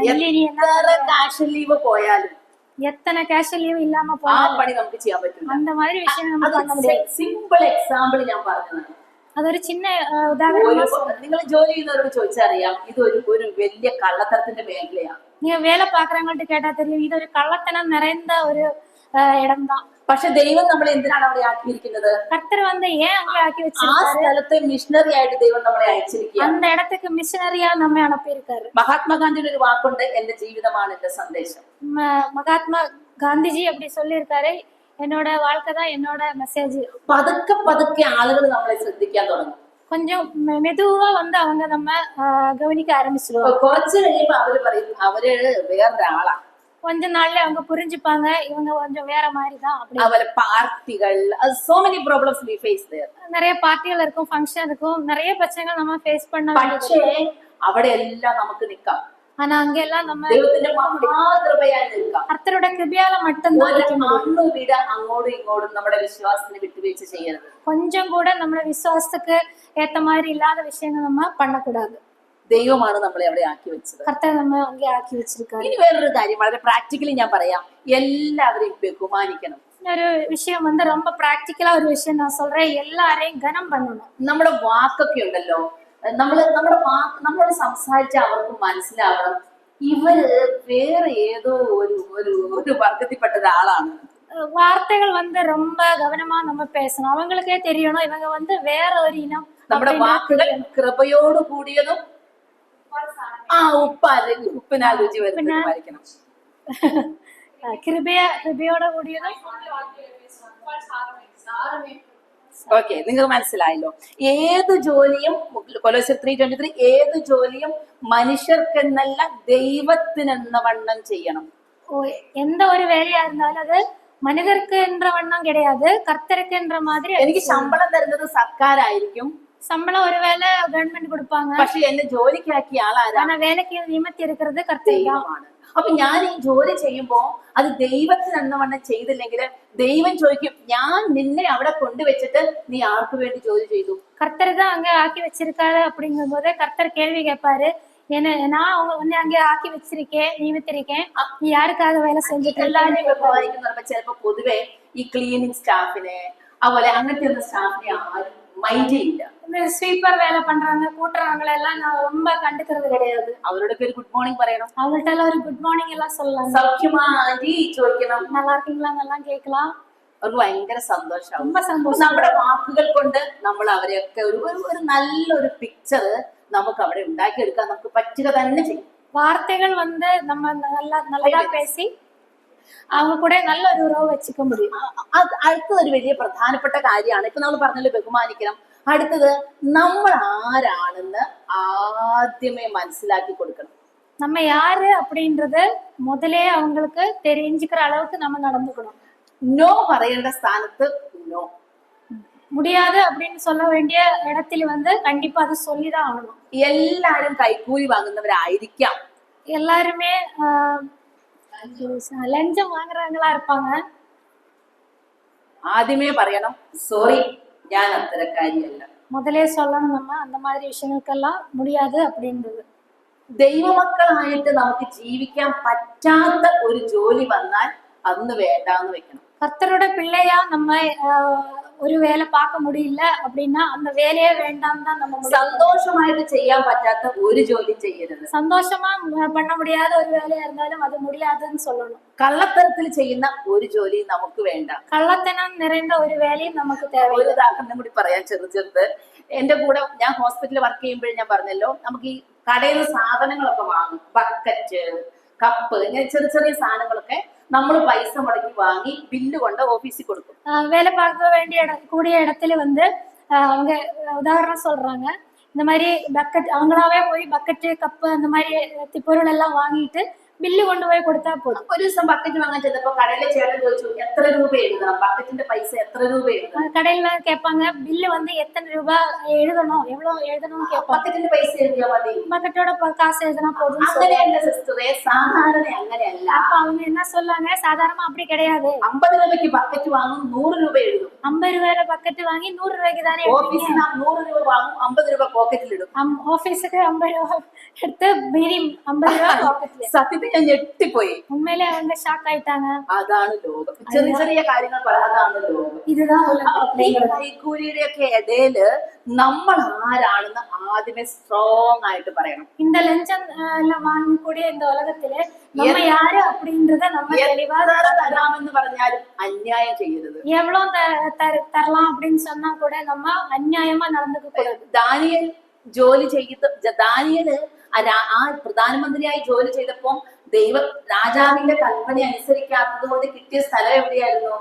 കാഷ് ലീവ് പോയാലും, எத்தனை கேஷுவல் லீவ் இல்லாம ആ போனாலும் പണി നമുക്ക് ചെയ്യാൻ പറ്റില്ല. அந்த மாதிரி விஷயம் நம்ம பண்ண முடியாது. സിമ്പിൾ എക്സാമ്പിൾ ഞാൻ പറഞ്ഞതാണ്. അതൊരു ചിന്ന ഉദാഹരണം. നിങ്ങൾ ജോലി ചെയ്യുന്നവരോട് ചോദിച്ചറിയാം, ഇത് ഒരു വലിയ കള്ളത്തരത്തിന്റെ മേഖലയാണ്. நீங்க வேலை பாக்குறவங்கள்ட்ட கேட்டா தெரியும், இது ஒரு கள்ளத்தனம் நிறைந்த ஒரு இடம் தான். പക്ഷെ ദൈവം നമ്മളെ എന്തിനാണ് അവിടെ ആക്കിയിരിക്കുന്നത്? கர்த்தர் வந்து ஏன் அங்கே ஆக்கி ആ வச்சிருக்காரு? സ്ഥലത്തെ മിഷണറി ആയിട്ട് ദൈവം നമ്മളെ അയച്ചിരിക്കുക. அந்த இடத்துக்கு மிஷனரியா நம்ம அனுப்பியிருக்காரு. മഹാത്മാഗാന്ധിയുടെ ഒരു വാക്കുണ്ട്, എന്റെ ജീവിതമാണ് എന്റെ സന്ദേശം. மகாத்மா காந்திஜி அப்படி சொல்லியிருக்காரு, என்னோட வாழ்க்கை தான் என்னோட மெசேஜ். പതുക്കെ പതുക്കെ ആളുകൾ നമ്മളെ ശ്രദ്ധിക്കാൻ തുടങ്ങും. கொஞ்சம் மெதுவா வந்து அவங்க நம்ம கவனிக்க ஆரம்பிச்சிருவாங்க. കുറച്ച് കഴിയുമ്പോ അവര് പറയും അവര് വേറൊരാളാ. கொஞ்ச நாள்ல அவங்க புரிஞ்சுப்பாங்க, இவங்க கொஞ்சம் வேற மாதிரி தான். அப்படி അതുപോലെ പാർട്ടികൾ, so many problems we face there. நிறைய பார்ட்டிகள் இருக்கும், ஃபங்க்ஷன் இருக்கும், நிறைய பிரச்சனைகள் நம்ம ஃபேஸ் பண்ண പക്ഷേ അവിടെ എല്ലാം നമുക്ക് നിൽക്കാം. ஆனா அங்க எல்லாம் நம்ம ദൈവത്തിന്റെ മഹാകൃപയായി നിൽക്കാം. கர்த்தரோட கிருபையால மட்டும்தான் நிக்க முடியும். അണ്ണു വിട അങ്ങോട്ടും ഇങ്ങോട്ടും നമ്മുടെ വിശ്വാസത്തിന് വിട്ടുവീഴ്ച ചെയ്യരുത്. கொஞ்சம் கூட நம்ம விசுவாசத்துக்கு ஏத்த மாதிரி இல்லாத விஷயங்கள் நம்ம பண்ணக்கூடாது. ദൈവമാണ് നമ്മളെ അവിടെ ആക്കി വെച്ചത്. கர்த்தர் நம்ம அங்கே ஆக்கி வச்சிருக்காரு. ഇനി വേറൊരു കാര്യം വളരെ പ്രാക്ടിക്കലി ഞാൻ പറയാം, എല്ലാവരെയും ബഹുമാനിക്കണം. ഒരു விஷயம் வந்து ரொம்ப പ്രാക്ടിക്കലാ ഒരു விஷயம் நான் சொல்றேன், எல்லாரையும் கனம் பண்ணணும். നമ്മുടെ വാക്കൊക്കെ ഉണ്ടല്ലോ, നമ്മളോട് സംസാരിച്ച അവർക്ക് മനസ്സിലാവണം ഇവര് വേറെ ഏതോ ഒരു വർഗത്തിൽപ്പെട്ട ഒരാളാണ്. வார்த்தைகள் வந்து ரொம்ப கவனமா நம்ம பேசணும். அவங்களுக்கே தெரியணும் இவங்க வந்து வேற ஒரு இனம். നമ്മുടെ വാക്കുകൾ കൃപയോട് കൂടിയതും ഉപ്പിനാൽ രുചി വരുന്നതുമായിരിക്കണം. കൃപയോട് കൂടിയതും. ഓക്കെ, നിങ്ങൾക്ക് മനസ്സിലായല്ലോ. ഏത് ജോലിയും കൊലോസ്യർ 3:23 ഏത് ജോലിയും മനുഷ്യർക്കെന്നല്ല ദൈവത്തിനെന്ന വണ്ണം ചെയ്യണം. எந்த ஒரு வேலையா இருந்தாலும் அது மனிதருக்கு என்ற வண்ணம் கிடையாது, கர்த்தருக்கு என்ற மாதிரி. എനിക്ക് ശമ്പളം തരുന്നത് സർക്കാരായിരിക്കും, சம்பளம் ஒருவேளை கவர்மெண்ட் கொடுப்பாங்க, പക്ഷെ എന്നെ ജോലിക്കാക്കിയ ആളാരാ? ஆனா வேலைக்கு நியமித்தி இருக்கிறது கர்த்தர் தான். അപ്പൊ ഞാൻ ഈ ജോലി ചെയ്യുമ്പോ അത് ദൈവത്തിന് എന്നവണ്ണം ചെയ്തില്ലെങ്കിൽ ദൈവം ചോദിക്കും, ഞാൻ നിന്നെ അവിടെ കൊണ്ടുവച്ചിട്ട് നീ ആർക്ക് വേണ്ടി ജോലി ചെയ്തു? கர்த்தர் தான் அங்க ஆக்கி வச்சிருக்காரு அப்படிங்கும் போது கர்த்தர் கேள்வி கேட்பாரு, நான் உன்னை அங்கே ஆக்கி வச்சிருக்கேன், நியமித்திருக்கேன், நீ யாருக்காக வேலை செஞ்சுட்டு? എല്ലാവരെയും ബഹുമാനിക്കുന്ന ചിലപ്പോ പൊതുവെ ഈ ക്ലീനിങ് സ്റ്റാഫിനെ അതുപോലെ അങ്ങനത്തെ ഒന്നും സ്റ്റാഫിനെ ആരും മൈൻഡ് ചെയ്യില്ല. இந்த ஸ்வீப்பர் வேலை பண்றாங்க கூட்டுறவங்களை எல்லாம் நான் ரொம்ப கண்டுக்கிறது கிடையாது. അവരോടൊക്കെ ഒരു ഗുഡ് മോർണിംഗ് പറയണം. அவங்கள்ட்ட எல்லாம் ஒரு குட் மார்னிங் எல்லாம் சொல்லலாம். സൗഖ്യമാ ആന്റി ചോദിക്കണം. நல்லா இருக்கீங்களான்னு எல்லாம் கேட்கலாம். അവർക്ക് ഭയങ്കര സന്തോഷമാവും. ரொம்ப സന്തോഷം. നമ്മുടെ വാക്കുകൾ കൊണ്ട് നമ്മൾ അവരെയൊക്കെ ഒരു നല്ലൊരു പിക്ചർ നമുക്ക് അവിടെ ഉണ്ടാക്കിയെടുക്കാൻ നമുക്ക് പറ്റുക തന്നെ ചെയ്യും. வார்த்தைகள் வந்து நம்ம நல்லதா பேசி அவங்க கூட நல்ல ഒരു ഉറവ് വെച്ചിക്ക முடியும். അടുത്തത് ഒരു വലിയ പ്രധാനപ്പെട്ട കാര്യമാണ്. ഇപ്പൊ നമ്മൾ പറഞ്ഞല്ലോ ബഹുമാനിക്കണം. അടുത്തത് നമ്മൾ ആരാണെന്ന് ആദ്യമേ മനസ്സിലാക്കി കൊടുക്കണം. நம்ம யாரு அப்படின்றது முதலே அவங்களுக்கு தெரிஞ்சுக்கிற அளவுக்கு நம்ம நடந்துக்கணும். നോ പറയേണ്ട സ്ഥാനത്ത് നോ. முடியாது அப்படின்னு சொல்ல வேண்டிய இடத்துல வந்து கண்டிப்பா அது சொல்லிதான் ஆகணும். എല്ലാരും കൈക്കൂലി വാങ്ങുന്നവരായിരിക്കാം. எல்லாருமே லஞ்சம் வாங்குறவங்களா இருப்பாங்க. ആദ്യമേ പറയണം സോറി ഞാൻ അത്തരക്കാരിയല്ല. முதலே சொல்லணும் நம்ம அந்த மாதிரி விஷயங்களுக்கெல்லாம் முடியாது அப்படின்றது. ദൈവമക്കളായിട്ട് നമുക്ക് ജീവിക്കാൻ പറ്റാത്ത ഒരു ജോലി വന്നാൽ അന്ന് വേണ്ടാന്ന് വെക്കണം. கர்த்தரோட பிள்ளையா நம்ம ഒരു വേല பார்க்க முடியல அப்படின்னா அந்த வேலையே வேண்டாம் தான் நம்ம സന്തോഷമായിട്ട് ചെയ്യാൻ പറ്റാത്ത ഒരു ജോലി ചെയ്യരുത്. சந்தோஷமா பண்ண முடியாத ஒரு வேலையா இருந்தாலும் அது முடியாதுன்னு சொல்லணும். കള്ളത്തരത്തിൽ ചെയ്യുന്ന ഒരു ജോലി നമുക്ക് വേണ്ട. കള്ളത്തനം നിറഞ്ഞ ഒരു വേലയും നമുക്ക് தேவை. ഒരു ഉദാഹരണം കൂടി പറയാൻ ചെറുത് എന്റെ കൂടെ ഞാൻ ഹോസ്പിറ്റലിൽ വർക്ക് ചെയ്യുമ്പോഴും ഞാൻ പറഞ്ഞല്ലോ, നമുക്ക് ഈ കടയിൽ നിന്ന് സാധനങ്ങളൊക്കെ വാങ്ങും. ബക്കറ്റ്, കപ്പ്, ഇങ്ങനെ ചെറിയ ചെറിയ സാധനങ്ങളൊക്കെ നമ്മൾ പൈസ മുടക്കി വാങ്ങി ബില്ല് കൊണ്ട് ഓഫീസിൽ കൊടുക്കും. வேலை பார்க்க வேண்டிய கூடிய இடத்துல வந்து அவங்க உதாரணம் சொல்றாங்க, இந்த மாதிரி பக்கெட் அவங்களாவே போய் பக்கெட்டு கப்பு அந்த மாதிரி பொருள் எல்லாம் வாங்கிட்டு ബില്ല് കൊണ്ടുപോയി കൊടുത്താൽ പോലും. ഒരു ദിവസം ബക്കറ്റ് വാങ്ങാൻ ചെന്നപ്പോ കടയിലെ ചേട്ടൻ ചോദിച്ചു എത്ര രൂപ എഴുതണം, ബക്കറ്റിന്റെ പൈസ എത്ര രൂപ എഴുതണം. കടയിൽ കേட்பாங்க ബില്ല് வந்து எத்தனை ரூபாய் எழுதணும், எவ்வளவு எழுதணும் கேட்பாங்க. ബക്കറ്റിന്റെ പൈസ എഴുതിയാൽ മതി, பக்கெட்டோட காசு எழுதினா போதும். അങ്ങനെയല്ല സിസ്റ്ററെ, സാധാരണ അങ്ങനെയല്ല. அப்ப அவங்க என்ன சொல்றாங்க, சாதாரணமா அப்படி கிடையாது. 50 രൂപയ്ക്ക് ബക്കറ്റ് വാങ്ങും, 100 രൂപ എഴുതും. 50 രൂപയുടെ ബക്കറ്റ് വാങ്ങി 100 രൂപയ്ക്ക് താനേ ഓഫീസിൽ 100 രൂപ വാങ്ങും, 50 രൂപ പോക്കറ്റിലിടും. ഓഫീസിക്ക് 50 രൂപ എടുത്ത് മീതി 50 രൂപ പോക്കറ്റില്. സത്യത്തിൽ ഞാൻ ഞെട്ടിപ്പോയി. ഉമ്മയിലെ அவங்க ഷാക്ക് ആയിട്ടാണ്. അതാണ് ലോകം. ചെറിയ ചെറിയ കാര്യങ്ങൾ പറയാതാണ് ലോകം. இதுதான் ഈ കൈക്കൂലിയുടെ ഒക്കെ ഇടയില് നമ്മൾ ആരാണെന്ന് ആദ്യമേ സ്ട്രോങ് ആയിട്ട് പറയണം. இந்த லஞ்சம் எல்லாம் வாங்கக்கூடிய இந்த உலகத்திலே நம்ம யாரு அப்படின்றத நம்ம தெளிவா തരാമെന്ന് പറഞ്ഞാലും അന്യായം ചെയ്യരുത്. எவ்வளவு தரலாம் அப்படின்னு சொன்னா கூட நம்ம அநியாயமா நடந்துக்க கூடாது. ദാനിയേൽ ജോലി ചെയ്ത് ദാനിയേല് ആ പ്രധാനമന്ത്രിയായി ജോലി ചെയ്തപ്പോ രാജാവിന്റെ കൽപ്പന അനുസരിക്കാത്തത് കൊണ്ട് കിട്ടിയ സ്ഥലം എവിടെയായിരുന്നു?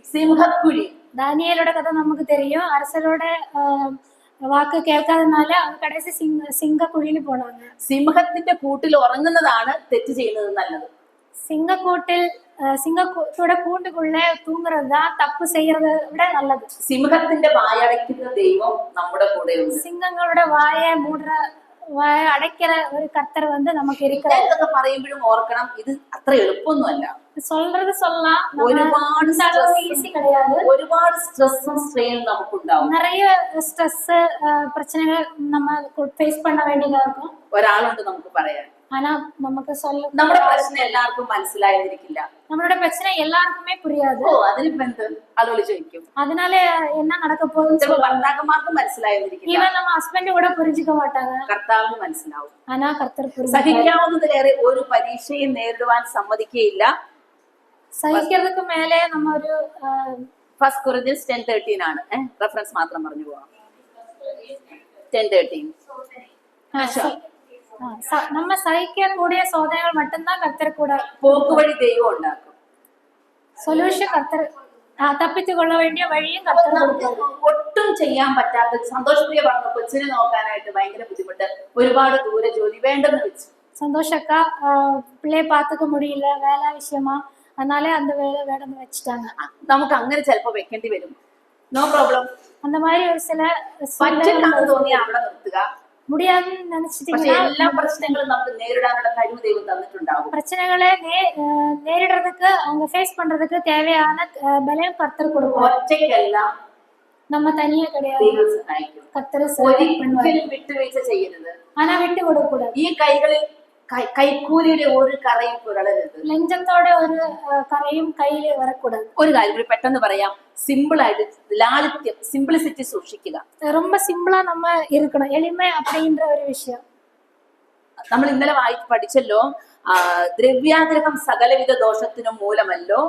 സിംഹക്കുഴി. ദാനിയേലോட കഥ നമുക്ക് தெரியும். அரசரோட വാക്ക് കേൾക്കാതെനാല് അവൻ കടേസി സിംഹക്കുഴിയിൽ പോണാங்க. സിംഹത്തിന്റെ കൂട്ടിൽ ഉറങ്ങുന്നതാണ് തെറ്റ് ചെയ്യുന്നത് നല്ലത്. സിംഹത്തോட കൂണ്ടുകുള്ള തൂങ്ങുന്നതാണ് തപ്പ് ചെയ്യறது വിட നല്ലത്. സിംഹത്തിന്റെ വായടയ്ക്കുന്ന ദൈവം നമ്മുടെ കൂടെയുണ്ട്. സിംഹങ്ങളുടെ വായ അടയ്க்கிற ഒരു കർത്തർ வந்து നമുക്ക് இருக்கிறார். ഇതൊക്കെ പറയുമ്പോഴും ഓർക്കണം, ഇത് അത്ര എളുപ്പമൊന്നുമല്ല. சொல்றது சொல்லலாம், ഒരുപാട് ஈஸி கிடையாது. ഒരുപാട് സ്ട്രെസ്സും സ്ട്രെയിനും നമുക്കുണ്ടാവും. நிறைய ஸ்ட்ரெஸ் பிரச்சனைകൾ நம்ம ஃபேஸ் பண்ண வேண்டியதா இருக்கும். ഒരാളുണ്ട് നമുക്ക് പറയാൻ. ஆனா நமக்கு சொல்ல നമ്മുടെ പ്രശ്നം എല്ലാവർക്കും മനസ്സിലായിരിക്കില്ല. நம்மளோட பிரச்சனை எல்லாருக்குமே புரியாது. അതിനിപ്പോ എന്ത് ആളുകൾ ചോദിക്കും, அதனால என்ன நடக்க போகுதுன்னு ചിലപ്പോൾ ഭർത്താക്കന്മാർക്ക് മനസ്സിലായിരിക്കില്ല. ஈவன் நம்ம ஹஸ்பண்ட் கூட புரிஞ்சுக்க மாட்டாங்க. കർത്താവിന് മനസ്സിലാവും. ஆனா கர்த்தர் புரிஞ்சுப்பாரு. സഹിക്കാവുന്നതിലേറെ ഒരു പരീക്ഷയും നേരിടുവാൻ സമ്മതിക്കുകയില്ല. സഹിக்கிறதுக்கு மேலே நம்ம ഒരു 1 Corinthians 10:13 ആണ്. റെഫറൻസ് മാത്രം പറഞ്ഞു പോവാം. 10:13. நம்ம സഹിക്കக்கூடிய സോദനകൾ மட்டும்தான் கர்த்தர் கூட പോക്കുവഴി ദൈവം ഉണ്ടാക്കും. സൊല്യൂഷൻ കർത്തർ തപ്പിച്ചുകൊള്ള വേണ്ടിയ വഴിയും കർത്തർ കൊടുക്കും. ഒട്ടും ചെയ്യാൻ പറ്റാത്ത സന്തോഷപ്രിയ പറഞ്ഞ കൊച്ചിനെ നോക്കാനായിട്ട് ഭയങ്കര ബുദ്ധിമുട്ട്, ഒരുപാട് ദൂരെ ജോലി വേണ്ടെന്ന് വെച്ചു. சந்தோஷக்கா பிள்ளைய பாத்துக்க முடியல வேலை விஷயமா, அதனால அந்த வேலை வேണമെന്ന് വെച്ചിட்டாங்க. നമുക്ക് അങ്ങനെ ചിലപ്പോ വെക്കേണ്ടി വരും. No problem. அந்த மாதிரி ஒரு சில പറ്റില്ലാന്ന് തോന്നി അവിടെ നിർത്തുക. முடியாதுன்னு நினைச்சிட்டீங்கன்னா എല്ലാ പ്രശ്നങ്ങളും നമുക്ക് നേരിടാനുള്ള കഴിവ് ദൈവം തന്നിട്ടുണ്ടാവും. பிரச்சனைகளை நேரிடுறதுக்கு அவங்க ஃபேஸ் பண்றதுக்கு தேவையான பலம் கர்த்தர் கொடுப்பார். ഒറ്റയ്ക്കല്ല, நம்ம தனியா கிடையாது. ദൈവം സഹായിക്കും. கர்த்தர் ഒരിക്കലും വിട്ടുവീഴ്ച ചെയ്യരുത്. ஆனா விட்டு கொடுக்க கூடாது. ഈ കൈകളിൽ കൈക്കൂലിയുടെ ഒരു കറയും പുരളരുത്. ലഞ്ചത്തോടെ ഒരു കറയും കയ്യിൽ വരക്കൂടാது. ഒരു കാര്യം കൂടി പെട്ടെന്ന് പറയാം. സിമ്പിൾ ആയിട്ട് ലാളിത്യം, സിംപ്ലിസിറ്റി സൂക്ഷിക്കുക. ரொம்ப சிம்பிளா நம்ம இருக்கணும், எளிமை அப்படின்ற ஒரு விஷயம். നമ്മൾ ഇന്നലെ പഠിച്ചല്ലോ, ദ്രവ്യാഗ്രഹം സകലവിധ ദോഷത്തിനും മൂലമല്ലോ.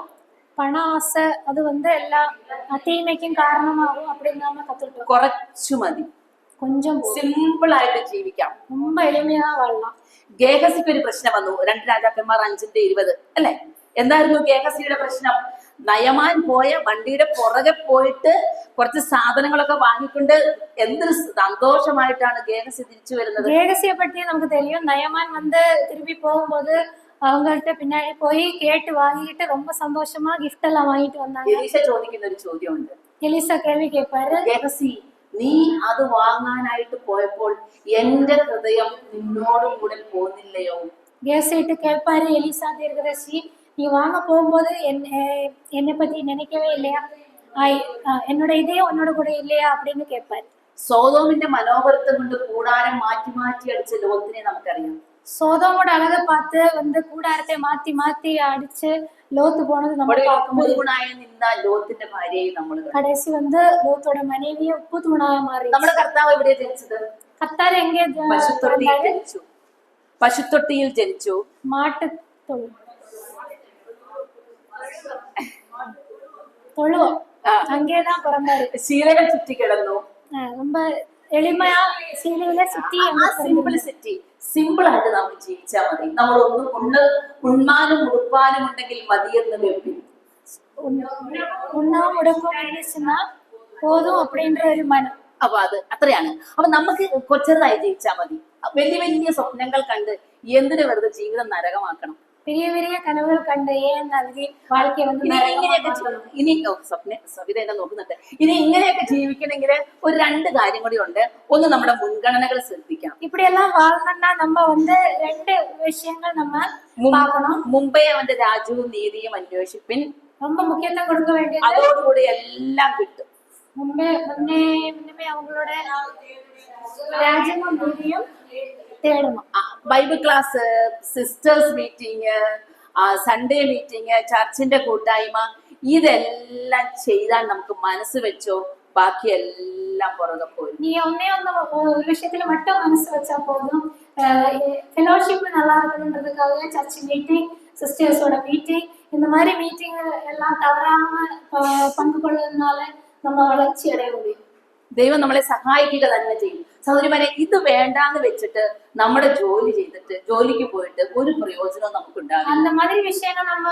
பண ஆசை அது வந்து எல்லா தீமைக்கும் காரணமாகும் அப்படின்னு நாம கத்துக்கிட்டோம். കുറച്ചു മതി, கொஞ்சம் സിമ്പിൾ ആയിട്ട് ജീവിക്കാം, ரொம்ப എളിമയാ വാഴலாம். ഗേഹസിക്ക് ഒരു പ്രശ്നം വന്നു, 2 രാജാക്കന്മാർ 5:20 അല്ലെ? എന്തായിരുന്നു ഗേഹസിയുടെ പ്രശ്നം? നയമാൻ പോയ വണ്ടിയുടെ പുറകെ പോയിട്ട് കുറച്ച് സാധനങ്ങളൊക്കെ വാങ്ങിക്കൊണ്ട് എന്തൊരു സന്തോഷമായിട്ടാണ് ഗേഹസി തിരിച്ചു വരുന്നത്. கேகசியை பற்றி நமக்கு தெரியும். நயமான் வந்து திருப்பி போகும்போது அவங்கள்ட்ட பின்னாடி போய் கேட்டு வாங்கிட்டு ரொம்ப சந்தோஷமா கிஃப்ட் எல்லாம் வாங்கிட்டு வந்தாங்க. എലീശ ചോദിക്കുന്ന ഒരു ചോദ്യമുണ്ട്. எலிசா கேள்வி கேட்பாரு, ഗേഹസി, നീ അത് വാങ്ങാനായിട്ട് പോയപ്പോൾ എന്റെ ഹൃദയം നിന്നോടും കൂടെ പോന്നില്ലയോ? கேசிட்டு கேட்பாரு எலிசா தீர்க்கதரிசி, நீ வாங்க போகும்போது என்னை பத்தி நினைக்கவே இல்லையா, என்னோட இதயம் உன்னோட கூட இல்லையா அப்படின்னு கேட்பாரு. സോതോമിന്റെ മനോഹരത്വം കൊണ്ട് കൂടാരം മാറ്റി മാറ്റി അടിച്ച ലോത്തിനെ നമുക്കറിയാം. சோதோமோட அழகை பார்த்து வந்து கூடாரத்தை மாத்தி மாத்தி அடிச்சு லோத்து போனது நம்ம பார்க்க முடியும். ഗുണായ നിന്ന ലോത്തിന്റെ ഭാര്യയെ നമ്മൾ கடைசி வந்து லோத்தோட மனைவியை உப்பு தூணாக மாறி. നമ്മുടെ കർത്താവ് എവിടെയാ ജനിച്ചത്? கர்த்தார் எங்கே പശുത്തൊട്ടിയിൽ ജനിച്ചു. പശുത്തൊട്ടിയിൽ ജനിച്ചു. மாட்டு தொழுவோம் அங்கேதான் பிறந்தாரு. ശീലകൾ ചുറ്റിക്കിടന്നു. ரொம்ப എളിമയാ ശീലയിലെ സുറ്റി. സിംപ്ലിസിറ്റി, സിമ്പിൾ ആയിട്ട് നമുക്ക് ജീവിച്ചാൽ മതി. നമ്മൾ ഉണ്ണാനും ഉടുപ്പാനും ഉണ്ടെങ്കിൽ മതിയെന്ന് വെപ്പി. ഉണ്ണാവും ഉടുക്കും ഇരുந்துச்சுன்னா போதும் அப்படின்ற ഒരു മനം. അപ്പൊ അത് അത്രയാണ്. അപ്പൊ നമുക്ക് കൊച്ചതായി ജീവിച്ചാൽ മതി. വലിയ വലിയ സ്വപ്നങ്ങൾ കണ്ട് എന്തിനു വെറുതെ ജീവിതം നരകമാക്കണം? பெரிய பெரிய கனவுகள் கண்டு ஏன் அதுக்கு வாழ்க்கை வந்து ഇനി സവിത എന്നെ നോക്കുന്നുണ്ട്. ഇനി ഇങ്ങനെയൊക്കെ ജീവിക്കണമെങ്കിൽ ഒരു 2 കാര്യം കൂടി ഉണ്ട്. ഒന്ന്, നമ്മുടെ മുൻഗണനകൾ ശ്രദ്ധിക്കണം. இப்படி எல்லாம் வாழணும்னா நம்ம வந்து 2 விஷயங்கள் நம்ம பார்க்கணும். മുമ്പേ അവന്റെ രാജ്യവും നീതിയും അന്വേഷിപ്പിൻ. ரொம்ப முக்கியத்துவம் கொடுக்க வேண்டியது. അതോടുകൂടി എല്ലാം കിട്ടും. முன்னே அவங்களோட രാജ്യവും നീതിയും തേടണം. Bible class, sisters meeting, Sunday meeting, ചർച്ചിന്റെ കൂട്ടായ്മ, ഇതെല്ലാം ചെയ്താൽ നമുക്ക് മനസ്സ് വെച്ചോ ബാക്കി എല്ലാം പുറകെ പോയി. நீ ஒன்னே ஒரு விஷயத்துல மட்டும் மனசு வச்சா போதும். ஃபெலோஷிப் நல்லா இருக்கணுன்றதுக்காக சர்ச் மீட்டிங், சிஸ்டர்ஸோட மீட்டிங், இந்த மாதிரி மீட்டிங் எல்லாம் தவறாம பங்கு கொள்வதனால நம்ம வளர்ச்சி அடைய முடியும். ദൈവം നമ്മളെ സഹായിക്കുക തന്നെ ചെയ്യും. സഹോദരിമാരെ, ഇത് വേണ്ടാന്ന് വെച്ചിട്ട് നമ്മുടെ ജോലി ചെയ്തിട്ട് ജോലിക്ക് പോയിട്ട് ഒരു പ്രയോജനവും നമുക്കുണ്ടാകും. அந்த மாதிரி விஷயங்கள் நம்ம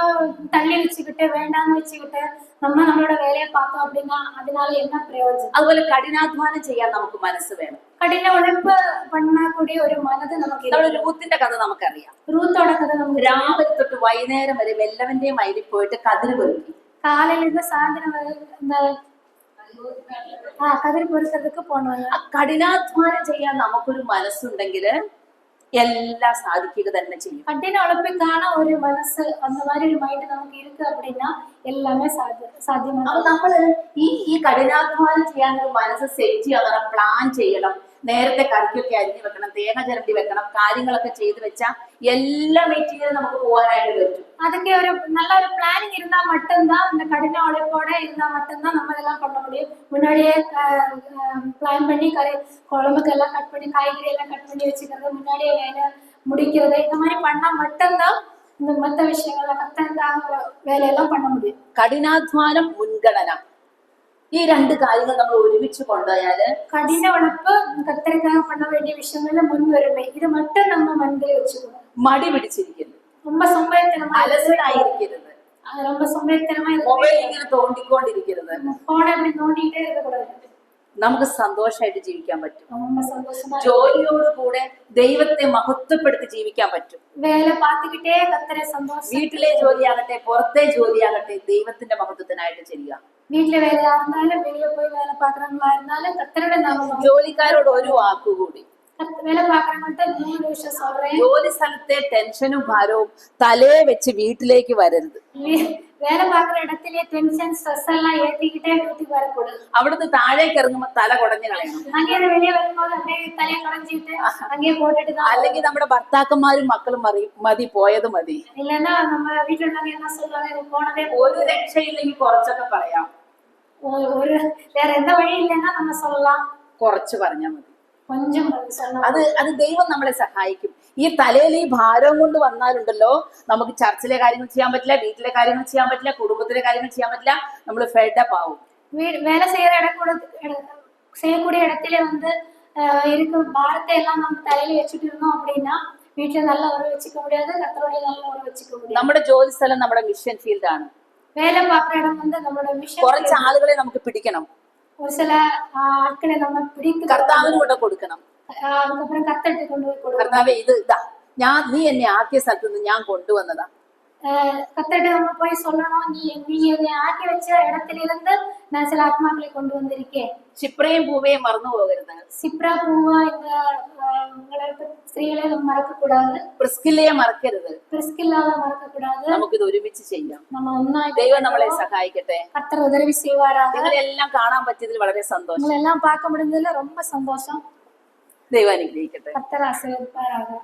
தள்ளி வச்சுக்கிட்டு வேண்டாம்னு வச்சுக்கிட்டு நம்மளோட வேலையை பார்த்தோம் அப்படின்னா அதனால என்ன பிரயோஜനം? അതുപോലെ കഠിനാധ്വാനം ചെയ്യാൻ നമുക്ക് മനസ്സ് വേണം. കഠിന ഉழைപ്പ് பண்ணக்கூடிய ഒരു മനസ്സ് നമുക്ക്. നമ്മുടെ രൂത്തിന്റെ കഥ നമുക്കറിയാം. ரூத்தோட கதை നമുക്ക്. രാവിലെ തൊട്ട് വൈകുന്നേരം വരെ വെല്ലവന്റെയും വയലിൽ പോയിട്ട് കതിര് പെറുക്കി. காலையில இருந்து சாயந்தரம் வரை இந்த கதிர் பொறுக்கிறதுக்கு போனாங்க. കഠിനാധ്വാനം ചെയ്യാൻ നമുക്കൊരു മനസ്സുണ്ടെങ്കിൽ എല്ലാം സാധിക്കുക തന്നെ ചെയ്യും. கடின உழைப்புக்கான ஒரு மனசு, அந்த மாதிரி ஒரு மைண்ட் நமக்கு இருக்கு அப்படின்னா எல்லாமே സാധ്യമാണ്. അപ്പൊ നമ്മള് ഈ കഠിനാധ്വാനം ചെയ്യാൻ ഒരു മനസ്സ് സെറ്റ് ചെയ്യണം, പ്ലാൻ ചെയ്യണം. നേരത്തെ കറിക്കൊക്കെ അരിഞ്ഞു വെക്കണം, തേങ്ങ ചിരണ്ടി വെക്കണം, കാര്യങ്ങളൊക്കെ ചെയ്ത് വെച്ചാൽ എല്ലാ മീറ്റിങ്ങിലും നമുക്ക് പോകാനായിട്ട് പറ്റും. அதுக்கு ஒரு நல்ல ஒரு பிளானிங் இருந்தா மட்டும்தான், இந்த கடின உழைப்போட இருந்தா மட்டும்தான் நம்ம இதெல்லாம் பண்ண முடியும். முன்னாடியே பிளான் பண்ணி குழம்புக்கு எல்லாம் கட் பண்ணி, காய்கறி எல்லாம் கட் பண்ணி வச்சுக்கிறது, முன்னாடியே வேலை முடிக்கிறது, இந்த மாதிரி பண்ணா மட்டும்தான் இந்த மற்ற விஷயங்கள்ல கத்தனக்காக வேலையெல்லாம் பண்ண முடியும். കഠിനാധ്വാനം, മുൻഗണന, ഈ 2 കാര്യങ്ങൾ നമ്മൾ ഒരുമിച്ച് കൊണ്ടുപോയാല് கடின உழைப்பு, கத்தனக்காக பண்ண வேண்டிய விஷயங்கள்ல முன்னுரிமை, இது மட்டும் நம்ம மனதில் வச்சுக்கணும். മടി പിടിച്ചിരിക്കരുത്, ரொம்ப சோம்பேறித்தனமா അലസനായിരിക്കരുത്, ரொம்ப சோம்பேறித்தனமா മൊബൈൽ ഇങ്ങനെ തോണ്ടിക്കൊണ്ടിരിക്കരുത്. ഫോണെ அப்படி நோண்டிட்டே இருக்கக்கூடாது. നമുക്ക് സന്തോഷമായിട്ട് ജീവിക്കാൻ പറ്റും. ரொம்ப சந்தோஷமா ജോലിയോടുകൂടെ ദൈവത്തെ മഹത്വപ്പെടുത്തി ജീവിക്കാൻ പറ്റും. വേല പാത്തുകിട്ടേ കത്തരെ സന്തോഷം. വീട്ടിലെ ജോലിയാകട്ടെ പുറത്തെ ജോലിയാകട്ടെ ദൈവത്തിന്റെ മഹത്വത്തിനായിട്ട് ചെയ്യുക. വീട്ടിലെ വേലയാ இருந்தாலும் வெளியே போய் வேலை பார்க்கறவங்களா இருந்தாலும் கர்த்தரோட நாமம். ജോലിക്കാരോട് ഒരു വാക്കുകൂടി, வேலை பார்க்கறவங்கள்ட்ட 3 விஷயம் சொல்றேன். ജോലി സ്ഥലത്തെ ടെൻഷനും ഭാരവും തലേ വെച്ച് വീട്ടിലേക്ക് വരരുത്. வேலை பார்க்குற இடத்திலே டென்ஷன் ஸ்ட்ரெஸ் எல்லாம் ஏத்திக்கிட்டே வீட்டுக்கு வரக்கூடாது. അവിടുന്ന് താഴേക്ക് ഇറങ്ങുമ്പോൾ തല കുടഞ്ഞു കളയണം. அங்கே வெளியே வரும்போது அப்படியே தலையை குடஞ்சிட்டு அங்கே போட்டுட்டு தான். അല്ലെങ്കിൽ നമ്മുടെ ഭർത്താക്കന്മാരും മക്കളും മതി, പോയത് മതി. இல்லைன்னா நம்ம வீட்டுல உள்ளவங்க என்ன சொல்லுவாங்க, போனதே. ഒരു രക്ഷയില്ലെങ്കിൽ കുറച്ചൊക്കെ പറയാം. ஒரு வேற எந்த வழி இல்லைன்னா நம்ம சொல்லலாம். കുറച്ച് പറഞ്ഞാൽ മതി. கொஞ்சம் சொல்லலாம். അത് ദൈവം നമ്മളെ സഹായിക്കും. ഈ തലയിൽ ഈ ഭാരം കൊണ്ട് വന്നാലുണ്ടല്ലോ, നമുക്ക് ചർച്ചിലെ കാര്യങ്ങൾ ചെയ്യാൻ പറ്റില്ല, വീട്ടിലെ കാര്യങ്ങൾ ചെയ്യാൻ പറ്റില്ല, കുടുംബത്തിലെ കാര്യങ്ങൾ ചെയ്യാൻ പറ്റില്ല. നമ്മൾ ഫെഡപ്പ് ആവും. வேலை செய்யற செய்யக்கூடிய இடத்துல வந்து இருக்கும் பாரத்தை எல்லாம் நம்ம தலையில வச்சுட்டு இருந்தோம் அப்படின்னா வீட்டுல நல்லா உறவு வச்சுக்க முடியாது, கர்த்தரோட நல்லா உறவு வச்சுக்க முடியாது. നമ്മുടെ ജോലി സ്ഥലം നമ്മുടെ മിഷൻ ഫീൽഡ് ആണ്. வேலை பார்க்குற இடம் வந்து நம்மளோட மிஷன். കുറച്ച് ആളുകളെ നമുക്ക് പിടിക്കണം, ஒரு சில ஆட்களை நம்ம பிடித்து കർത്താവിന് കൊണ്ട് കൊടുക്കണം. அதுக்கப்புறம் கர்த்தர்கிட்ட கொண்டு போய் கொடுக்கணும். കർത്താവേ, ഇതാ നീ എന്നെ ആക്കിയ സ്ഥലത്ത് നിന്ന് ഞാൻ കൊണ്ടുവന്നതാ. கர்த்தர்கிட்ட நம்ம போய் சொல்லணும், நீ என்னை ஆக்கி வச்ச இடத்துல இருந்து நான் சில ஆத்மாக்களை கொண்டு வந்திருக்கேன். ക്ഷിപ്രയും പൂവയും മറന്നു പോകരുത്. சிப்ரா பூவா இந்த സ്ത്രീകളെ മറക്ക കൂടാതെ, പ്രിസ്കില്ലയെ മറക്കരുത്, பிரிஸ்கில்லாவை மறக்க கூடாது. നമുക്കിത് ഒരുമിച്ച് ചെയ്യാം. நம்ம ஒன்னாய் ദൈവം നമ്മളെ സഹായിക്കട്ടെ. கர்த்தர் உதவி செய்வாராக. നിങ്ങളെല്ലാം കാണാൻ പറ്റിയതിൽ വളരെ സന്തോഷം. உங்களெல்லாம் பார்க்க முடிஞ்சதுல ரொம்ப சந்தோஷம். ദൈവം അനുഗ്രഹിക്കട്ടെ. கர்த்தர் ஆசீர்வதிப்பாராக.